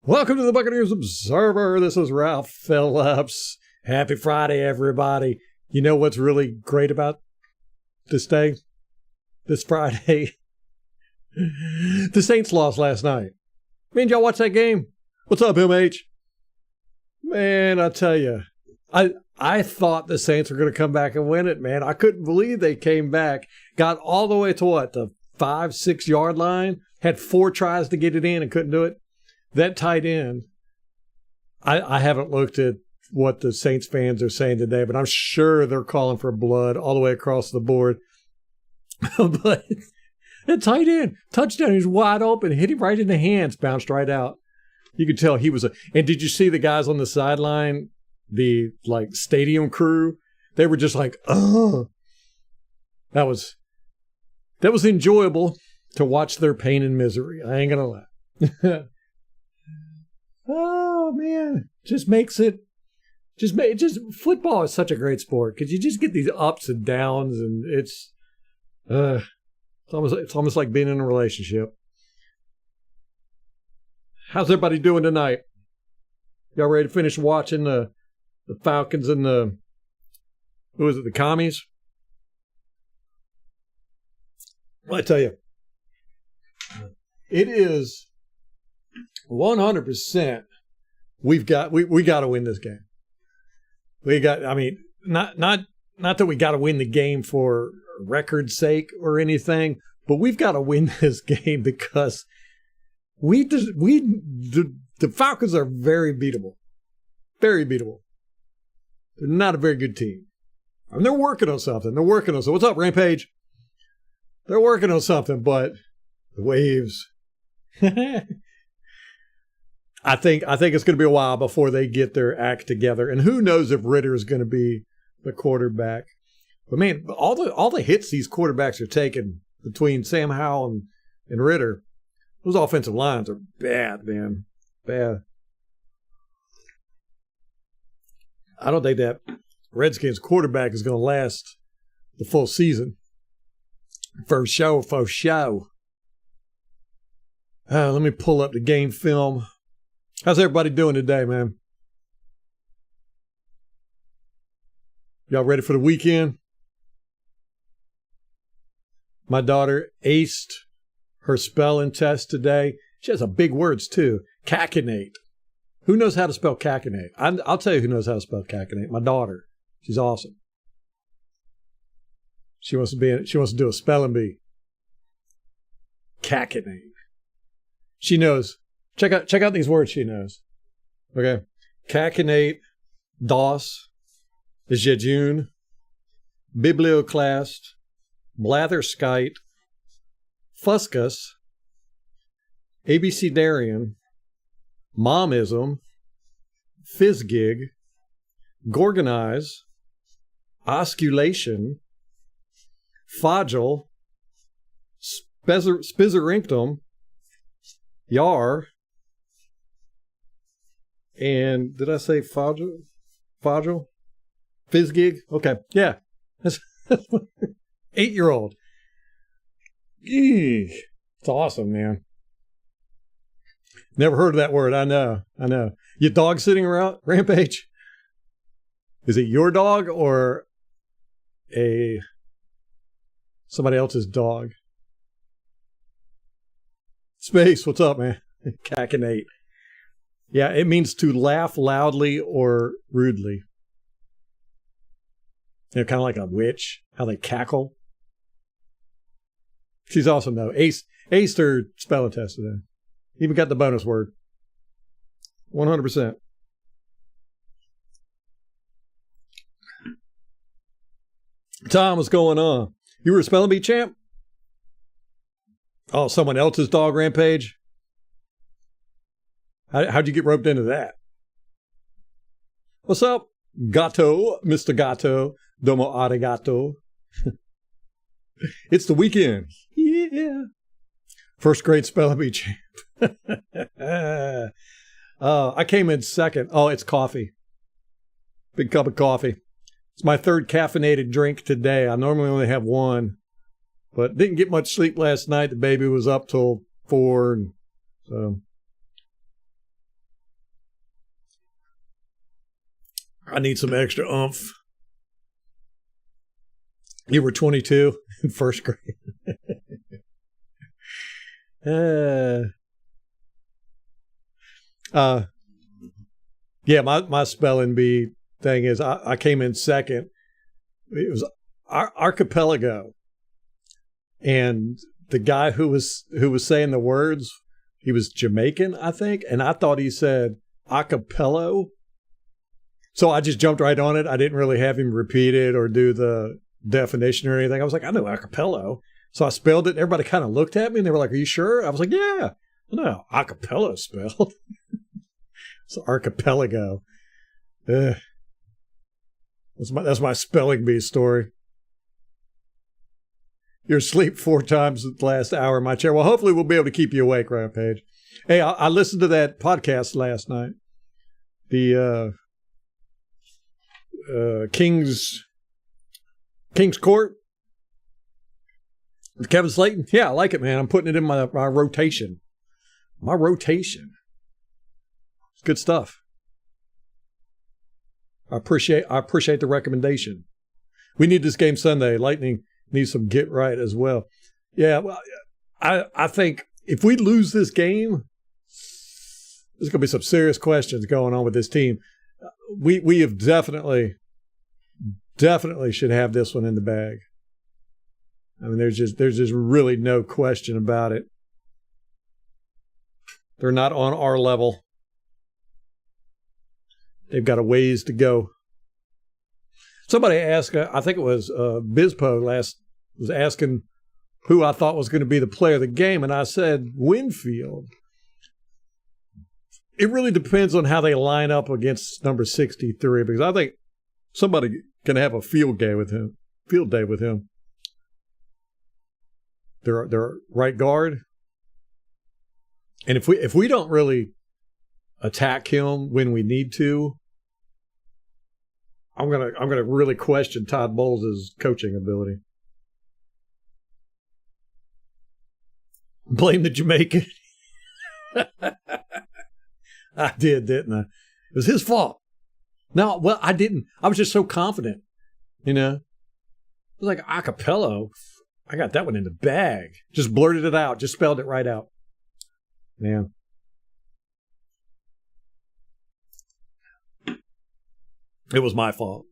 Welcome to the Buccaneers Observer. This is Ralph Phillips. Happy Friday, everybody. You know what's really great about this day? This Friday? The Saints lost last night. Man, y'all watch that game? What's up, MH? Man, I tell you, I thought the Saints were going to come back and win it, man. I couldn't believe they came back. Got all the way to what? The 5-6 yard line? Had 4 tries to get it in and couldn't do it. That tight end, I haven't looked at what the Saints fans are saying today, but I'm sure they're calling for blood all the way across the board. But that tight end, touchdown, he's wide open, hit him right in the hands, bounced right out. You could tell he was and did you see the guys on the sideline, the stadium crew? They were just like, oh. That was enjoyable to watch their pain and misery. I ain't gonna lie. Oh man, football is such a great sport because you just get these ups and downs, and it's almost like being in a relationship. How's everybody doing tonight? Y'all ready to finish watching the Falcons and the Commies? Well, I tell you, it is 100%. We got to win this game. Not that we got to win the game for record's sake or anything, but we've got to win this game because the Falcons are very beatable. Very beatable. They're not a very good team. And they're working on something. What's up, Rampage? They're working on something, but the waves. I think it's going to be a while before they get their act together, and who knows if Ritter is going to be the quarterback. But man, all the hits these quarterbacks are taking between Sam Howell and Ritter, those offensive lines are bad, man, bad. I don't think that Redskins quarterback is going to last the full season. For sure. Let me pull up the game film. How's everybody doing today, man? Y'all ready for the weekend? My daughter aced her spelling test today. She has big words, too. Caconate. Who knows how to spell caconate? I'll tell you who knows how to spell caconate. My daughter. She's awesome. She wants to do a spelling bee. Caconate. She knows. Check out these words she knows. Okay. Caconate, DOS, jejune, biblioclast, blatherskite, fuscus, abecedarian, momism, fizzgig, gorgonize, osculation, fogel, spizzerinctum, yar, and did I say fogel? Fizzgig? Okay. Yeah. That's 8-year-old. Eesh. It's awesome, man. Never heard of that word. I know. Your dog sitting around, Rampage? Is it your dog or somebody else's dog? Space, what's up, man? Caconate. Yeah, it means to laugh loudly or rudely. Kind of like a witch, how they cackle. She's awesome, though. Aced her spelling test today. Even got the bonus word. 100%. Tom, what's going on? You were a spelling bee champ? Oh, someone else's dog, Rampage? How'd you get roped into that? What's up, Gato, Mr. Gato, Domo arigato. It's the weekend. Yeah. First grade spelling bee champ. I came in second. Oh, it's coffee. Big cup of coffee. It's my third caffeinated drink today. I normally only have one, but didn't get much sleep last night. The baby was up till 4, and so I need some extra oomph. You were 22 in first grade. Yeah, my spelling bee thing is I came in second. It was archipelago, and the guy who was saying the words, he was Jamaican, I think, and I thought he said acapello. So I just jumped right on it. I didn't really have him repeat it or do the definition or anything. I was like, I know acapello. So I spelled it, and everybody kind of looked at me, and they were like, are you sure? I was like, yeah. No, acapello spelled. It's archipelago. That's my spelling bee story. You're asleep 4 times the last hour in my chair. Well, hopefully we'll be able to keep you awake, Rampage. Hey, I listened to that podcast last night. The King's Court with Kevin Slayton. Yeah, I like it, man. I'm putting it in my rotation. My rotation. It's good stuff. I appreciate the recommendation. We need this game Sunday. Lightning needs some get right as well. Yeah, well, I think if we lose this game, there's going to be some serious questions going on with this team. We have definitely should have this one in the bag. I mean, there's just really no question about it. They're not on our level. They've got a ways to go. Somebody asked, I think it was Bizpo was asking who I thought was going to be the player of the game, and I said Winfield. It really depends on how they line up against number 63, because I think somebody can have a field day with him. Their right guard. And if we don't really attack him when we need to, I'm gonna really question Todd Bowles' coaching ability. Blame the Jamaican. I did, didn't I? It was his fault. No, well, I didn't. I was just so confident, you know. It was like acapello. I got that one in the bag. Just blurted it out. Just spelled it right out. Man. It was my fault.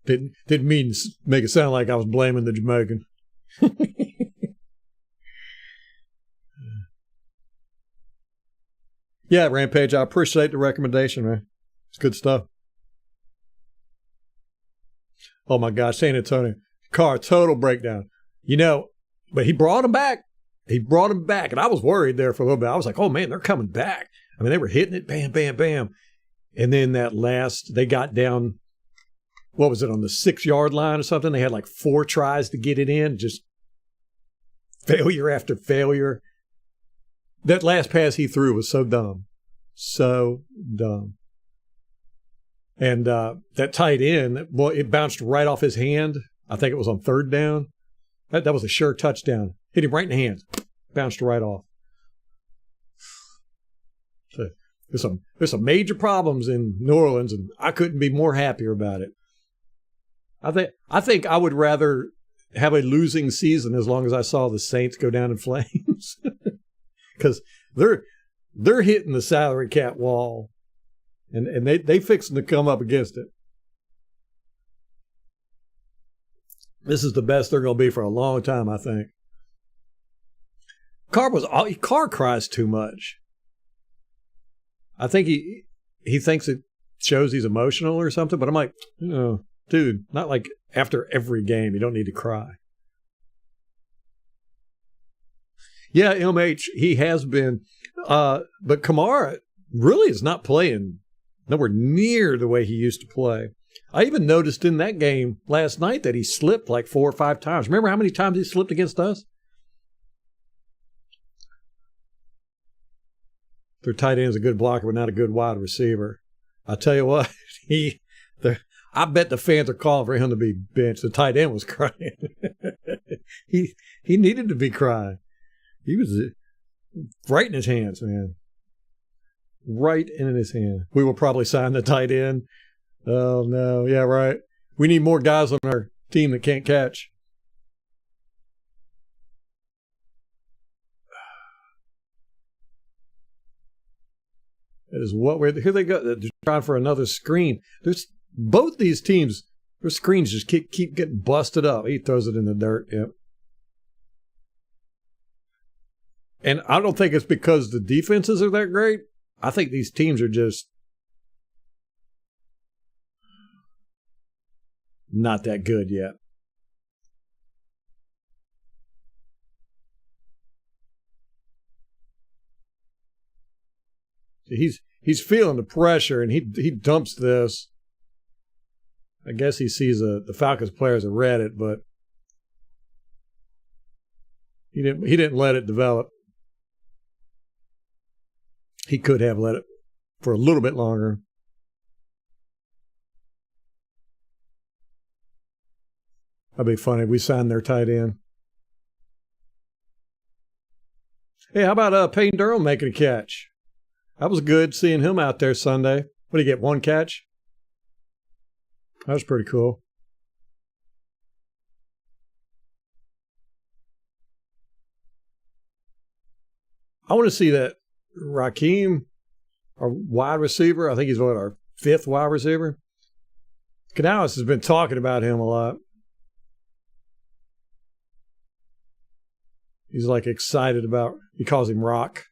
Didn't mean to make it sound like I was blaming the Jamaican. Yeah, Rampage, I appreciate the recommendation, man. It's good stuff. Oh my gosh, San Antonio. Carr, total breakdown. You know, but he brought him back. And I was worried there for a little bit. I was like, oh man, they're coming back. I mean, they were hitting it, bam, bam, bam. And then they got down, what was it, on the 6-yard line or something? They had like 4 tries to get it in, just failure after failure. That last pass he threw was so dumb. So dumb. And that tight end, well, it bounced right off his hand. I think it was on 3rd down. That was a sure touchdown. Hit him right in the hands. Bounced right off. So there's some major problems in New Orleans, and I couldn't be more happier about it. I think I would rather have a losing season as long as I saw the Saints go down in flames. Because they're hitting the salary cap wall, and they fixing to come up against it. This is the best they're going to be for a long time, I think. Carr cries too much. I think he thinks it shows he's emotional or something, but I'm like, dude, not like after every game. You don't need to cry. Yeah, MH, he has been. But Kamara really is not playing nowhere near the way he used to play. I even noticed in that game last night that he slipped like 4 or 5 times. Remember how many times he slipped against us? Their tight end is a good blocker, but not a good wide receiver. I tell you what, I bet the fans are calling for him to be benched. The tight end was crying. He needed to be crying. He was right in his hands, man. right in his hand. We will probably sign the tight end. Oh, no. Yeah, right. We need more guys on our team that can't catch. That is what we're... Here they go. They're trying for another screen. There's both these teams, their screens just keep getting busted up. He throws it in the dirt. Yep. And I don't think it's because the defenses are that great. I think these teams are just not that good yet. He's feeling the pressure, and he dumps this. I guess he sees the Falcons players have read it, but he didn't let it develop. He could have let it for a little bit longer. That'd be funny if we signed their tight end. Hey, how about Payne Durham making a catch? That was good seeing him out there Sunday. What did he get, one catch? That was pretty cool. I want to see that Raheem, our wide receiver. I think he's our fifth wide receiver. Canales has been talking about him a lot. He's like excited about, he calls him Rock.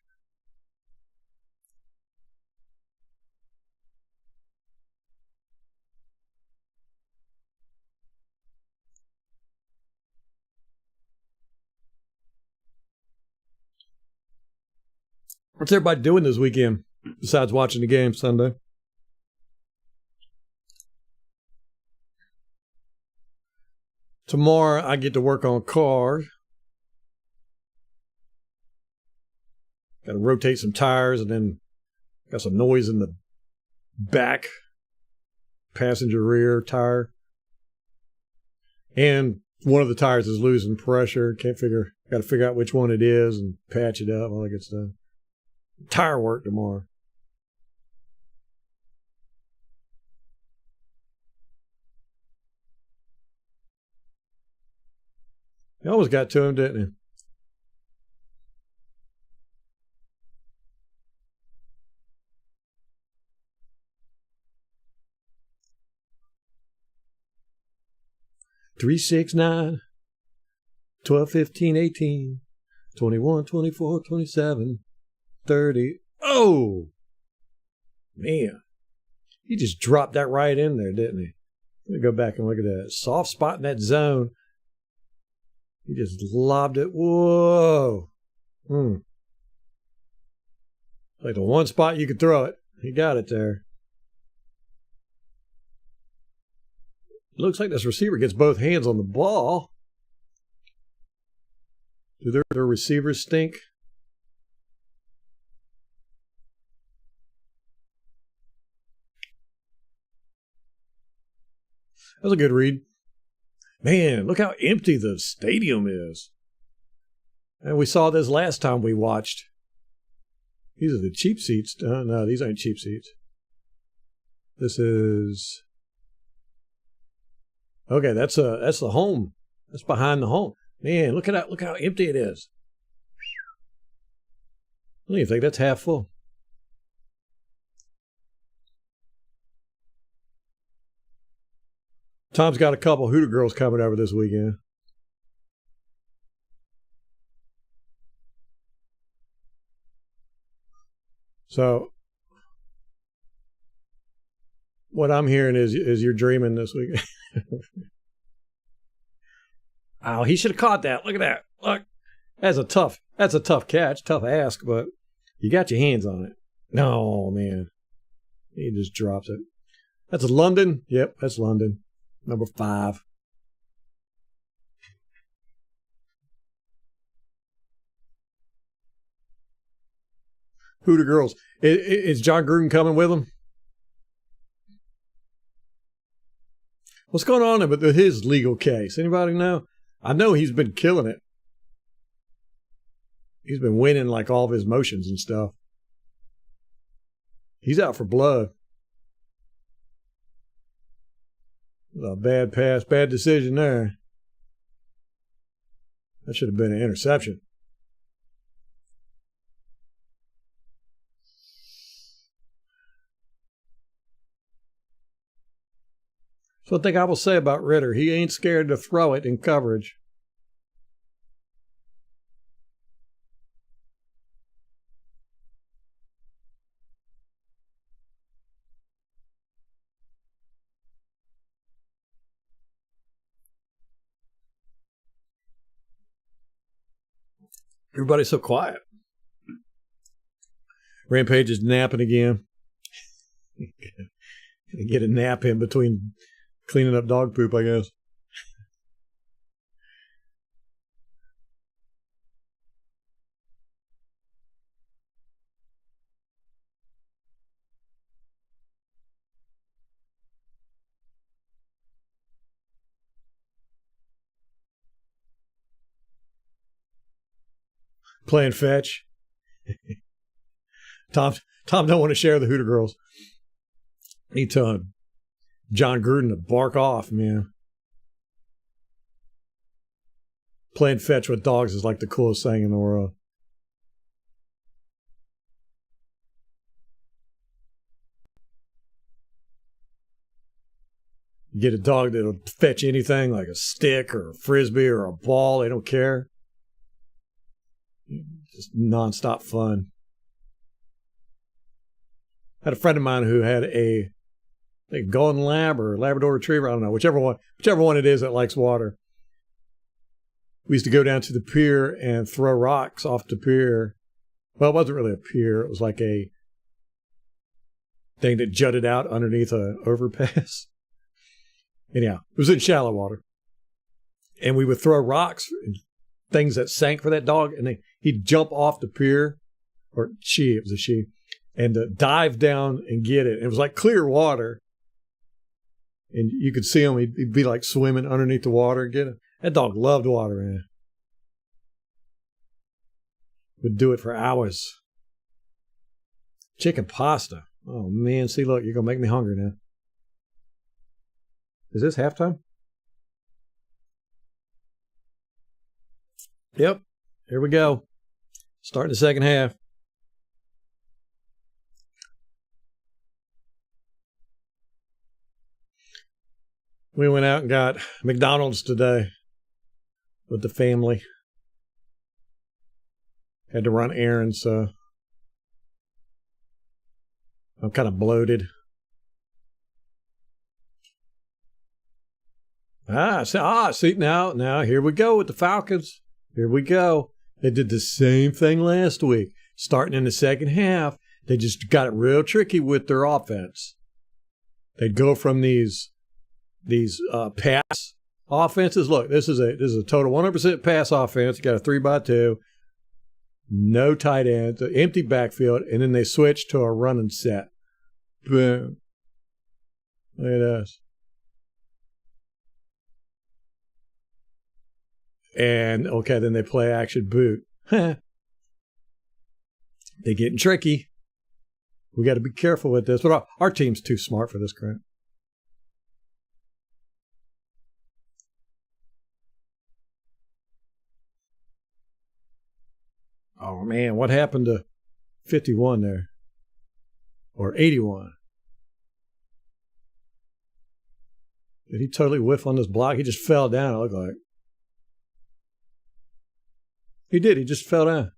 What's everybody doing this weekend besides watching the game Sunday? Tomorrow I get to work on cars. Got to rotate some tires, and then got some noise in the back passenger rear tire. And one of the tires is losing pressure. Got to figure out which one it is and patch it up, all that good stuff. Tire work tomorrow. He almost got to him, didn't he? Three, 6, 9, 12, 15, 18, 21, 24, 27, 30. Oh, man. He just dropped that right in there, didn't he? Let me go back and look at that. Soft spot in that zone. He just lobbed it. Whoa. Like the one spot you could throw it. He got it there. Looks like this receiver gets both hands on the ball. Do their receivers stink? That was a good read. Man, look how empty the stadium is. And we saw this last time we watched. These are the cheap seats. No, these aren't cheap seats. This is... Okay, that's the home. That's behind the home. Man, look at that. Look how empty it is. I don't even think that's half full. Tom's got a couple Hooter girls coming over this weekend. So what I'm hearing is you're dreaming this week. Oh, he should have caught that. Look at that. Look. That's a tough catch, tough ask, but you got your hands on it. No, man. He just drops it. That's London. Yep, that's London. Number 5. Hooter girls. Is John Gruden coming with them? What's going on with his legal case? Anybody know? I know he's been killing it. He's been winning like all of his motions and stuff. He's out for blood. A bad pass, bad decision there. That should have been an interception. So I think I will say about Ritter. He ain't scared to throw it in coverage. Everybody's so quiet. Rampage is napping again. Get a nap in between cleaning up dog poop, I guess. Playing fetch. Tom don't want to share the Hooter girls. He told John Gruden to bark off, man. Playing fetch with dogs is like the coolest thing in the world. You get a dog that'll fetch anything like a stick or a frisbee or a ball. They don't care. Just nonstop fun. I had a friend of mine who had a golden lab or Labrador retriever. I don't know, whichever one it is that likes water. We used to go down to the pier and throw rocks off the pier. Well, it wasn't really a pier. It was like a thing that jutted out underneath an overpass. Anyhow, it was in shallow water. And we would throw rocks, things that sank for that dog, and he'd jump off the pier, or it was a she, and dive down and get it. It was like clear water. And you could see him, he'd be like swimming underneath the water and get it. That dog loved water, man. Would do it for hours. Chicken pasta. Oh, man. See, look, you're going to make me hungry now. Is this halftime? Yep. Here we go. Starting the second half. We went out and got McDonald's today with the family. Had to run errands, so I'm kind of bloated. See, now, here we go with the Falcons. Here we go. They did the same thing last week. Starting in the second half, they just got it real tricky with their offense. They'd go from these pass offenses. Look, this is a total 100% pass offense. You got a 3x2, no tight ends, an empty backfield, and then they switch to a running set. Boom. Look at this. And okay, then they play action boot. They're getting tricky. We got to be careful with this, but our team's too smart for this crap. Oh, man, what happened to 51 there? Or 81? Did he totally whiff on this block? He just fell down, it looked like. He did. He just fell down.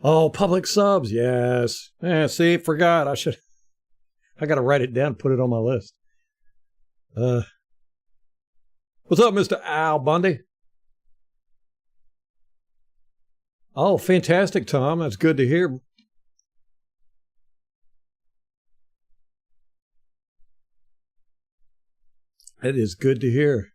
Oh, public subs. Yes. Yeah, see, forgot. I got to write it down, put it on my list. What's up, Mr. Al Bundy? Oh, fantastic, Tom. That's good to hear. It is good to hear.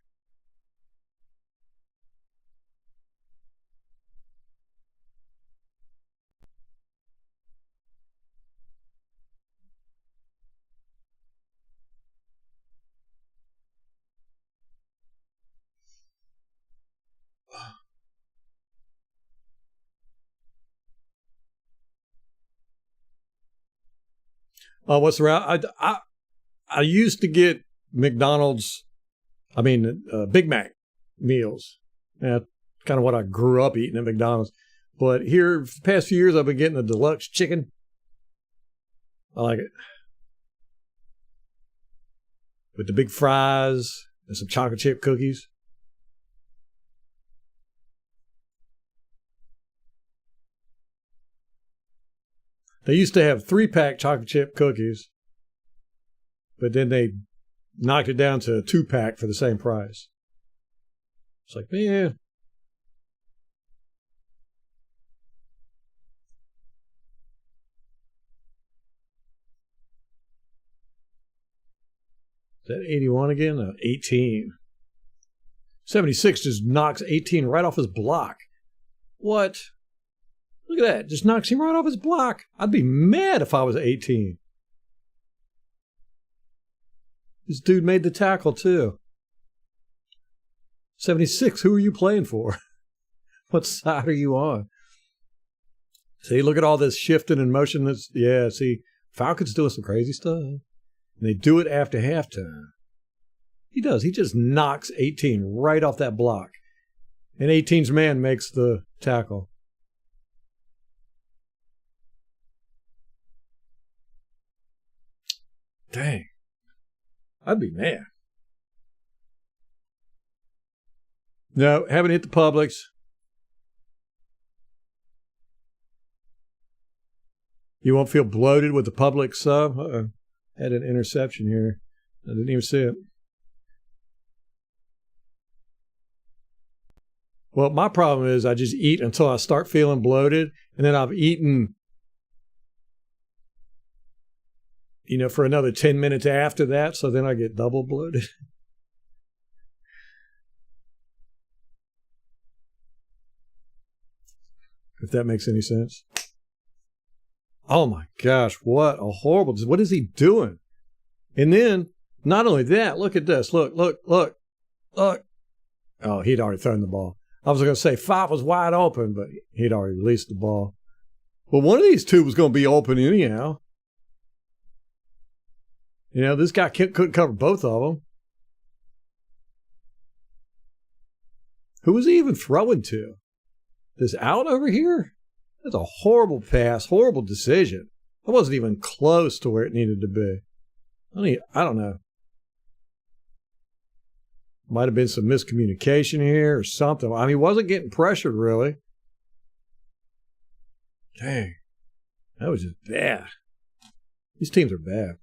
What's around? I used to get McDonald's, Big Mac meals. That's kind of what I grew up eating at McDonald's. But here, for the past few years, I've been getting the deluxe chicken. I like it. With the big fries and some chocolate chip cookies. They used to have 3-pack chocolate chip cookies, but then they knocked it down to a 2-pack for the same price. It's like, man. Is that 81 again? No, 18. 76 just knocks 18 right off his block. What? Look at that. Just knocks him right off his block. I'd be mad if I was 18. This dude made the tackle, too. 76, who are you playing for? What side are you on? See, look at all this shifting and motion. See, Falcons doing some crazy stuff. And they do it after halftime. He does. He just knocks 18 right off that block. And 18's man makes the tackle. Dang. I'd be mad. No, haven't hit the Publix. You won't feel bloated with the Publix sub? Had an interception here. I didn't even see it. Well, my problem is I just eat until I start feeling bloated, and then I've eaten, for another 10 minutes after that, so then I get double bloated. If that makes any sense. Oh my gosh, what a horrible, what is he doing? And then, not only that, look at this. Look. Oh, he'd already thrown the ball. I was going to say 5 was wide open, but he'd already released the ball. Well, one of these two was going to be open anyhow. This guy couldn't cover both of them. Who was he even throwing to? This out over here? That's a horrible pass, horrible decision. That wasn't even close to where it needed to be. I don't know. Might have been some miscommunication here or something. He wasn't getting pressured, really. Dang. That was just bad. These teams are bad.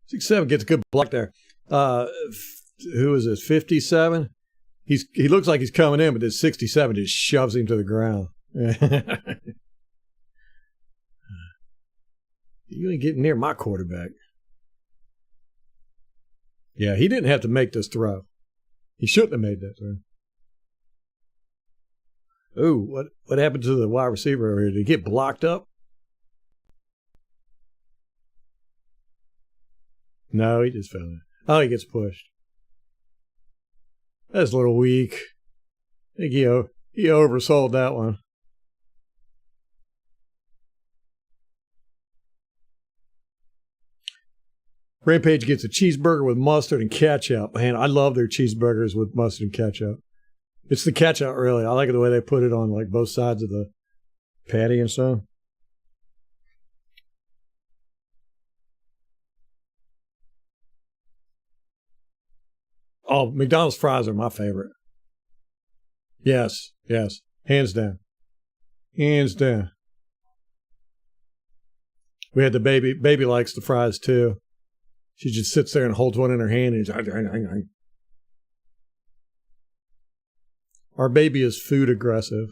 Six 7 gets a good block there. Who is this? 57. He looks like he's coming in, but this 67 just shoves him to the ground. You ain't getting near my quarterback. Yeah, he didn't have to make this throw. He shouldn't have made that throw. Oh, what happened to the wide receiver over here? Did he get blocked up? No, he just fell in. Oh, he gets pushed. That's a little weak. I think he oversold that one. Rampage gets a cheeseburger with mustard and ketchup. Man, I love their cheeseburgers with mustard and ketchup. It's the ketchup, really. I like it the way they put it on both sides of the patty and stuff. Oh, McDonald's fries are my favorite. Yes. Hands down. We had the baby. Baby likes the fries, too. She just sits there and holds one in her hand. And our baby is food aggressive.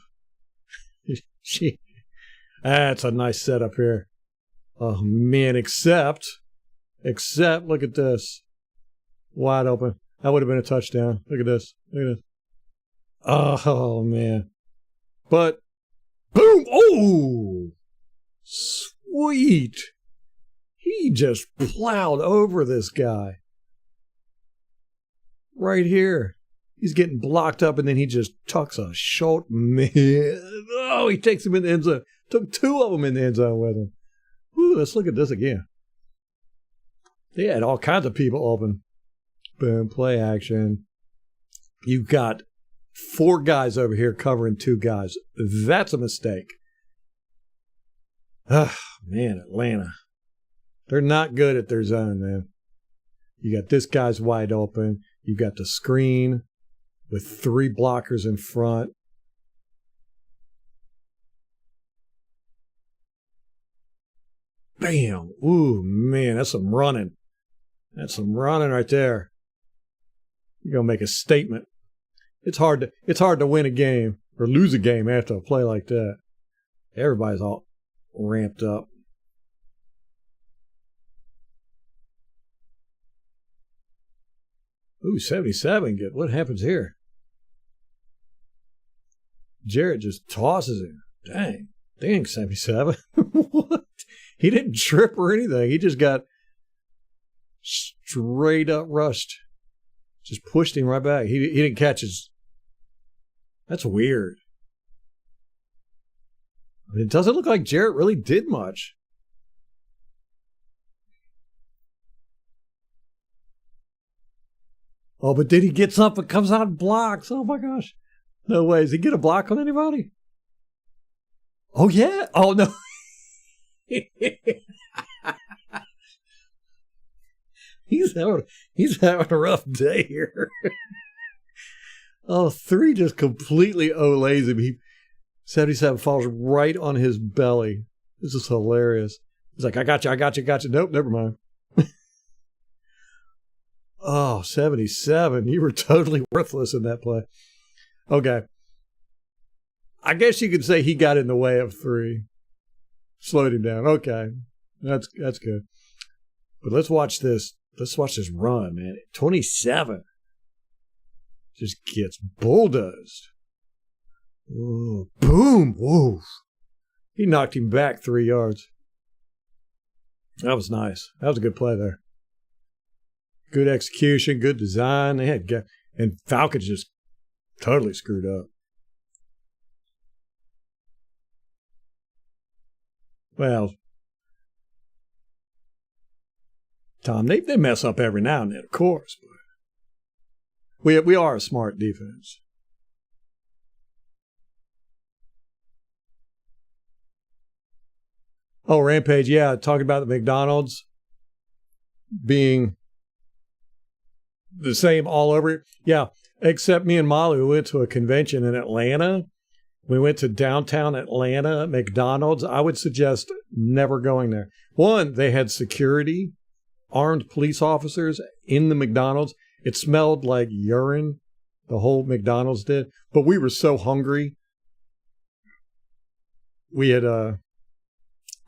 That's a nice setup here. Oh, man, except, look at this. Wide open. That would have been a touchdown. Look at this. Oh, man. But, boom. Oh, sweet. He He just plowed over this guy. Right here. He's getting blocked up, and then he just tucks a short man. Oh, he takes him in the end zone. Took two of them in the end zone with him. Ooh, let's look at this again. They had all kinds of people open. Boom, play action. You've got 4 guys over here covering 2 guys. That's a mistake. Ah, man, Atlanta. They're not good at their zone, man. You got this guy's wide open. You got the screen with 3 blockers in front. Bam. Ooh, man, that's some running. That's some running right there. You're going to make a statement. It's hard to win a game or lose a game after a play like that. Everybody's all ramped up. Ooh, 77. Good. What happens here? Jarrett just tosses him. Dang, 77. What? He didn't trip or anything. He just got straight up rushed. Just pushed him right back. He didn't catch his. That's weird. I mean, it doesn't look like Jarrett really did much. Oh, but then he gets up and comes out and blocks. Oh, my gosh. No way. Does he get a block on anybody? Oh, yeah. Oh, no. He's having a rough day here. Oh, 3 just completely olays him. 77 falls right on his belly. This is hilarious. He's like, I got you. Nope, never mind. Oh, 77. You were totally worthless in that play. Okay. I guess you could say he got in the way of 3. Slowed him down. Okay. That's good. But let's watch this. Let's watch this run, man. 27. Just gets bulldozed. Ooh, boom. Whoa. He knocked him back 3 yards. That was nice. That was a good play there. Good execution, good design. And Falcons just totally screwed up. Well, Tom, they mess up every now and then, of course. But we are a smart defense. Oh, Rampage, yeah, talking about the McDonald's being the same all over. Yeah, except me and Molly, we went to a convention in Atlanta. We went to downtown Atlanta, McDonald's. I would suggest never going there. One, they had security, armed police officers in the McDonald's. It smelled like urine, the whole McDonald's did. But we were so hungry. We had our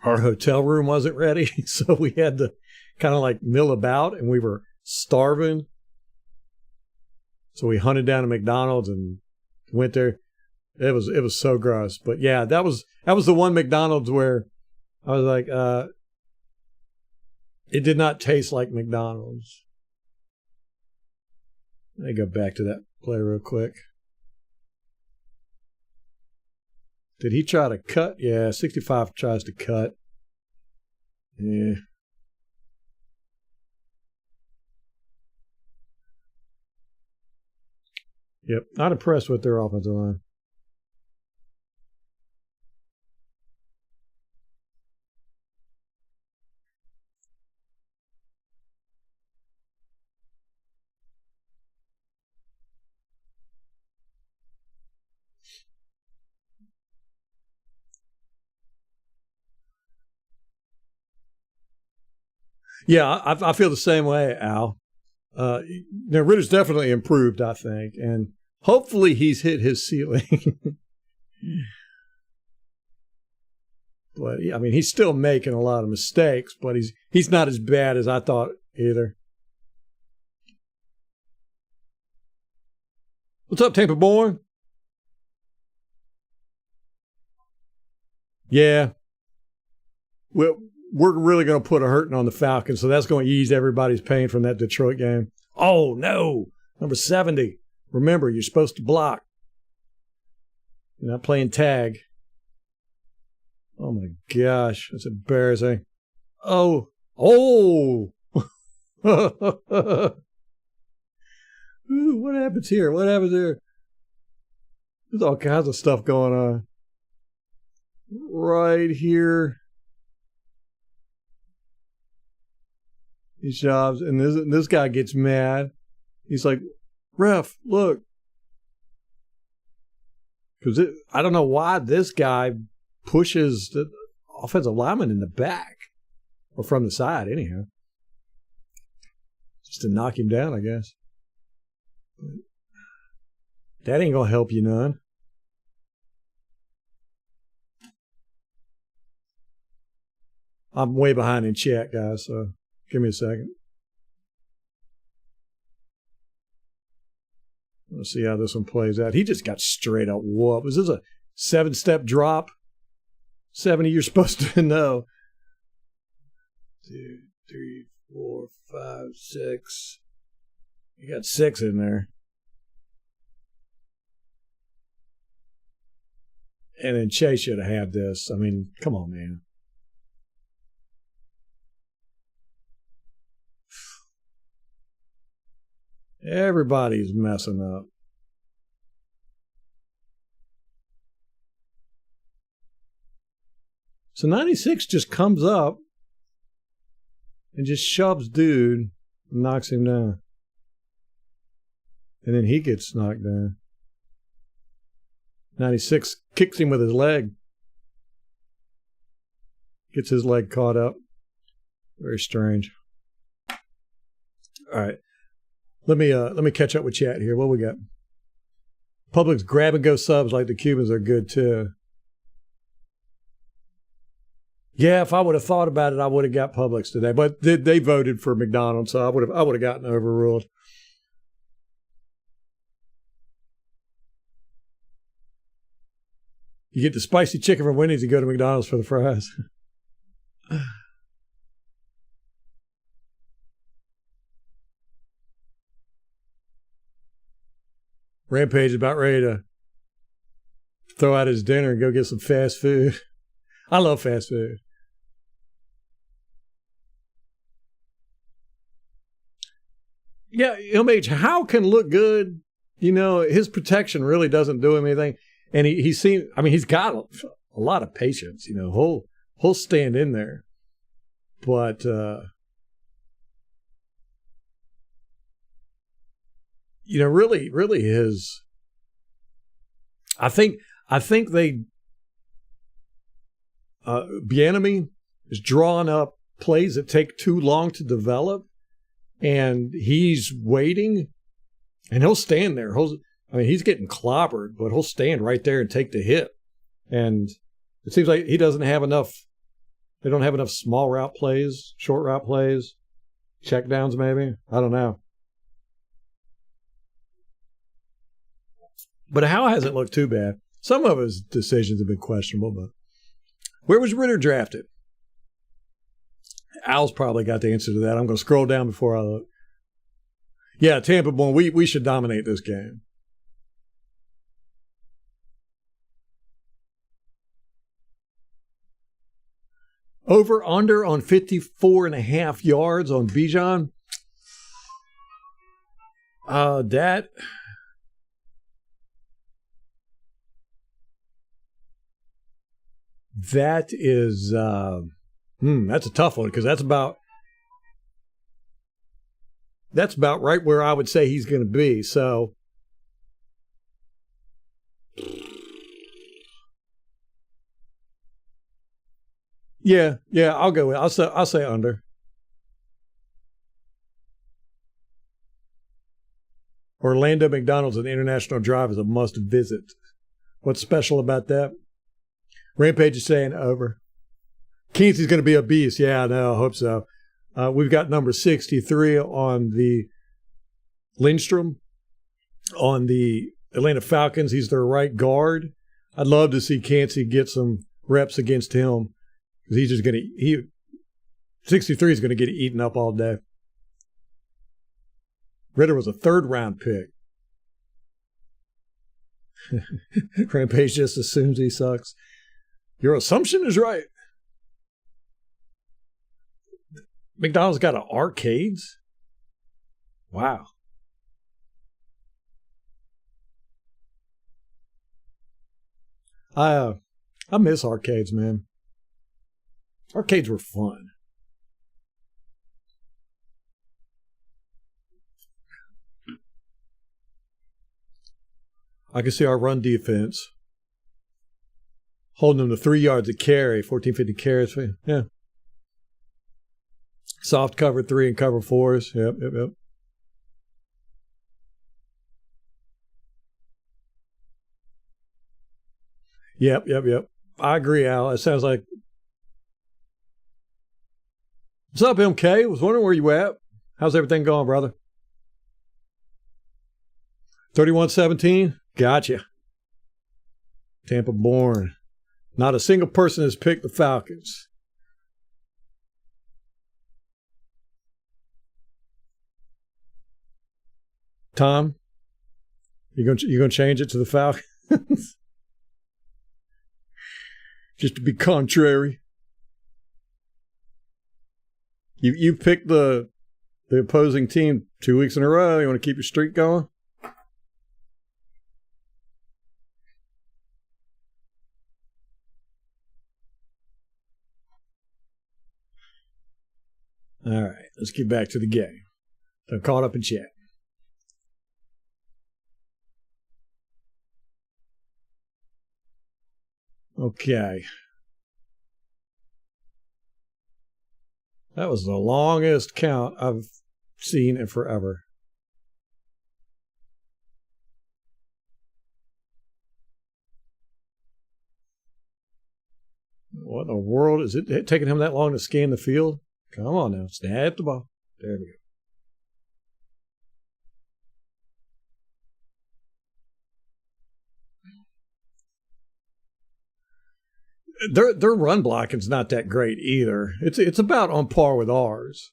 hotel room wasn't ready, so we had to kind of like mill about, and we were starving. So we hunted down a McDonald's and went there. It was so gross. But yeah, that was the one McDonald's where I was like, it did not taste like McDonald's. Let me go back to that play real quick. Did he try to cut? Yeah, 65 tries to cut. Yeah. Yep, not impressed with their offensive line. Yeah, I feel the same way, Al. Now, Ritter's definitely improved, I think, and hopefully he's hit his ceiling. But I mean, he's still making a lot of mistakes, but he's not as bad as I thought either. What's up, Tampa boy? Yeah. we're really going to put a hurting on the Falcons, so that's going to ease everybody's pain from that Detroit game. Oh, no. Number 70. Remember, you're supposed to block. You're not playing tag. Oh, my gosh. That's embarrassing. Oh. Ooh, what happens here? What happens here? There's all kinds of stuff going on. Right here. He shoves, and this guy gets mad. He's like, ref, look. Because I don't know why this guy pushes the offensive lineman in the back. Or from the side, anyhow. Just to knock him down, I guess. That ain't going to help you none. I'm way behind in chat, guys, so give me a second. Let's see how this one plays out. He just got straight up whooped. Was this a 7-step drop? 70, you're supposed to know. 2, 3, 4, 5, 6. You got 6 in there. And then Chase should have had this. I mean, come on, man. Everybody's messing up. So 96 just comes up and just shoves dude and knocks him down. And then he gets knocked down. 96 kicks him with his leg. Gets his leg caught up. Very strange. All right. Let me catch up with chat here. What we got? Public's grab and go subs like the Cubans are good too. Yeah, if I would have thought about it, I would have got Publix today. But they voted for McDonald's, so I would have gotten overruled. You get the spicy chicken from Wendy's, you go to McDonald's for the fries. Rampage is about ready to throw out his dinner and go get some fast food. I love fast food. Yeah, MH, how can look good? You know, his protection really doesn't do him anything. And he seems, I mean, he's got a lot of patience, you know, he'll stand in there. But, you know, really his, I think they, Bieniemy is drawing up plays that take too long to develop, and he's waiting, and he'll stand there. He's getting clobbered, but he'll stand right there and take the hit. And it seems like he doesn't have enough. They don't have enough small route plays, short route plays, check downs maybe. I don't know. But Howe hasn't looked too bad. Some of his decisions have been questionable, but where was Ritter drafted? Al's probably got the answer to that. I'm going to scroll down before I look. Yeah, Tampa Bay, we should dominate this game. Over, under on 54.5 yards on Bijan. That is, that's a tough one because that's about right where I would say he's going to be. So, yeah, I'll go with it. I'll say under. Orlando McDonald's and International Drive is a must visit. What's special about that? Rampage is saying over. Keensy's going to be a beast. Yeah, I know. I hope so. We've got number 63 on the Lindstrom. On the Atlanta Falcons, he's their right guard. I'd love to see Keency get some reps against him. Because he's just going to 63 is going to get eaten up all day. Ritter was a 3rd-round pick. Rampage just assumes he sucks. Your assumption is right. McDonald's got arcades? Wow. I miss arcades, man. Arcades were fun. I can see our run defense holding them to 3 yards a carry, 1450 carries. Yeah. Soft cover 3 and cover 4s. Yep. Yep. I agree, Al. It sounds like. What's up, MK? Was wondering where you at. How's everything going, brother? 31-17? Gotcha. Tampa born. Not a single person has picked the Falcons. Tom, you gonna change it to the Falcons? Just to be contrary. You picked the opposing team 2 weeks in a row. You want to keep your streak going? All right, let's get back to the game. I'm caught up in chat. Okay. That was the longest count I've seen in forever. What in the world? Is it taking him that long to scan the field? Come on now. Snap the ball. There we go. Their run blocking's not that great either. It's about on par with ours.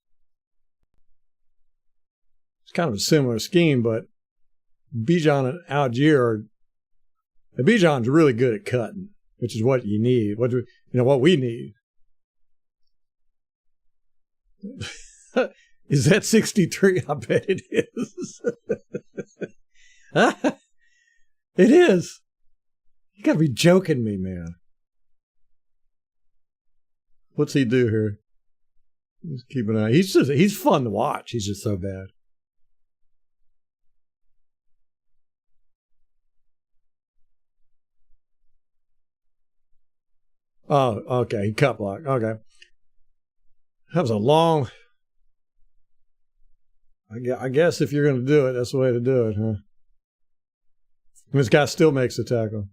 It's kind of a similar scheme, but Bijan and Algier Bijan's really good at cutting, which is what you need. What we need. Is that 63? I bet it is. It is. You got to be joking me, man. What's he do here? Just keep an eye. He's fun to watch. He's just so bad. Oh, okay. He cut block. Okay. That was a long. I guess if you're going to do it, that's the way to do it, huh? And this guy still makes the tackle.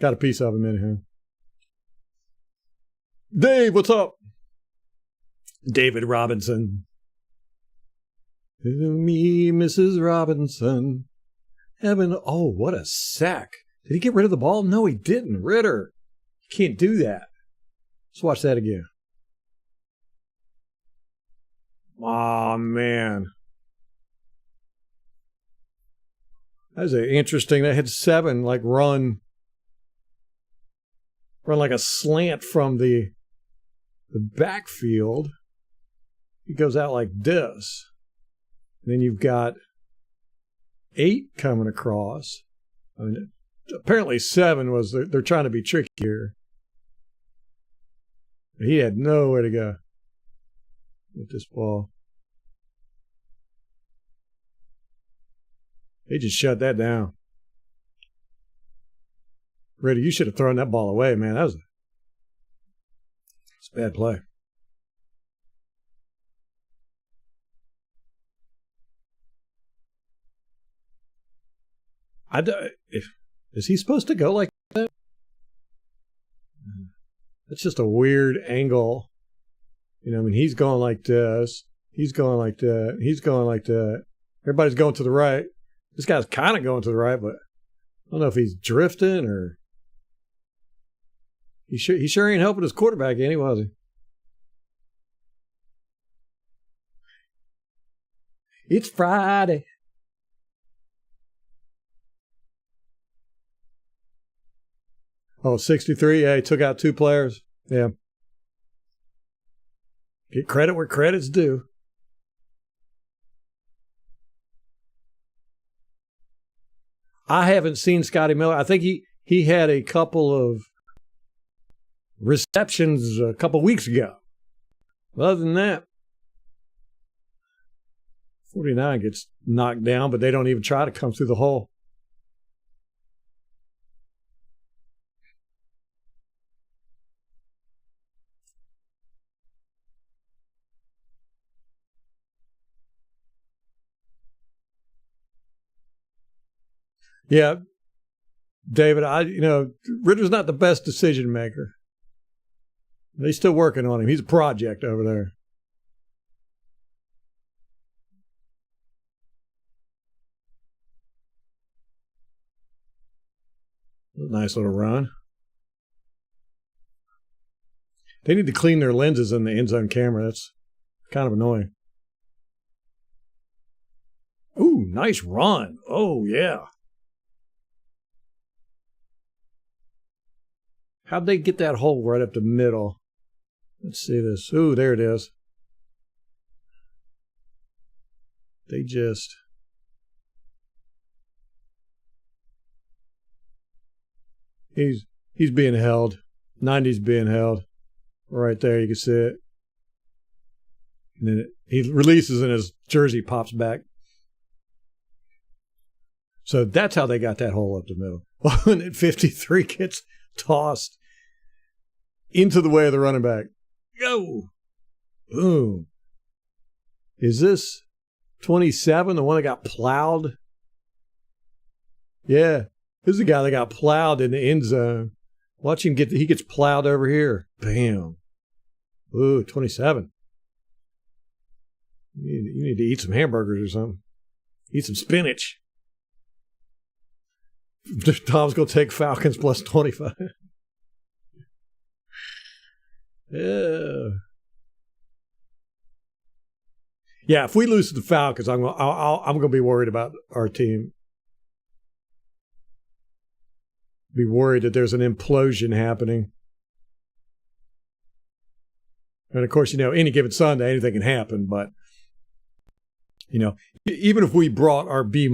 Got a piece of him in here. Dave, what's up? David Robinson. Me, Mrs. Robinson. Heaven. Oh, what a sack. Did he get rid of the ball? No, he didn't. Ritter. You can't do that. Let's watch that again. Oh, man. That was interesting. They had 7 run like a slant from the backfield. He goes out like this. And then you've got 8 coming across. I mean, apparently 7 was they're trying to be tricky here. He had nowhere to go with this ball. He just shut that down. Ritter, you should have thrown that ball away, man. That's a bad play. Is he supposed to go like that? That's just a weird angle. He's going like this. He's going like that. He's going like that. Everybody's going to the right. This guy's kind of going to the right, but I don't know if he's drifting or. He sure ain't helping his quarterback any, was he? It's Friday. Oh, 63? Yeah, he took out 2 players. Yeah. Get credit where credit's due. I haven't seen Scotty Miller. I think he had a couple of receptions a couple weeks ago. Other than that, 49 gets knocked down, but they don't even try to come through the hole. Yeah, David, Ritter's not the best decision maker. They're still working on him. He's a project over there. Nice little run. They need to clean their lenses in the end zone camera. That's kind of annoying. Ooh, nice run. Oh, yeah. How'd they get that hole right up the middle? Let's see this. Ooh, there it is. They just... He's being held. 90's being held. Right there, you can see it. And then he releases and his jersey pops back. So that's how they got that hole up the middle. And at 53 gets tossed into the way of the running back. Go! Boom. Is this 27, the one that got plowed? Yeah. This is the guy that got plowed in the end zone. Watch him he gets plowed over here. Bam. Ooh, 27. You need to eat some hamburgers or something. Eat some spinach. Tom's going to take Falcons plus 25. Yeah. Yeah, if we lose to the Falcons, I'm going to be worried about our team. Be worried that there's an implosion happening. And of course, any given Sunday, anything can happen. But, even if we brought our B-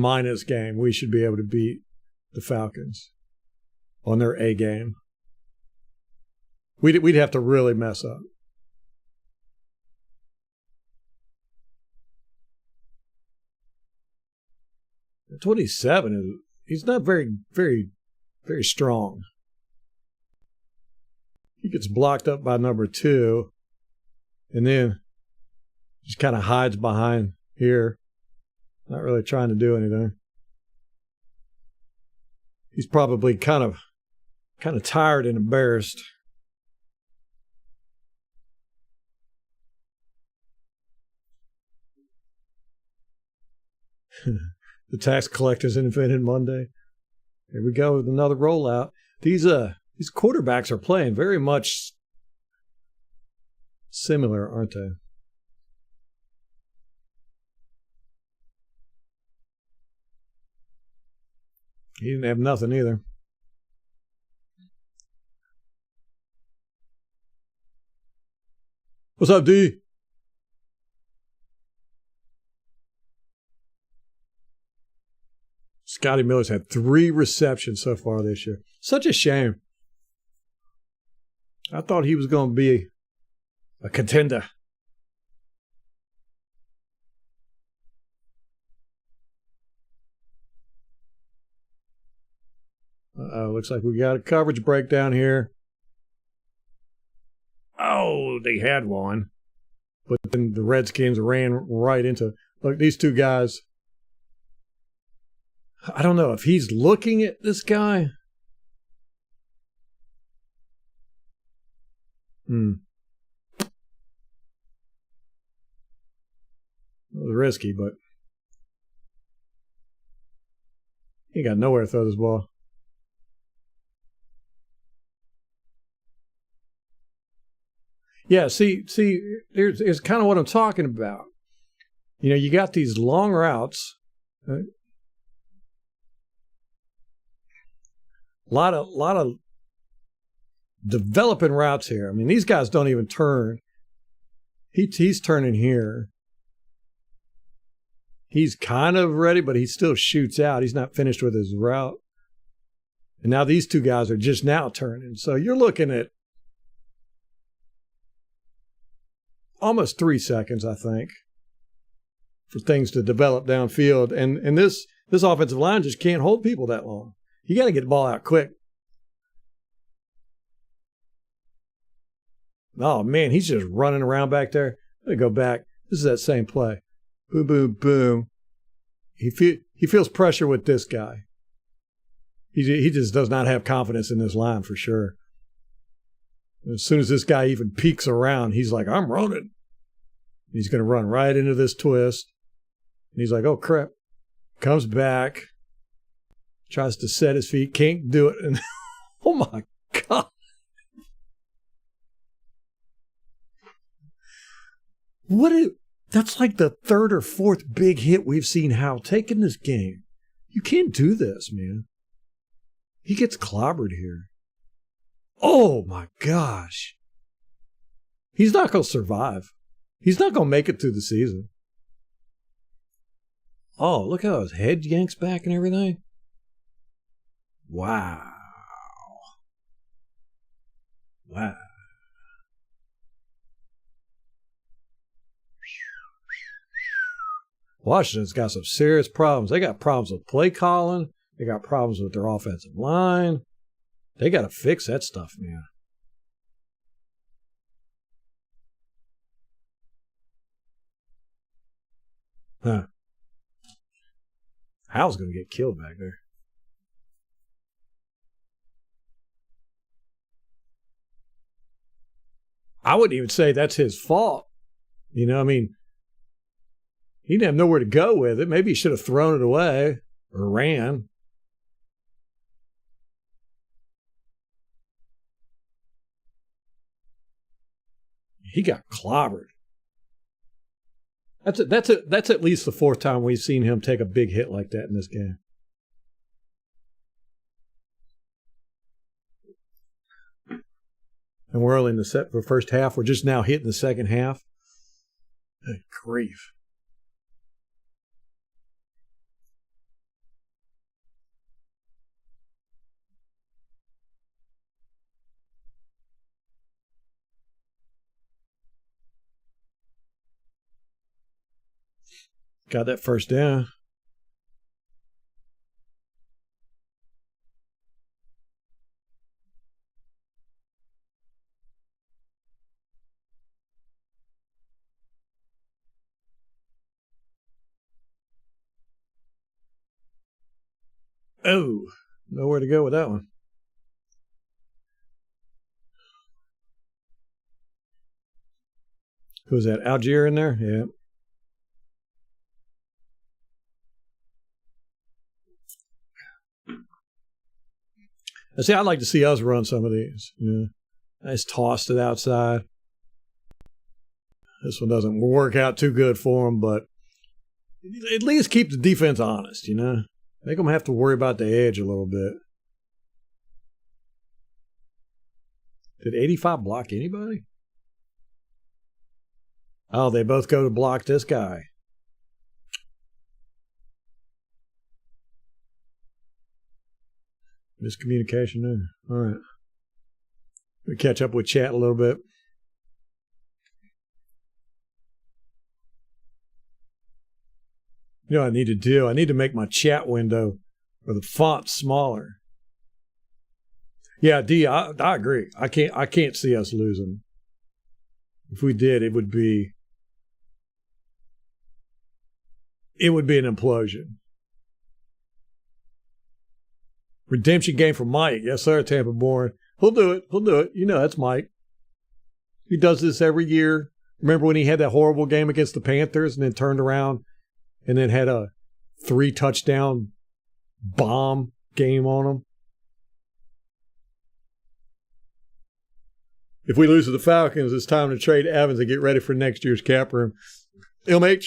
game, we should be able to beat the Falcons on their A game. We'd have to really mess up. At 27, he's not very, very, very strong. He gets blocked up by number 2, and then just kind of hides behind here, not really trying to do anything. He's probably kind of tired and embarrassed. The tax collector's invented Monday. Here we go with another rollout. These quarterbacks are playing very much similar, aren't they? He didn't have nothing either. What's up, D? Scotty Miller's had 3 receptions so far this year. Such a shame. I thought he was going to be a contender. Looks like we got a coverage breakdown here. Oh, they had one. But then the Redskins ran right into... Look, these 2 guys... I don't know if he's looking at this guy. It was risky, but he got nowhere to throw this ball. Yeah, see, here's kind of what I'm talking about. You know, you got these long routes. A lot of developing routes here. I mean, these guys don't even turn. He's turning here. He's kind of ready, but he still shoots out. He's not finished with his route. And now these two guys are just now turning. So you're looking at almost 3 seconds, I think, for things to develop downfield. And this offensive line just can't hold people that long. You got to get the ball out quick. Oh, man, he's just running around back there. Let me go back. This is that same play. Boom, boom, boom. He feels pressure with this guy. He just does not have confidence in this line for sure. As soon as this guy even peeks around, he's like, I'm running. He's going to run right into this twist. And he's like, oh, crap. Comes back. Tries to set his feet. Can't do it. And oh, my God. That's like the third or fourth big hit we've seen Hal take in this game. You can't do this, man. He gets clobbered here. Oh, my gosh. He's not going to survive. He's not going to make it through the season. Oh, look how his head yanks back and everything. Wow. Wow. Washington's got some serious problems. They got problems with play calling. They got problems with their offensive line. They got to fix that stuff, man. Huh. Hal's going to get killed back there. I wouldn't even say that's his fault. You know, I mean, he didn't have nowhere to go with it. Maybe he should have thrown it away or ran. He got clobbered. That's at least the fourth time we've seen him take a big hit like that in this game. And we're only in the first half. We're just now hitting the second half. Good grief. Got that first down. Oh, nowhere to go with that one. Who's that? Algier in there? Yeah. See, I'd like to see us run some of these. Yeah. I just tossed it outside. This one doesn't work out too good for them, but at least keep the defense honest, you know? Make them have to worry about the edge a little bit. Did 85 block anybody? Oh, they both go to block this guy. Miscommunication there. All right. We'll catch up with chat a little bit. You know what I need to do? I need to make my chat window or the font smaller. Yeah, D, I agree. I can't see us losing. If we did, it would be an implosion. Redemption game for Mike. Yes, sir, Tampa Born. He'll do it. You know, that's Mike. He does this every year. Remember when he had that horrible game against the Panthers and then turned around and then had a 3-touchdown bomb game on him? if we lose to the Falcons, it's time to trade Evans and get ready for next year's cap room. LMH,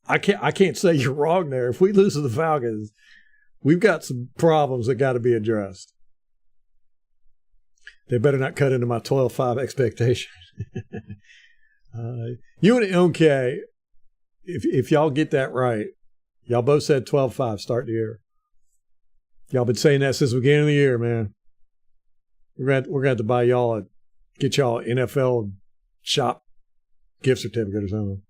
I can't say you're wrong there. If we lose to the Falcons, we've got some problems that got to be addressed. They better not cut into my 12-5 expectation. You and MK, if y'all get that right, y'all both said 12-5 start the year. Y'all been saying that since the beginning of the year, man. We're gonna have to buy y'all get y'all an NFL shop gift certificate or something.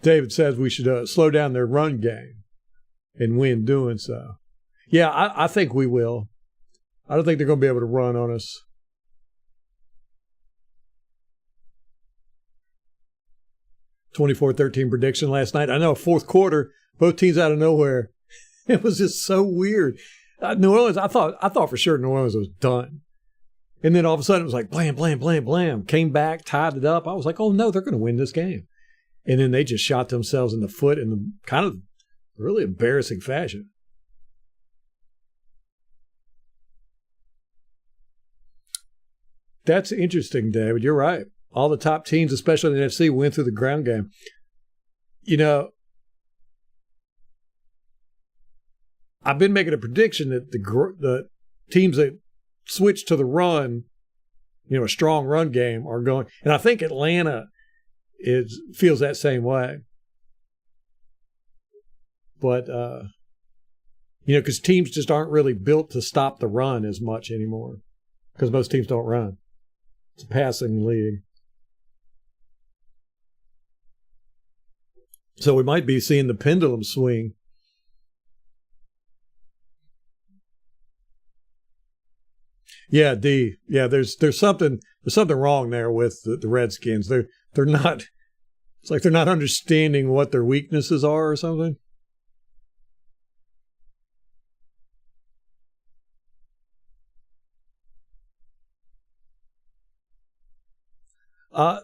David says we should slow down their run game and win doing so. Yeah, I think we will. I don't think they're going to be able to run on us. (24-13) prediction last night. I know, fourth quarter, both teams out of nowhere. It was just so weird. New Orleans, I thought for sure New Orleans was done. And then all of a sudden it was like blam, blam, blam, blam. Came back, tied it up. I was like, oh no, they're going to win this game. And then they just shot themselves in the foot in the kind of really embarrassing fashion. That's interesting, David. You're right. All the top teams, especially in the NFC, went through the ground game. You know, I've been making a prediction that the teams that switch to the run, you know, a strong run game are going. And I think Atlanta feels that same way. But, you know, because teams just aren't really built to stop the run as much anymore because most teams don't run. It's a passing league. So we might be seeing the pendulum swing. Yeah, D. Yeah, there's something wrong there with the Redskins. They're not. It's like they're not understanding what their weaknesses are or something.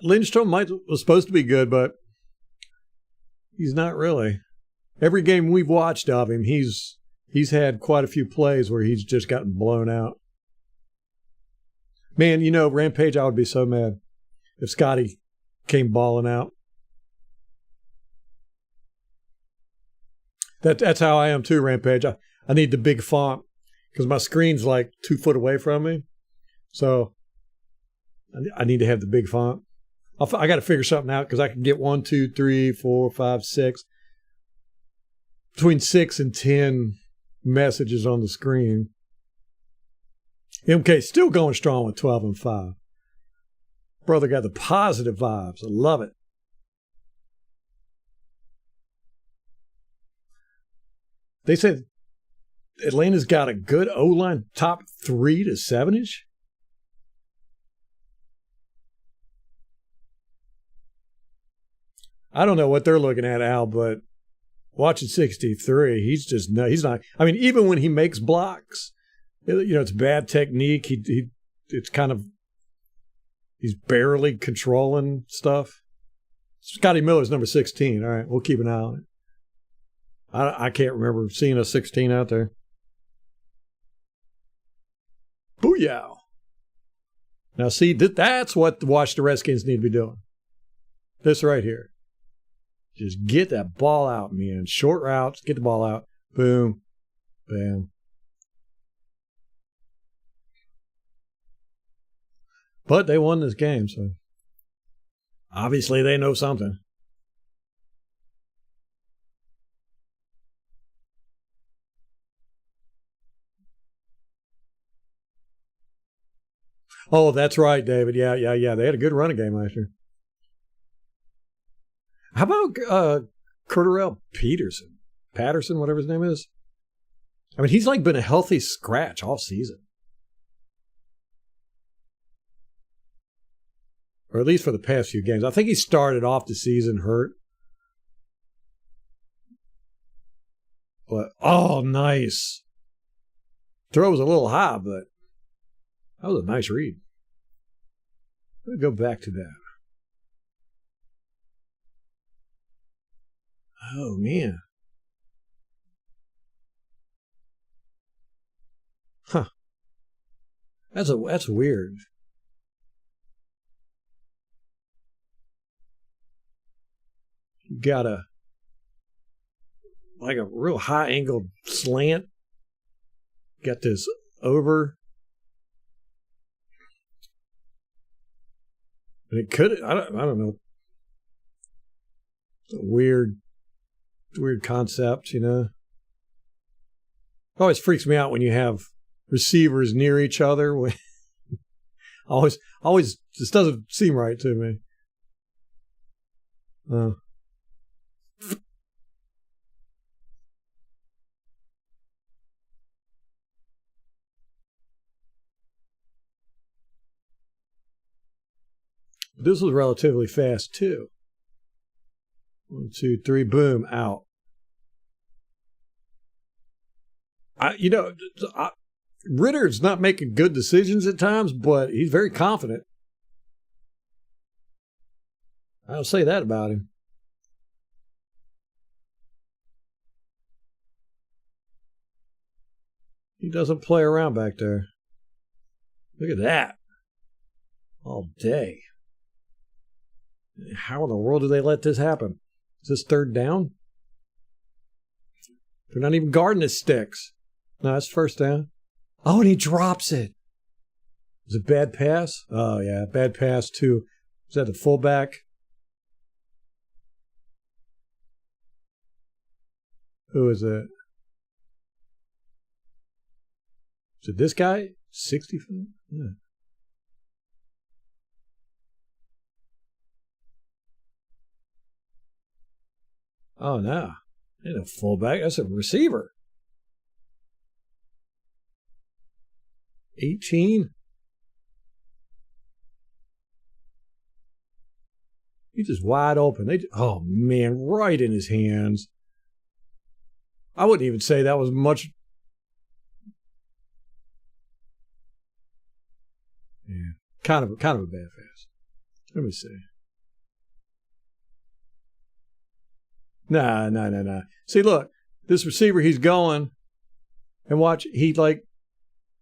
Lindstrom was supposed to be good, but he's not really. Every game we've watched of him, he's had quite a few plays where he's just gotten blown out. Man, you know, Rampage, I would be so mad if Scotty came balling out. That's how I am too, Rampage. I need the big font because my screen's like 2 foot away from me. So I need to have the big font. I got to figure something out because I can get 1, 2, 3, 4, 5, 6. Between 6 and 10 messages on the screen. MK still going strong with 12-5. Brother got the positive vibes. I love it. They said Atlanta's got a good O-line, top 3 to 7-ish. I don't know what they're looking at, Al, but watching 63, he's not. I mean, even when he makes blocks, you know, it's bad technique. It's kind of, he's barely controlling stuff. Scotty Miller's number 16. All right, we'll keep an eye on it. I can't remember seeing a 16 out there. Booyah. Now, see, that's what Watch the Redskins need to be doing. This right here. Just get that ball out, man. Short routes, get the ball out. Boom. Bam. But they won this game, so obviously they know something. Oh, that's right, David. Yeah. They had a good running game last year. How about Curterell Patterson, whatever his name is? I mean, he's like been a healthy scratch all season. Or at least for the past few games. I think he started off the season hurt. But, oh, nice. Throw was a little high, but that was a nice read. Let me go back to that. Oh, man. That's weird. You got a real high angled slant. Got this over. And it could. I don't know. It's a weird concept, you know. It always freaks me out when you have receivers near each other. always, this doesn't seem right to me. This was relatively fast too. 1, 2, 3, boom, out. Ritter's not making good decisions at times, but he's very confident. I'll say that about him. He doesn't play around back there. Look at that. All day. How in the world do they let this happen? Is this third down? They're not even guarding his sticks. No, that's first down. Oh, and he drops it. Is it bad pass? Oh, yeah, bad pass to, is that the fullback? Who is it? Is it this guy? 65? Yeah. Oh, no. Ain't a fullback. That's a receiver. 18. He's just wide open. Oh, man, right in his hands. I wouldn't even say that was much. Yeah, kind of a bad pass. Let me see. Nah. See, look, this receiver, he's going, and watch, he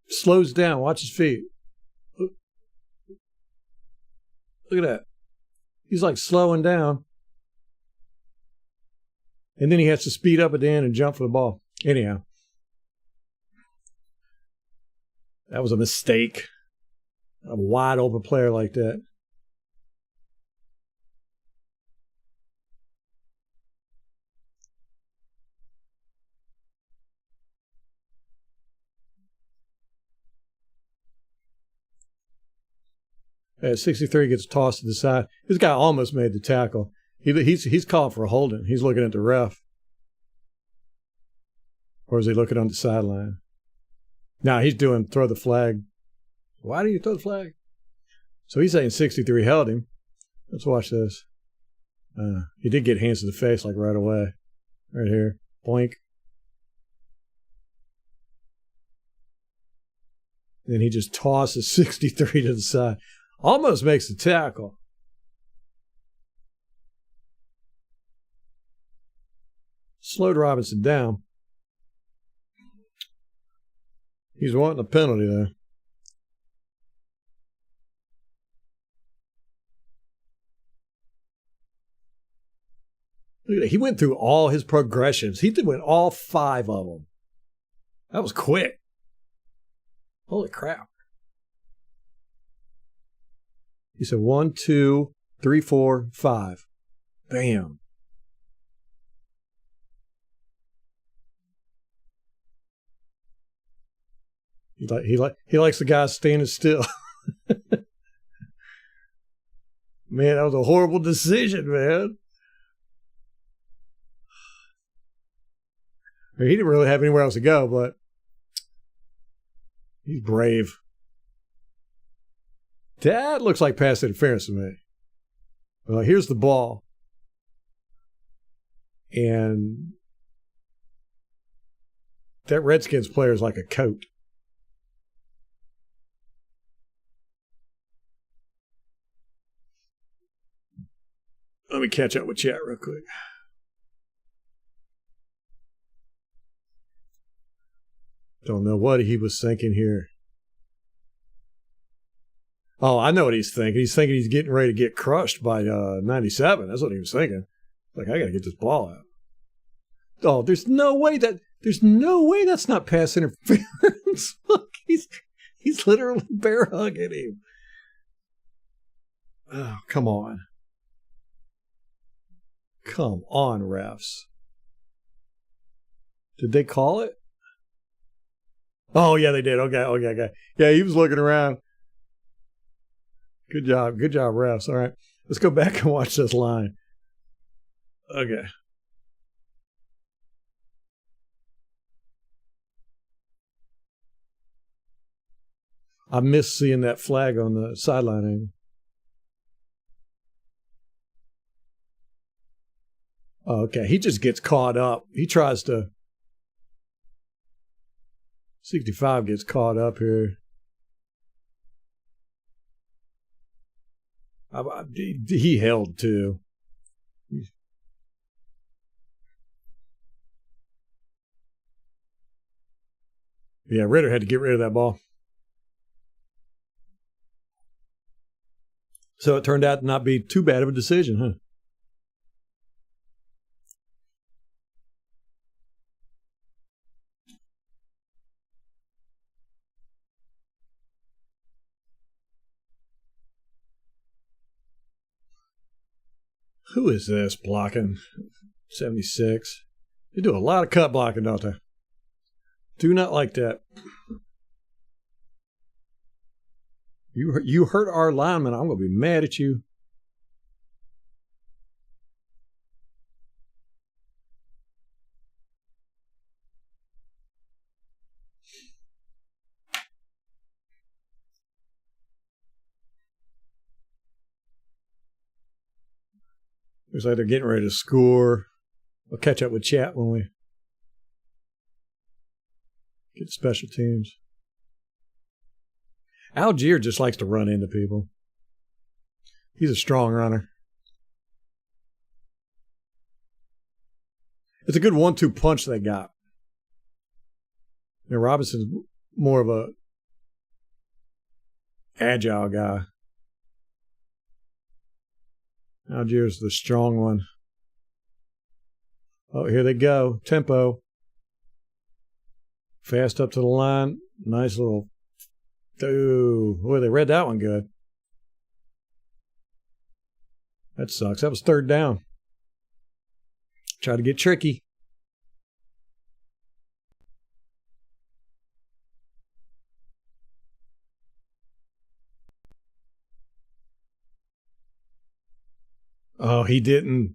slows down. Watch his feet. Look at that. He's slowing down. And then he has to speed up at the end and jump for the ball. Anyhow, that was a mistake. A wide open player like that. At 63 gets tossed to the side. This guy almost made the tackle. He's called for a holding. He's looking at the ref. Or is he looking on the sideline? No, he's doing throw the flag. Why do you throw the flag? So he's saying 63 held him. Let's watch this. He did get hands to the face right away. Right here. Boink. Then he just tosses 63 to the side. Almost makes the tackle. Slowed Robinson down. He's wanting a penalty there. Look at that. He went through all his progressions. He went all 5 of them. That was quick. Holy crap. He said 1, 2, 3, 4, 5. Bam. He likes the guy standing still. Man, that was a horrible decision, man. I mean, he didn't really have anywhere else to go, but he's brave. That looks like pass interference to me. Well, here's the ball. And that Redskins player is like a coat. Let me catch up with chat real quick. Don't know what he was thinking here. Oh, I know what he's thinking. He's thinking he's getting ready to get crushed by 97. That's what he was thinking. Like, I got to get this ball out. Oh, there's no way that's not pass interference. Look, he's literally bear hugging him. Oh, come on. Come on, refs. Did they call it? Oh, yeah, they did. Okay. Yeah, he was looking around. Good job, refs. All right, let's go back and watch this line. Okay. I miss seeing that flag on the sideline angle. Oh, okay, he just gets caught up. He tries to. 65 gets caught up here. He held too. Yeah, Ritter had to get rid of that ball. So it turned out to not be too bad of a decision, huh? Who is this blocking? 76. They do a lot of cut blocking, don't they? Do not like that. You hurt our lineman. I'm going to be mad at you. Looks like they're getting ready to score. We'll catch up with chat when we get to special teams. Algier just likes to run into people. He's a strong runner. It's a good 1-2 punch they got. Now, Robinson's more of a agile guy. Algier's the strong one. Oh, here they go. Tempo. Fast up to the line. Nice little. Ooh, boy, they read that one good. That sucks. That was third down. Try to get tricky. Oh, he didn't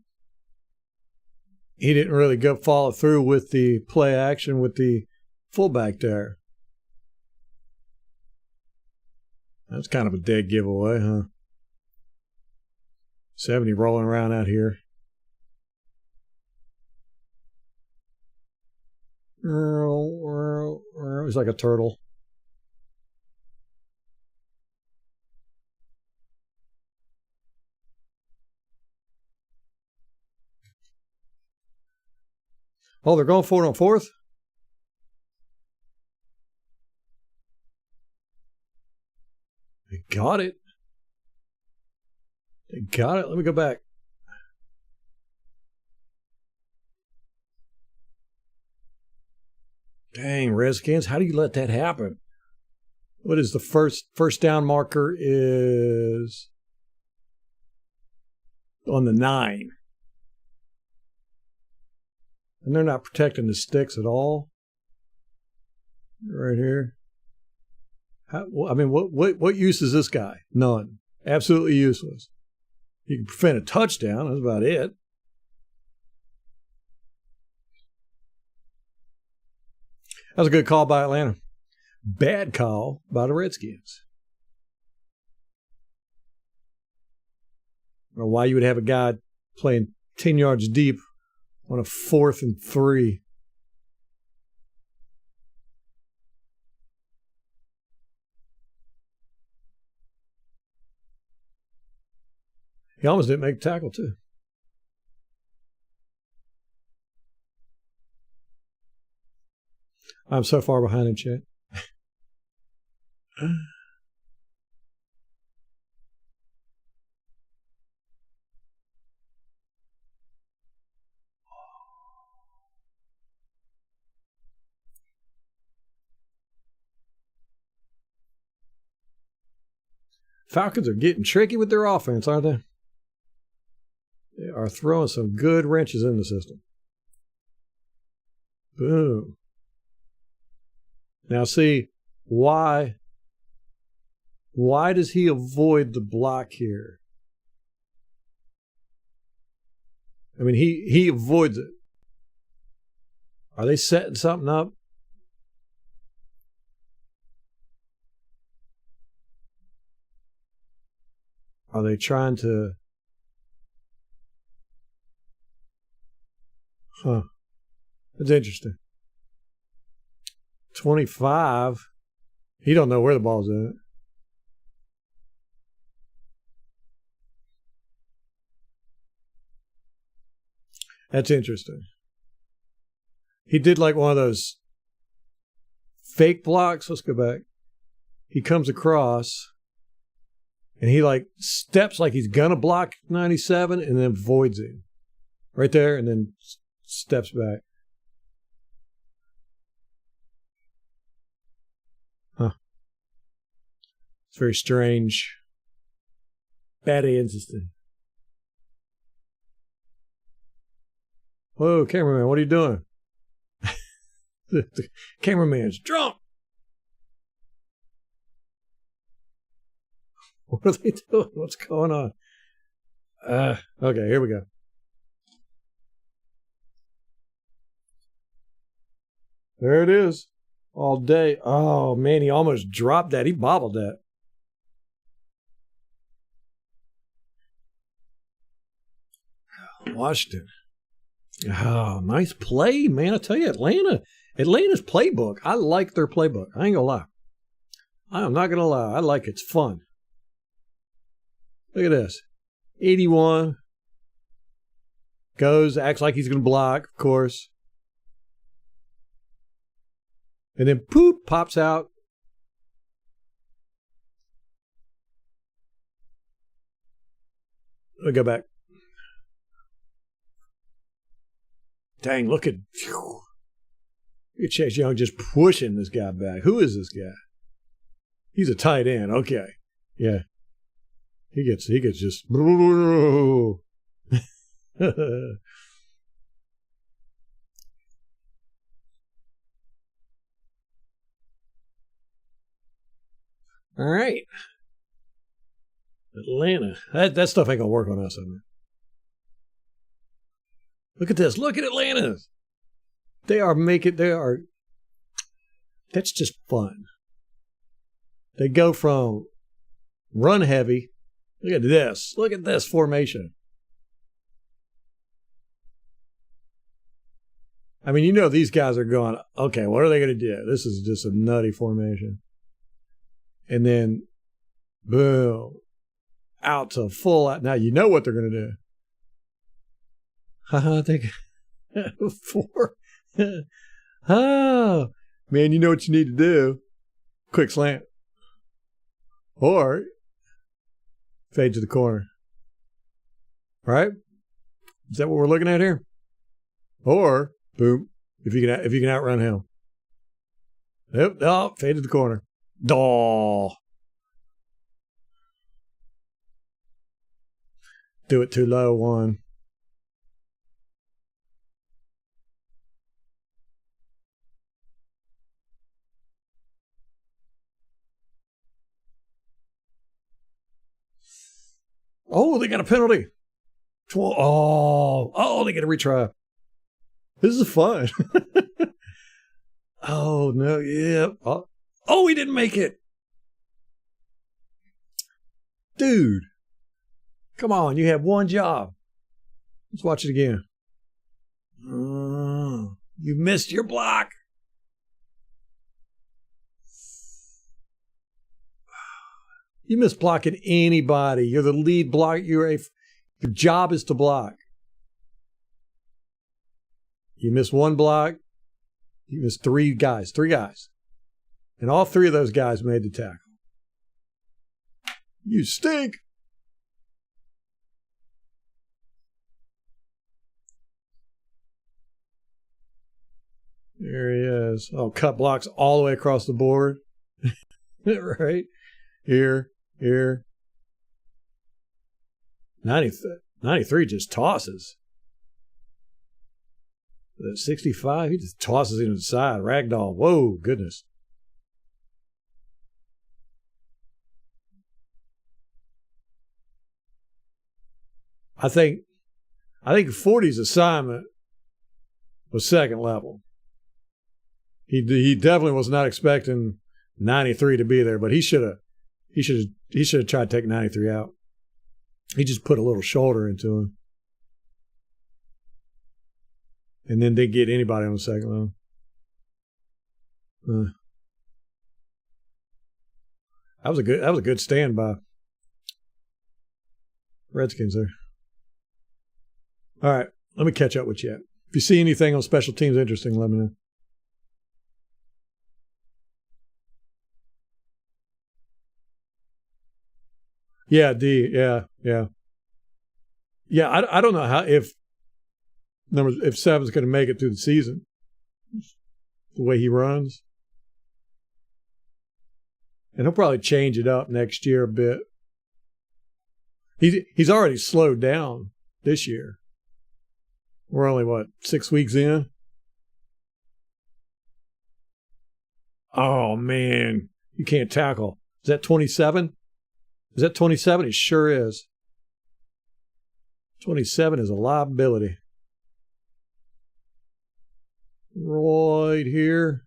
really follow through with the play action with the fullback there. That's kind of a dead giveaway, huh? 70 rolling around out here. He's like a turtle. Oh, they're going for it on fourth? They got it. Let me go back. Dang, Redskins, how do you let that happen? What is the first down marker is on the 9. And they're not protecting the sticks at all. Right here. What use is this guy? None. Absolutely useless. You can prevent a touchdown. That's about it. That was a good call by Atlanta. Bad call by the Redskins. I don't know why you would have a guy playing 10 yards deep on a 4th and 3. He almost didn't make a tackle, too. I'm so far behind in chat. Falcons are getting tricky with their offense, aren't they? They are throwing some good wrenches in the system. Boom. Now see, why does he avoid the block here? I mean, he avoids it. Are they setting something up? Are they trying to... Huh. That's interesting. 25. He don't know where the ball's at. That's interesting. He did like one of those fake blocks. Let's go back. He comes across and he like steps like he's gonna block 97 and then avoids him right there and then steps back. Huh. It's very strange. Very interesting. Whoa, cameraman, what are you doing? The cameraman's drunk. What are they doing? What's going on? Okay, here we go. There it is. All day. Oh, man, he almost dropped that. He bobbled that. Washington. Oh, nice play, man. I tell you, Atlanta's playbook. I like their playbook. I ain't gonna lie. I am not gonna lie. I like it. It's fun. Look at this. 81. Goes, acts like he's gonna block, of course. And then poop pops out. Let me go back. Dang, look at Chase Young just pushing this guy back. Who is this guy? He's a tight end. Okay. Yeah. He gets just All right. Atlanta. That stuff ain't gonna work on us, isn't it? Look at this. Look at Atlanta. That's just fun. They go from run heavy. Look at this. Look at this formation. I mean, you know these guys are going, okay, what are they going to do? This is just a nutty formation. And then, boom, out to full out. Now you know what they're going to do. I think 4. Oh, man, you know what you need to do. Quick slant. Or fade to the corner. Right? Is that what we're looking at here? Or, boom, if you can outrun him. Yep, oh, fade to the corner. Daw. Do it too low, 1. Oh, they got a penalty. Oh, they get a retry. This is fun. Oh, no, yeah. Oh, he didn't make it. Dude. Come on, you have one job. Let's watch it again. You missed your block. You miss blocking anybody. You're the lead block. Your job is to block. You miss one block. You miss 3 guys. 3 guys. And all 3 of those guys made the tackle. You stink. There he is. Oh, cut blocks all the way across the board. Right? Here. 93 just tosses. The 65, he just tosses him to the side. Ragdoll. Whoa, goodness. I think 40's assignment was second level. He definitely was not expecting 93 to be there, but he should have tried to take 93 out. He just put a little shoulder into him. And then didn't get anybody on the second level. That was a good stand by Redskins there. All right, let me catch up with you. If you see anything on special teams interesting, let me know. Yeah, D. Yeah. I don't know how if 7's going to make it through the season. The way he runs, and he'll probably change it up next year a bit. He's already slowed down this year. We're only 6 weeks in. Oh man, you can't tackle. Is that 27? Is that 27? It sure is. 27 is a liability. Right here.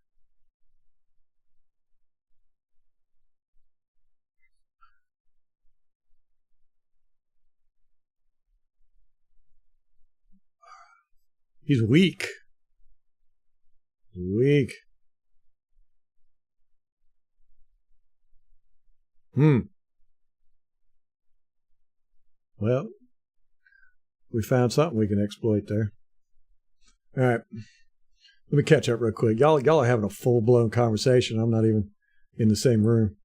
He's weak. Well, we found something we can exploit there. All right. Let me catch up real quick. Y'all are having a full-blown conversation. I'm not even in the same room.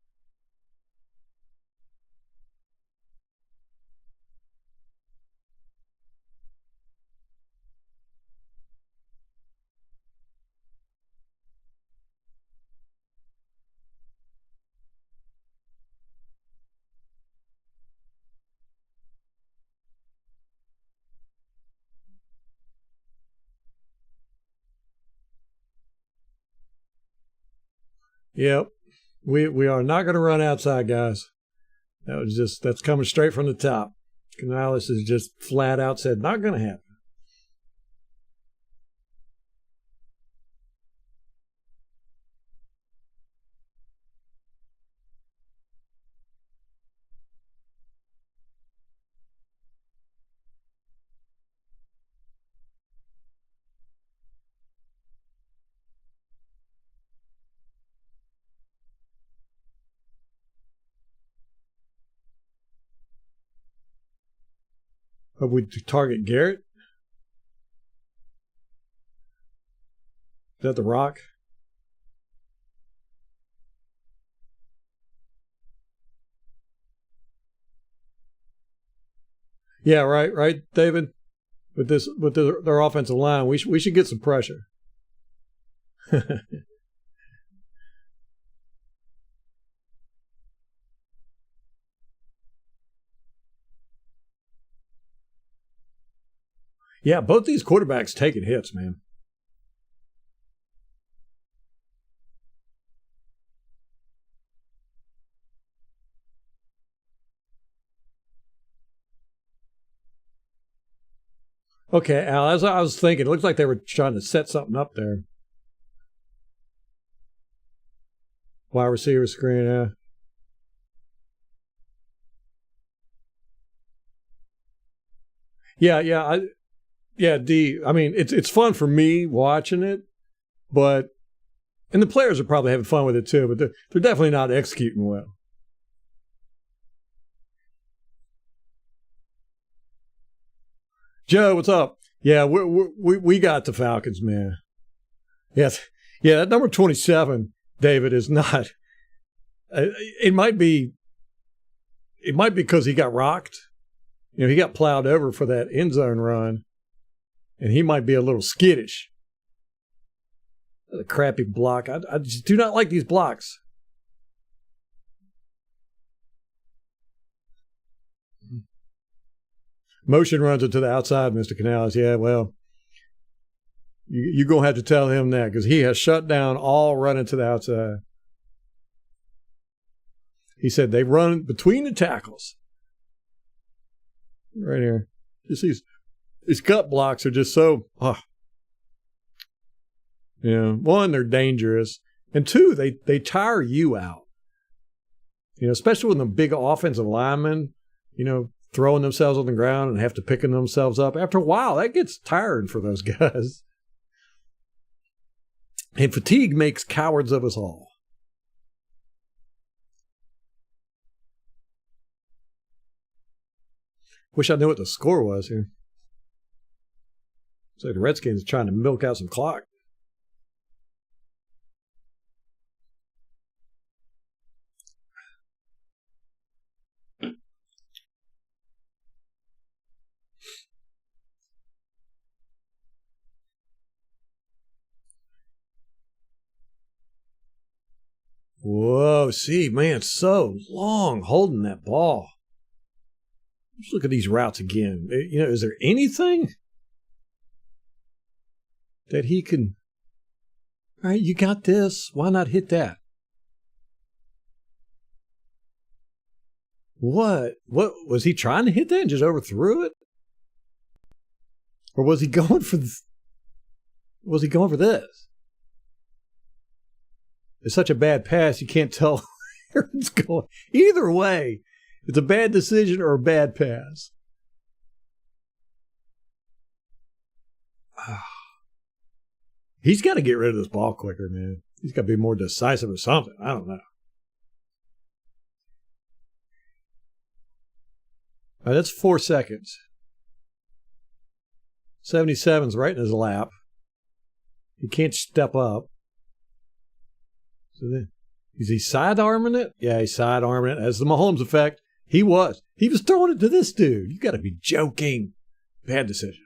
Yep. We are not going to run outside, guys. That's coming straight from the top. Canales has just flat out said, not going to happen. But we target Garrett? Is that the Rock? Yeah, right, David. With their offensive line, we should get some pressure. Yeah, both these quarterbacks taking hits, man. Okay, Al, as I was thinking, it looks like they were trying to set something up there. Wide receiver screen, Yeah, D. I mean, it's fun for me watching it, and the players are probably having fun with it too, but they're definitely not executing well. Joe, what's up? Yeah, we got the Falcons, man. Yes, yeah, that number 27, David, is not. It might be because he got rocked. You know, he got plowed over for that end zone run, and he might be a little skittish. That's a crappy block. I just do not like these blocks. Motion runs it to the outside, Mr. Canales. Yeah, well, you're going to have to tell him that because he has shut down all running to the outside. He said they run between the tackles. Right here. Just these cut blocks are just so, one, they're dangerous. And two, they tire you out. Especially when the big offensive linemen, throwing themselves on the ground and have to picking themselves up. After a while, that gets tiring for those guys. And fatigue makes cowards of us all. Wish I knew what the score was here. So the Redskins are trying to milk out some clock. Whoa, see, man, so long holding that ball. Let's look at these routes again. Is there anything that he can... All right, you got this. Why not hit that? What was he trying to hit that and just overthrew it? Or was he going for this? It's such a bad pass, you can't tell where it's going. Either way, it's a bad decision or a bad pass. He's got to get rid of this ball quicker, man. He's got to be more decisive or something. I don't know. All right, that's 4 seconds. 77's right in his lap. He can't step up. So then, is he side-arming it? Yeah, he's side-arming it. As the Mahomes effect, he was. He was throwing it to this dude. You got to be joking. Bad decision.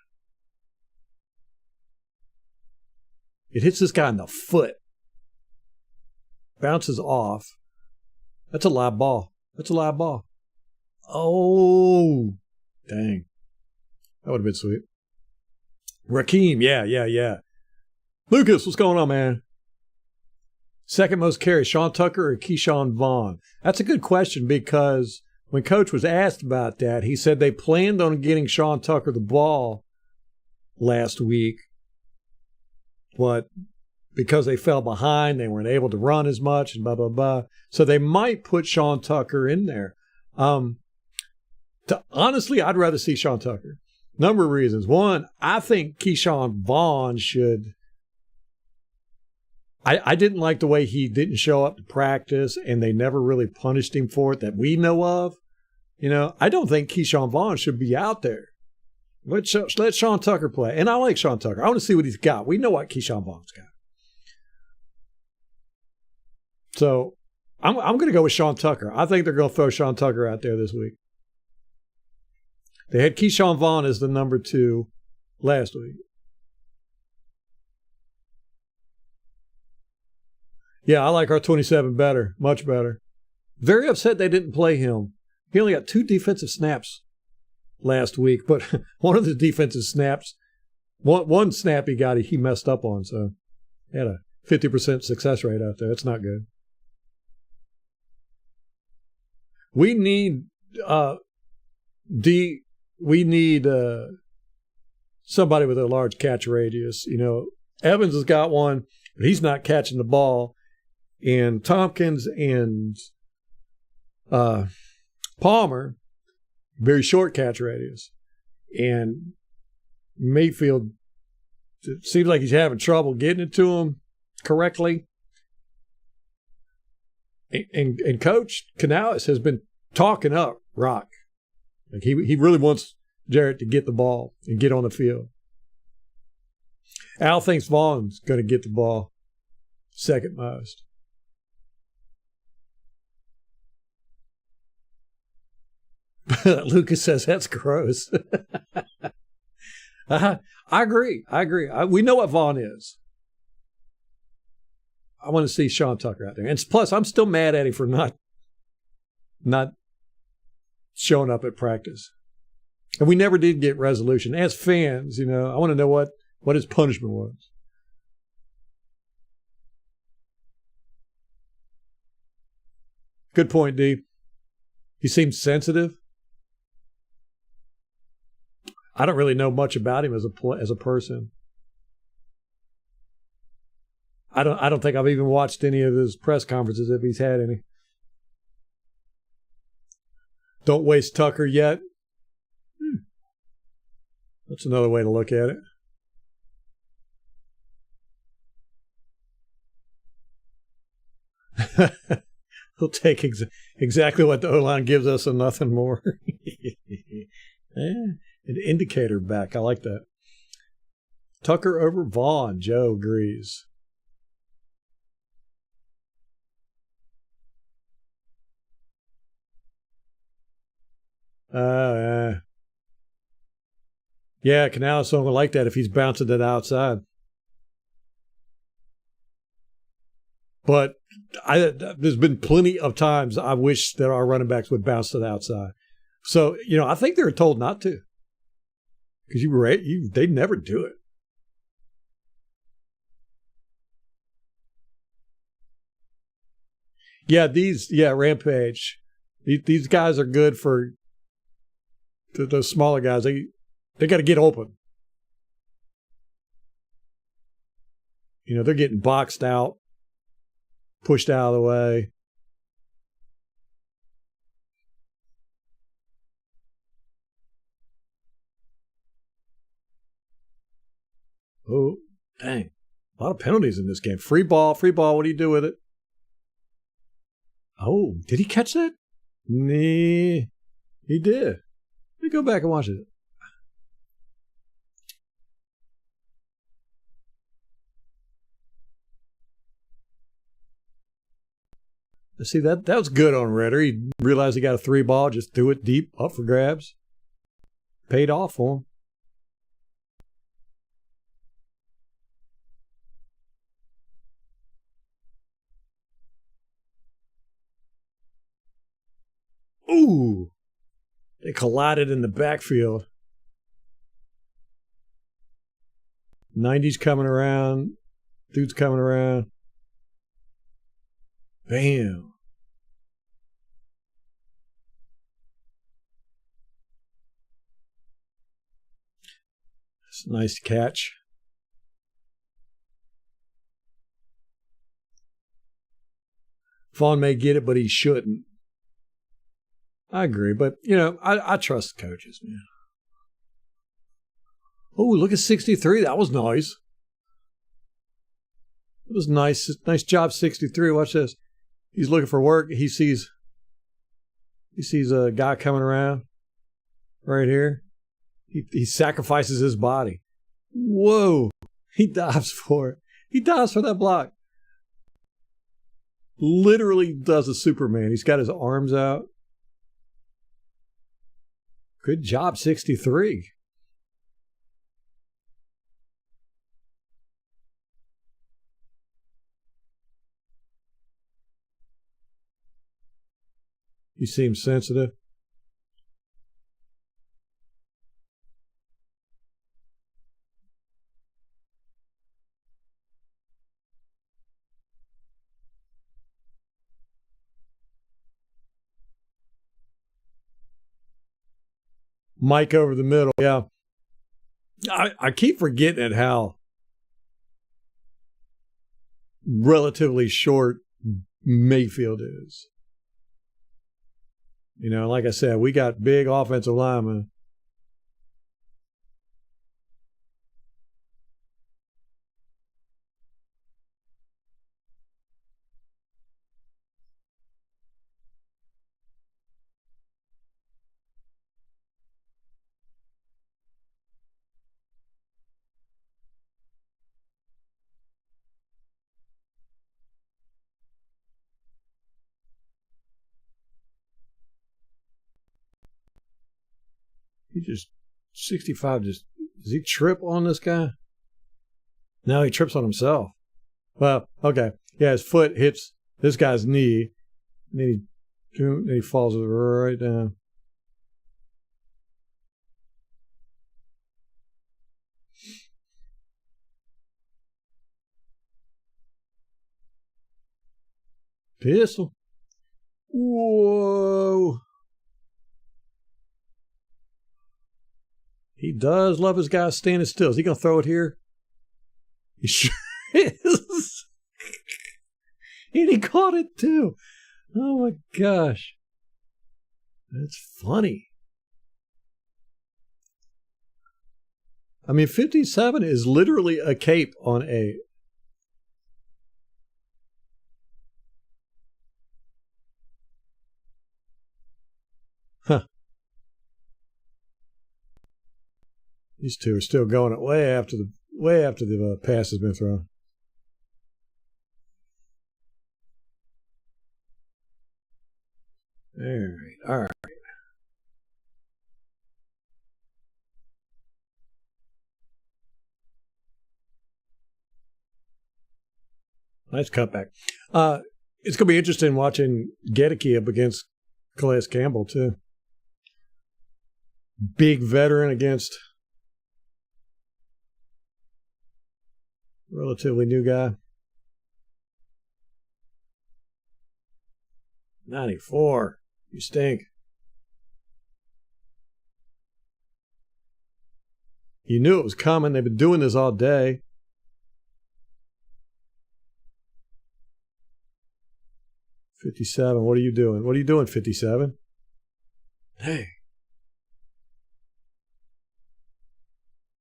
It hits this guy in the foot. Bounces off. That's a live ball. Oh, dang. That would have been sweet. Raheem, yeah. Lucas, what's going on, man? Second most carries, Sean Tucker or Keyshawn Vaughn? That's a good question because when Coach was asked about that, he said they planned on getting Sean Tucker the ball last week, but because they fell behind, they weren't able to run as much and blah, blah, blah. So they might put Sean Tucker in there. Honestly, I'd rather see Sean Tucker. Number of reasons. One, I think Keyshawn Vaughn should... I didn't like the way he didn't show up to practice, and they never really punished him for it that we know of. I don't think Keyshawn Vaughn should be out there. Let Sean Tucker play. And I like Sean Tucker. I want to see what he's got. We know what Keyshawn Vaughn's got. So I'm going to go with Sean Tucker. I think they're going to throw Sean Tucker out there this week. They had Keyshawn Vaughn as the number 2 last week. Yeah, I like our 27 better, much better. Very upset they didn't play him. He only got 2 defensive snaps last week, but one of the defensive snaps, one snap he got, he messed up on, so he had a 50% success rate out there. That's not good. We need somebody with a large catch radius. Evans has got one, but he's not catching the ball. And Tompkins and Palmer, very short catch radius. And Mayfield, it seems like he's having trouble getting it to him correctly. And Coach Canales has been talking up Rock. Like he really wants Jarrett to get the ball and get on the field. Al thinks Vaughn's going to get the ball second most. Lucas says that's gross. I agree. We know what Vaughn is. I want to see Sean Tucker out there. And plus, I'm still mad at him for not showing up at practice. And we never did get resolution. As fans, I want to know what his punishment was. Good point, D. He seems sensitive. I don't really know much about him as a person. I don't think I've even watched any of his press conferences if he's had any. Don't waste Tucker yet. That's another way to look at it. We'll take exactly what the O-line gives us and nothing more. An indicator back. I like that. Tucker over Vaughn. Joe agrees. Yeah, Canales would like that if he's bouncing it outside. But there's been plenty of times I wish that our running backs would bounce to the outside. So, I think they were told not to. Because they'd never do it. Yeah, Rampage. These guys are good for those smaller guys. They got to get open. They're getting boxed out, pushed out of the way. Oh, dang. A lot of penalties in this game. Free ball. What do you do with it? Oh, did he catch that? Nee, he did. Let me go back and watch it. See, that was good on Ritter. He realized he got a 3 ball, just threw it deep, up for grabs. Paid off for him. Ooh! They collided in the backfield. 90's coming around. Dude's coming around. Bam. That's a nice catch. Vaughn may get it, but he shouldn't. I agree, but, I trust the coaches, man. Oh, look at 63. That was nice. It was nice. Nice job, 63. Watch this. He's looking for work. He sees a guy coming around right here. He sacrifices his body. Whoa. He dives for it. He dives for that block. Literally does a Superman. He's got his arms out. Good job, 63. He seems sensitive. Mike over the middle, yeah. I keep forgetting at how relatively short Mayfield is. Like I said, we got big offensive linemen. He just 65. Does he trip on this guy? No, he trips on himself. Well, okay. Yeah, his foot hits this guy's knee, and then he falls right down. Pistol. Whoa. He does love his guys standing still. Is he going to throw it here? He sure is. And he caught it too. Oh my gosh. That's funny. I mean, 57 is literally a cape on a. Huh. These two are still going it way after the pass has been thrown. All right. Nice cutback. It's going to be interesting watching Gedeke up against Calais Campbell, too. Big veteran against relatively new guy. 94. You stink. You knew it was coming. They've been doing this all day. $57. What are you doing? What are you doing, 57? Hey.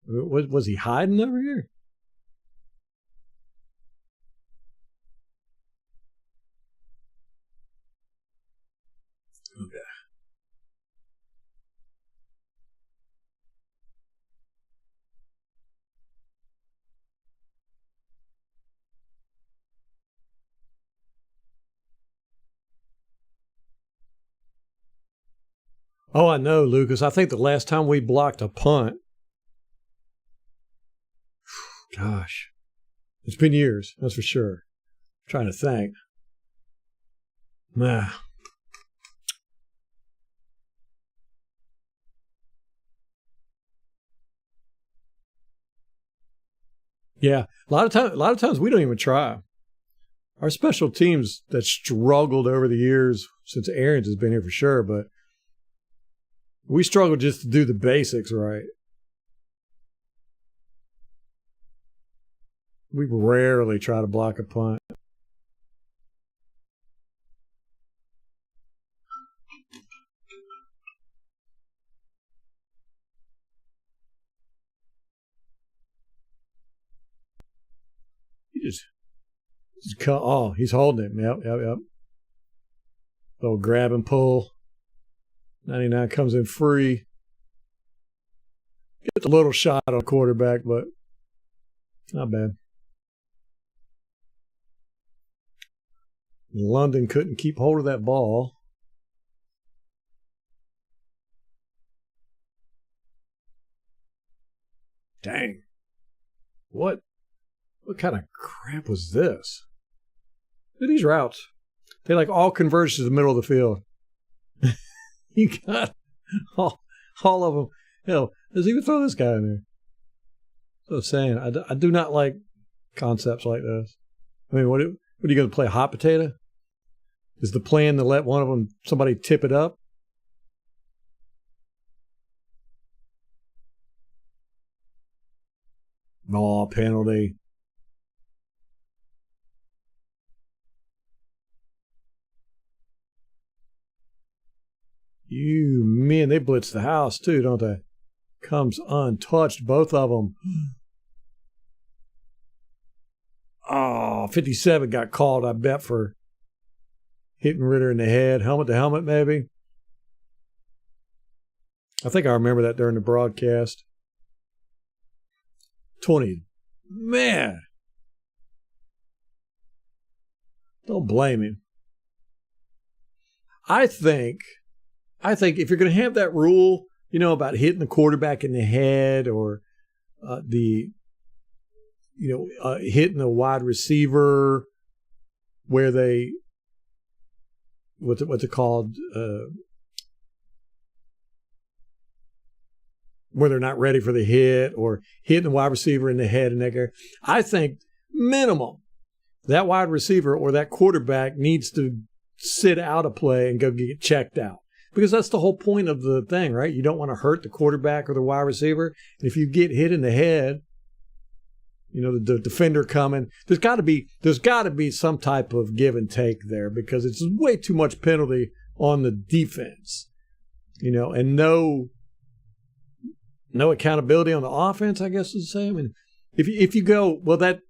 Was he hiding over here? Okay. Oh, I know, Lucas. I think the last time we blocked a punt, gosh, it's been years, that's for sure. I'm trying to think. Nah. Yeah, a lot of times we don't even try. Our special teams that struggled over the years since Aaron's has been here for sure, but we struggle just to do the basics right. We rarely try to block a punt. He's holding it. Yep. Little grab and pull. 99 comes in free. Gets a little shot on quarterback, but not bad. London couldn't keep hold of that ball. Dang. What kind of crap was this? Look at these routes. They like all converge to the middle of the field. You got all of them. Hell, let's even throw this guy in there. So I'm saying, I do not like concepts like this. I mean, what are you going to play, hot potato? Is the plan to let one of them, somebody tip it up? Oh, penalty. Man, they blitz the house too, don't they? Comes untouched, both of them. Oh, 57 got called, I bet, for hitting Ritter in the head. Helmet to helmet, maybe. I think I remember that during the broadcast. 20. Man. Don't blame him. I think if you're going to have that rule, about hitting the quarterback in the head or hitting a wide receiver where they, what's it called, where they're not ready for the hit, or hitting the wide receiver in the head and neck. I think minimum that wide receiver or that quarterback needs to sit out a play and go get checked out. Because that's the whole point of the thing, right? You don't want to hurt the quarterback or the wide receiver. And if you get hit in the head, the defender coming, there's got to be some type of give and take there, because it's way too much penalty on the defense, and no accountability on the offense, I guess is the same. And if you go, well, that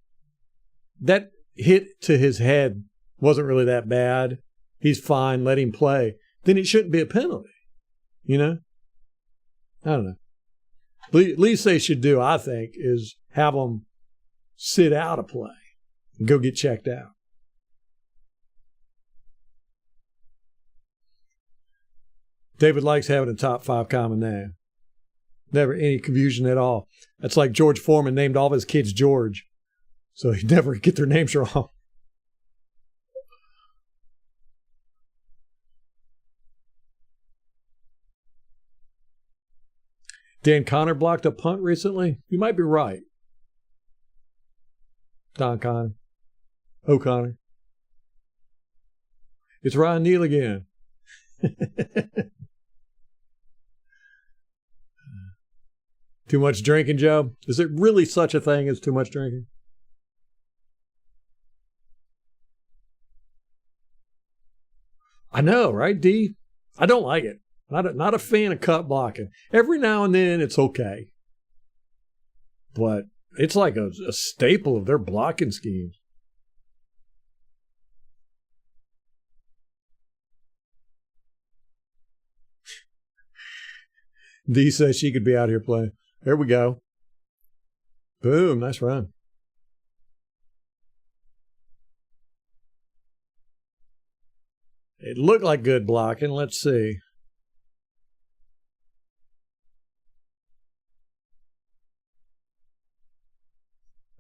hit to his head wasn't really that bad, he's fine, let him play, then it shouldn't be a penalty, I don't know. At least they should do, I think, is have them sit out a play and go get checked out. David likes having a top 5 common name. Never any confusion at all. That's like George Foreman named all of his kids George, so he'd never get their names wrong. Dan Connor blocked a punt recently? You might be right. Don Connor. O'Connor. It's Ryan Neal again. Too much drinking, Joe? Is it really such a thing as too much drinking? I know, right, D? I don't like it. Not a fan of cut blocking. Every now and then it's okay. But it's like a staple of their blocking schemes. D says she could be out here playing. There we go. Boom, nice run. It looked like good blocking. Let's see.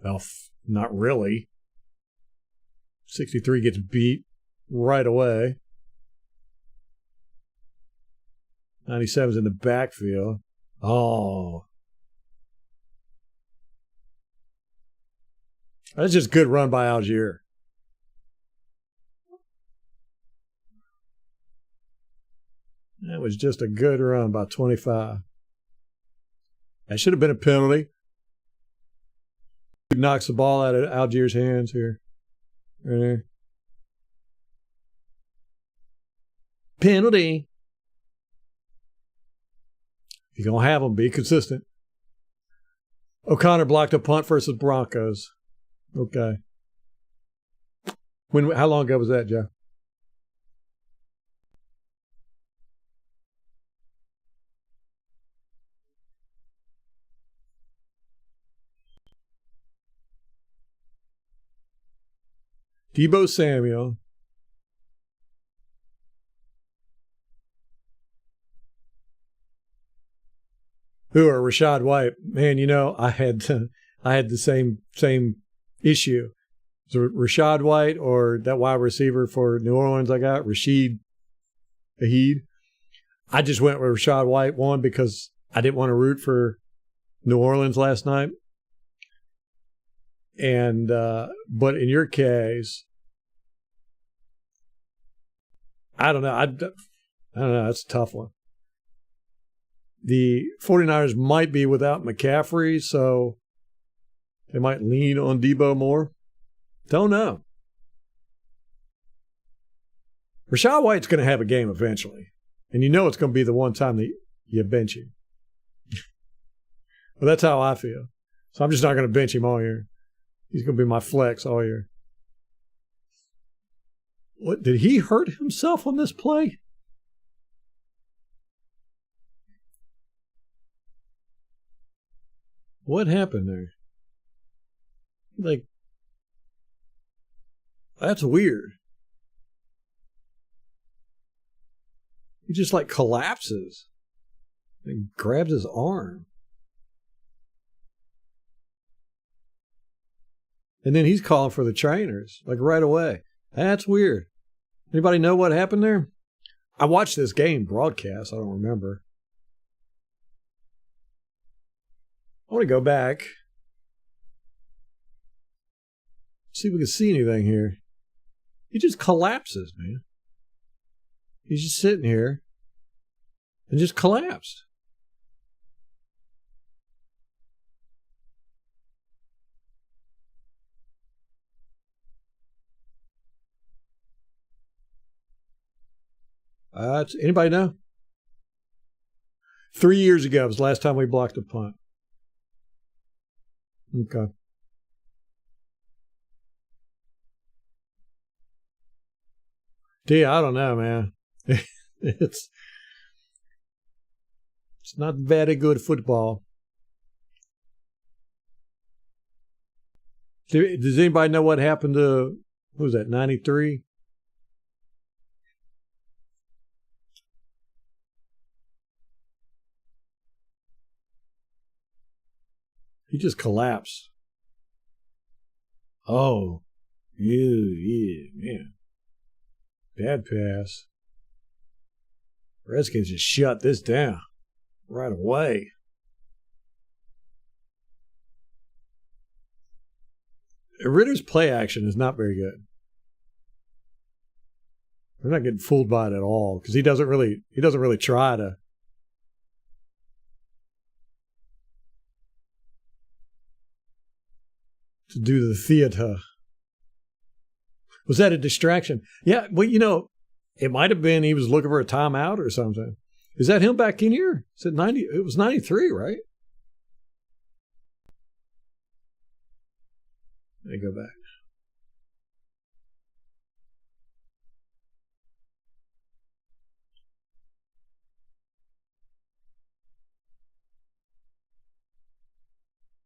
Well, not really. 63 gets beat right away. 97's in the backfield. Oh. That's just good run by Algier. That was just a good run by 25. That should have been a penalty. Knocks the ball out of Algier's hands here. Right there. Penalty. If you're going to have them, be consistent. O'Connor blocked a punt versus Broncos. Okay. How long ago was that, Joe? Deebo Samuel. Who are Rashad White? Man, I had the same issue. So Rashad White or that wide receiver for New Orleans I got, Rashid Ahid. I just went with Rashad White, one, because I didn't want to root for New Orleans last night. And but in your case, I don't know. I don't know. That's a tough one. The 49ers might be without McCaffrey, so they might lean on Deebo more. Don't know. Rashad White's going to have a game eventually. And it's going to be the one time that you bench him. Well, that's how I feel. So I'm just not going to bench him all year. He's going to be my flex all year. What, did he hurt himself on this play? What happened there? That's weird. He just collapses and grabs his arm. And then he's calling for the trainers, right away. That's weird. Anybody know what happened there? I watched this game broadcast. I don't remember. I want to go back. See if we can see anything here. He just collapses, man. He's just sitting here and just collapsed. Anybody know? 3 years ago was the last time we blocked a punt. Okay. I don't know, man. It's not very good football. Does anybody know what happened to, what was that, 93? He just collapsed. Oh, yeah, man. Bad pass. Redskins just shut this down right away. Ritter's play action is not very good. They're not getting fooled by it at all because he doesn't really try to. To do the theater. Was that a distraction? Yeah, well, it might have been he was looking for a timeout or something. Is that him back in here? Is it 90? It was 93, right? Let me go back.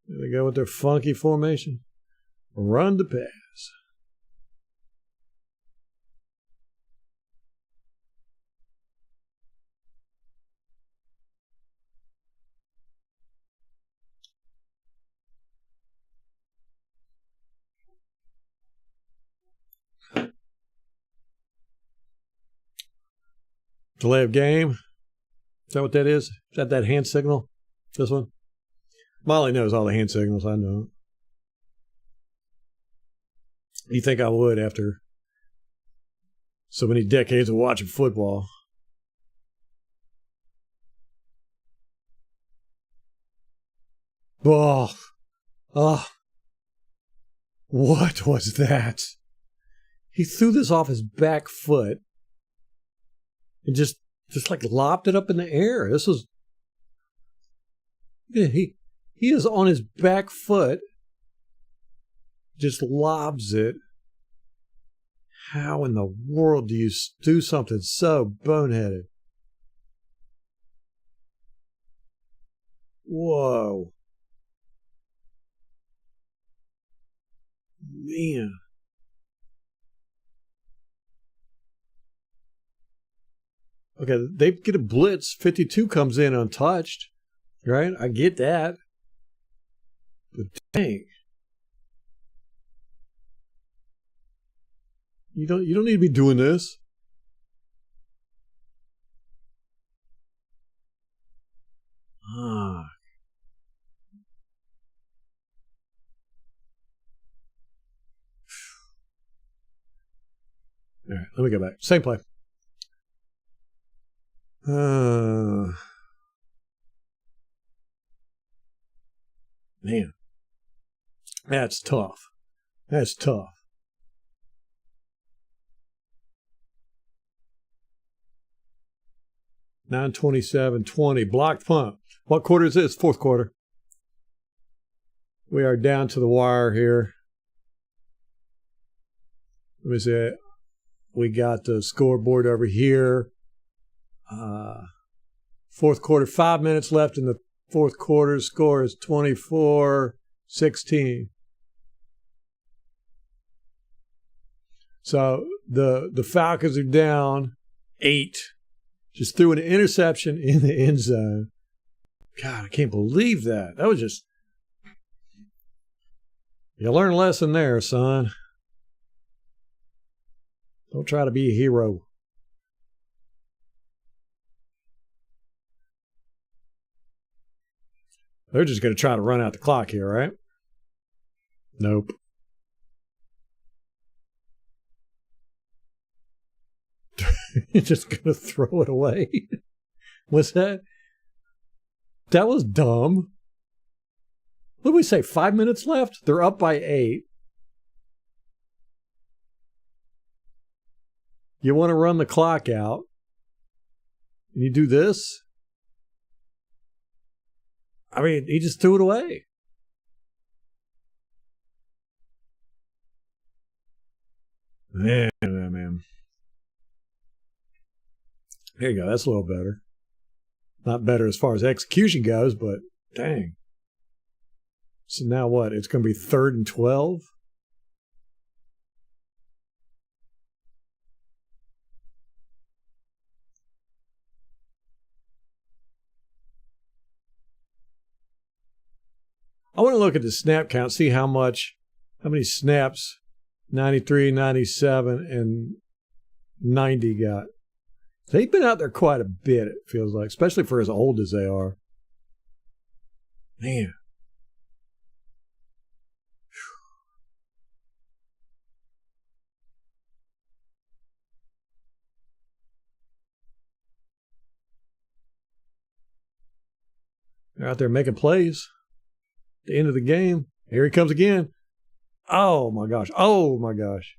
There they go with their funky formation. Run the pass. Delay of game. Is that what that is? Is that hand signal? This one? Molly knows all the hand signals. I know. You think I would after so many decades of watching football? Oh, what was that? He threw this off his back foot and just like lobbed it up in the air. This was he is on his back foot, just lobs it. How in the world do you do something so boneheaded? Whoa. Man. Okay, they get a blitz. 52 comes in untouched, right? I get that. But dang. You don't need to be doing this. All right, let me go back. Same play. Man. That's tough. That's tough. $9:27:20. Blocked punt. What quarter is this? Fourth quarter. We are down to the wire here. Let me see. We got the scoreboard over here. Fourth quarter, 5 minutes left in the fourth quarter. Score is 24-16. So the Falcons are down 8. Just threw an interception in the end zone. God, I can't believe that. That was just... You learn a lesson there, son. Don't try to be a hero. They're just going to try to run out the clock here, right? Nope. You're just going to throw it away. What's that? That was dumb. What did we say? 5 minutes left? They're up by 8. You want to run the clock out. And you do this? I mean, he just threw it away. Man. There you go. That's a little better. Not better as far as execution goes, but dang. So now what? It's going to be 3rd and 12? I want to look at the snap count, see how many snaps 93, 97, and 90 got. They've been out there quite a bit, it feels like, especially for as old as they are. Man. They're out there making plays. At the end of the game. Here he comes again. Oh, my gosh. Oh, my gosh.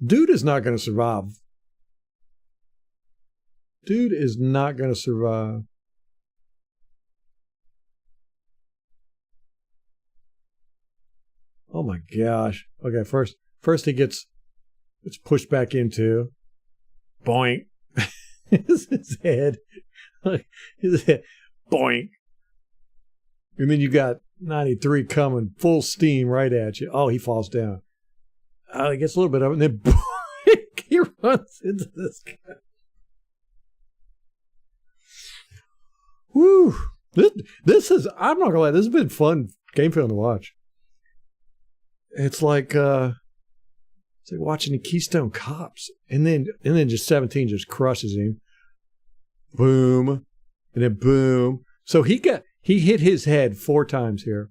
Dude is not going to survive. Dude is not going to survive. Oh, my gosh. Okay, first he gets pushed back into. Boink. His head. His head. Boink. And then you got 93 coming full steam right at you. Oh, he falls down. He gets a little bit of it, and then boink, he runs into this guy. Woo. This is, I'm not going to lie, this has been fun game film to watch. It's like watching the Keystone Cops. And then just 17 just crushes him. Boom. And then boom. So he hit his head 4 times here.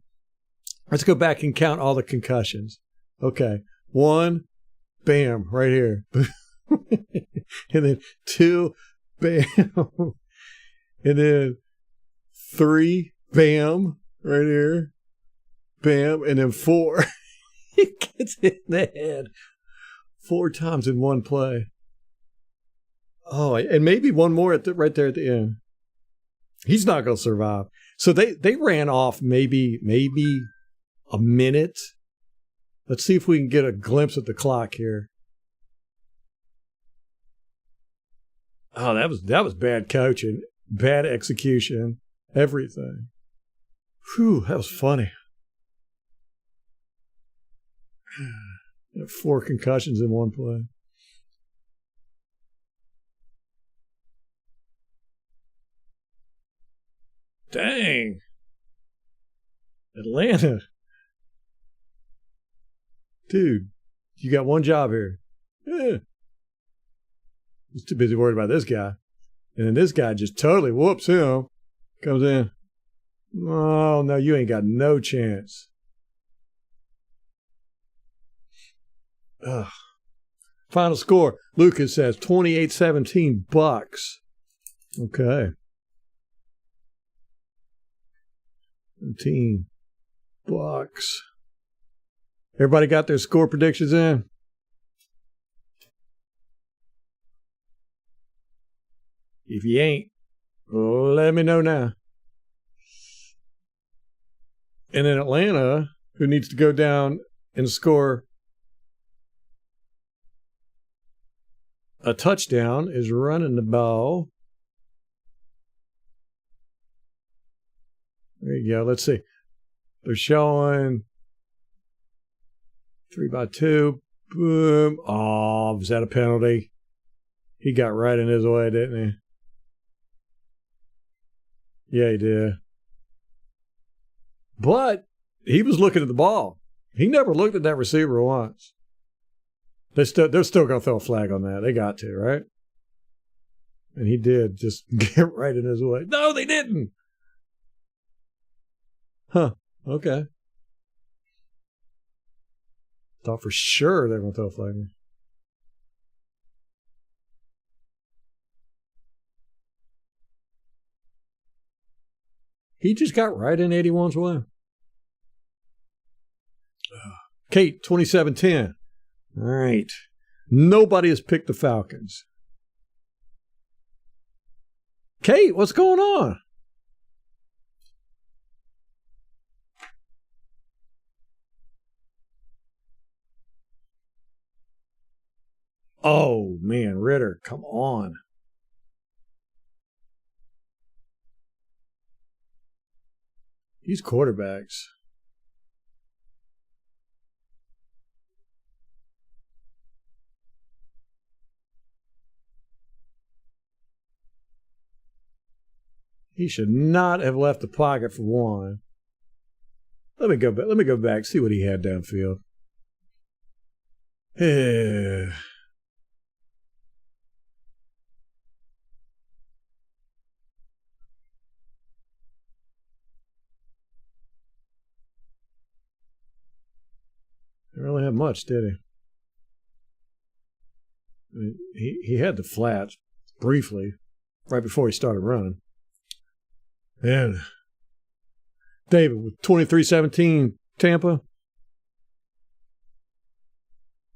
Let's go back and count all the concussions. Okay. 1, bam, right here. And then 2, bam. And then 3, bam, right here. Bam. And then 4. He gets hit in the head 4 times in one play. Oh, and maybe one more right there at the end. He's not going to survive. So they ran off maybe a minute. Let's see if we can get a glimpse at the clock here. Oh, that was bad coaching, bad execution, everything. Whew, that was funny. 4 concussions in one play. Dang. Atlanta. Dude, you got one job here. Yeah. He's too busy worried about this guy. And then this guy just totally whoops him. Comes in. Oh, no, you ain't got no chance. Ugh. Final score. Lucas says 28-17 Bucks. Okay. 17 Bucks. Everybody got their score predictions in? If you ain't, let me know now. And in Atlanta, who needs to go down and score a touchdown, is running the ball. There you go. Let's see. They're showing 3-2. Boom. Oh, was that a penalty? He got right in his way, didn't he? Yeah, he did. But he was looking at the ball. He never looked at that receiver once. They're still going to throw a flag on that. They got to, right? And he did just get right in his way. No, they didn't. Huh. Okay. Thought for sure they were going to throw a flag. He just got right in 81's way. Kate, 27-10. All right. Nobody has picked the Falcons. Kate, what's going on? Oh, man, Ritter, come on. These quarterbacks. He should not have left the pocket for one. Let me go back, see what he had downfield. Didn't really have much, did he? I mean, he had the flats briefly right before he started running. And David with 23-17 Tampa.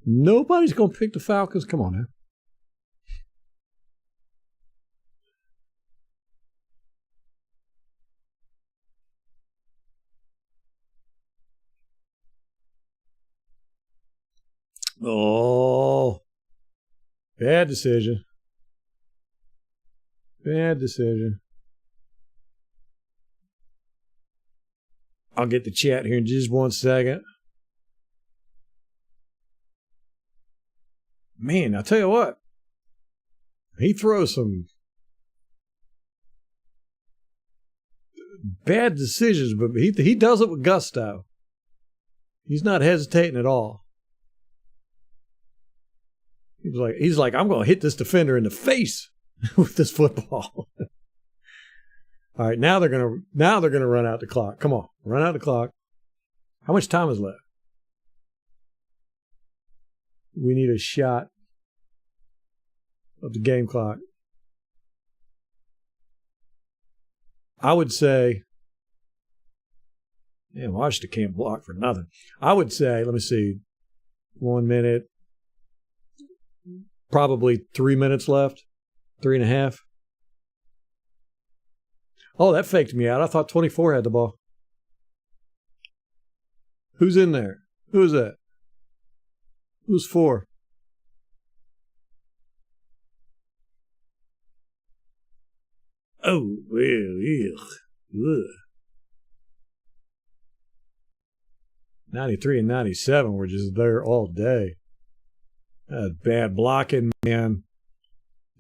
Nobody's going to pick the Falcons. Come on now. Oh, bad decision. Bad decision. I'll get the chat here in just 1 second. Man, I'll tell you what. He throws some bad decisions, but he does it with gusto. He's not hesitating at all. He's like, I'm going to hit this defender in the face with this football. All right, now they're gonna run out the clock. Come on, run out the clock. How much time is left? We need a shot of the game clock. I would say, man, Washington can't block for nothing. I would say, let me see, 1 minute, probably 3 minutes left, 3.5. Oh, that faked me out. I thought 24 had the ball. Who's in there? Who is that? Who's 4? Oh, well, 93 and 97 were just there all day. Bad blocking, man.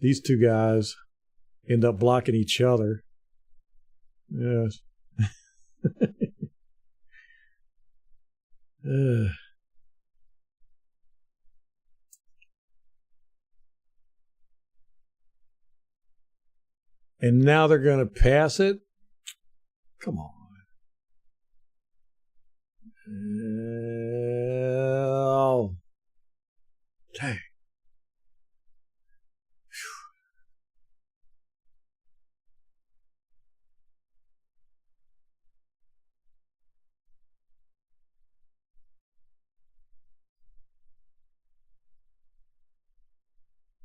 These two guys end up blocking each other. Yes. And now they're going to pass it? Come on. Oh. Dang.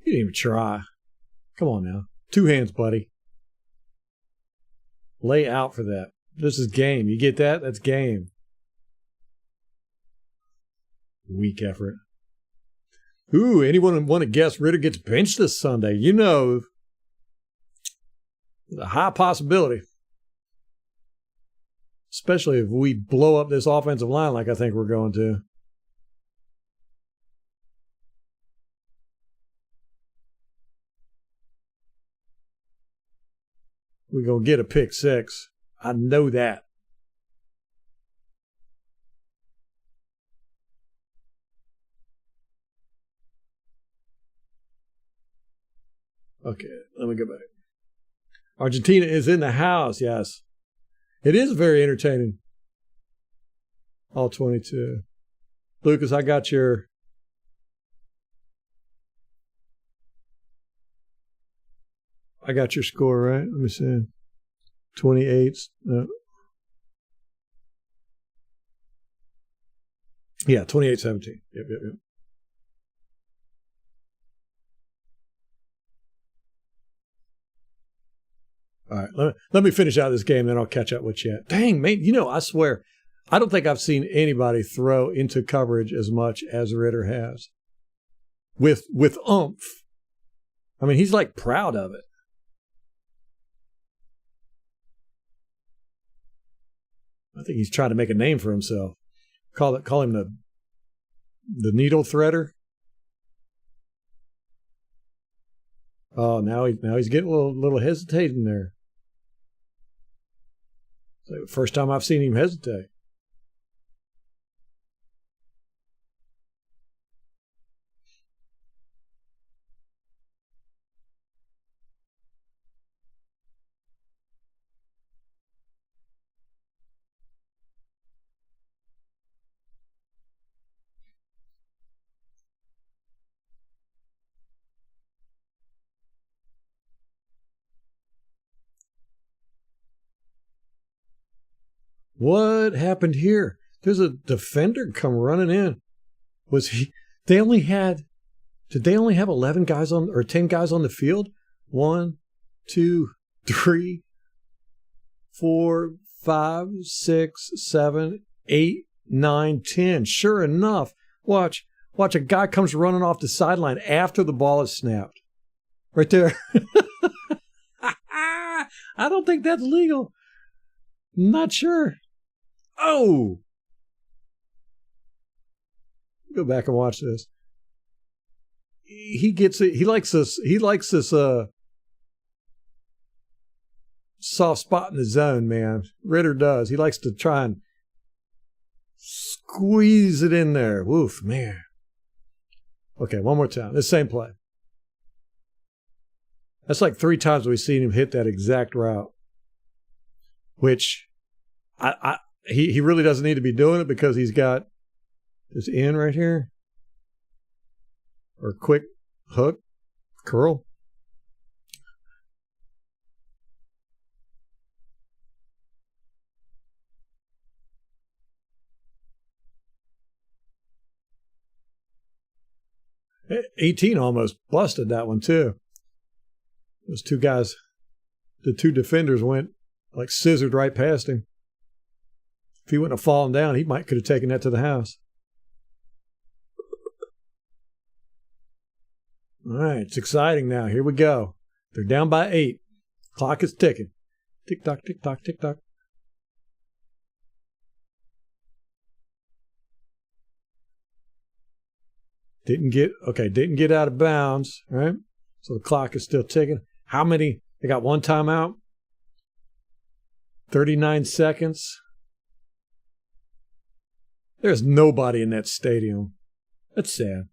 You didn't even try. Come on now. 2 hands, buddy. Lay out for that. This is game. You get that? That's game. Weak effort. Ooh, anyone want to guess Ritter gets benched this Sunday? You know, a high possibility. Especially if we blow up this offensive line like I think we're going to. We're going to get a pick 6. I know that. Okay, let me go back. Argentina is in the house, yes. It is very entertaining. All 22. Lucas, I got your... score, right? Let me see. 28. Yeah, 28-17. Yep. All right, let me finish out this game, then I'll catch up with you. Dang, man, I swear, I don't think I've seen anybody throw into coverage as much as Ritter has. With oomph. I mean, he's like proud of it. I think he's trying to make a name for himself. Call him the needle threader. Oh, now he's getting a little hesitating there. It's like the first time I've seen him hesitate. What happened here? There's a defender come running in. Was he? They only had. Did they only have 11 guys on or 10 guys on the field? 1, 2, 3, 4, 5, 6, 7, 8, 9, 10. Sure enough, watch a guy comes running off the sideline after the ball is snapped. Right there. I don't think that's legal. Not sure. Oh! Go back and watch this. He gets it. He likes this soft spot in the zone, man. Ritter does. He likes to try and squeeze it in there. Woof, man. Okay, one more time. The same play. That's like 3 times we've seen him hit that exact route. Which he really doesn't need to be doing it because he's got this in right here. Or quick hook, curl. Hey, 18 almost busted that one too. Those two guys, the 2 defenders went like scissored right past him. If he wouldn't have fallen down, he could have taken that to the house. All right, it's exciting now. Here we go. They're down by 8. Clock is ticking. Tick tock, tick tock, tick tock. Didn't get out of bounds, right? So the clock is still ticking. How many? They got 1 timeout. 39 seconds. There's nobody in that stadium. That's sad.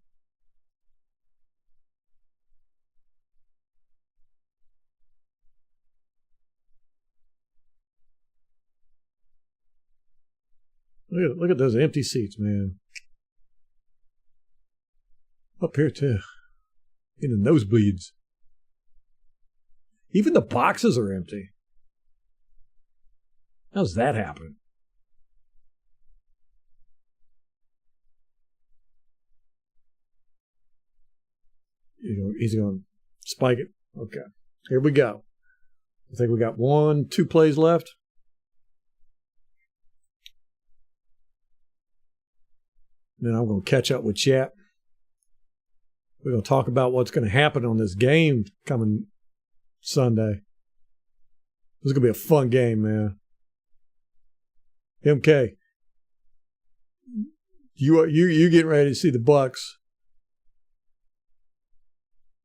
Look at those empty seats, man. Up here, too. In the nosebleeds. Even the boxes are empty. How's that happen? He's going to spike it. Okay. Here we go. I think we got 2 plays left. Then I'm going to catch up with chat. We're going to talk about what's going to happen on this game coming Sunday. This is going to be a fun game, man. MK, you getting ready to see the Bucks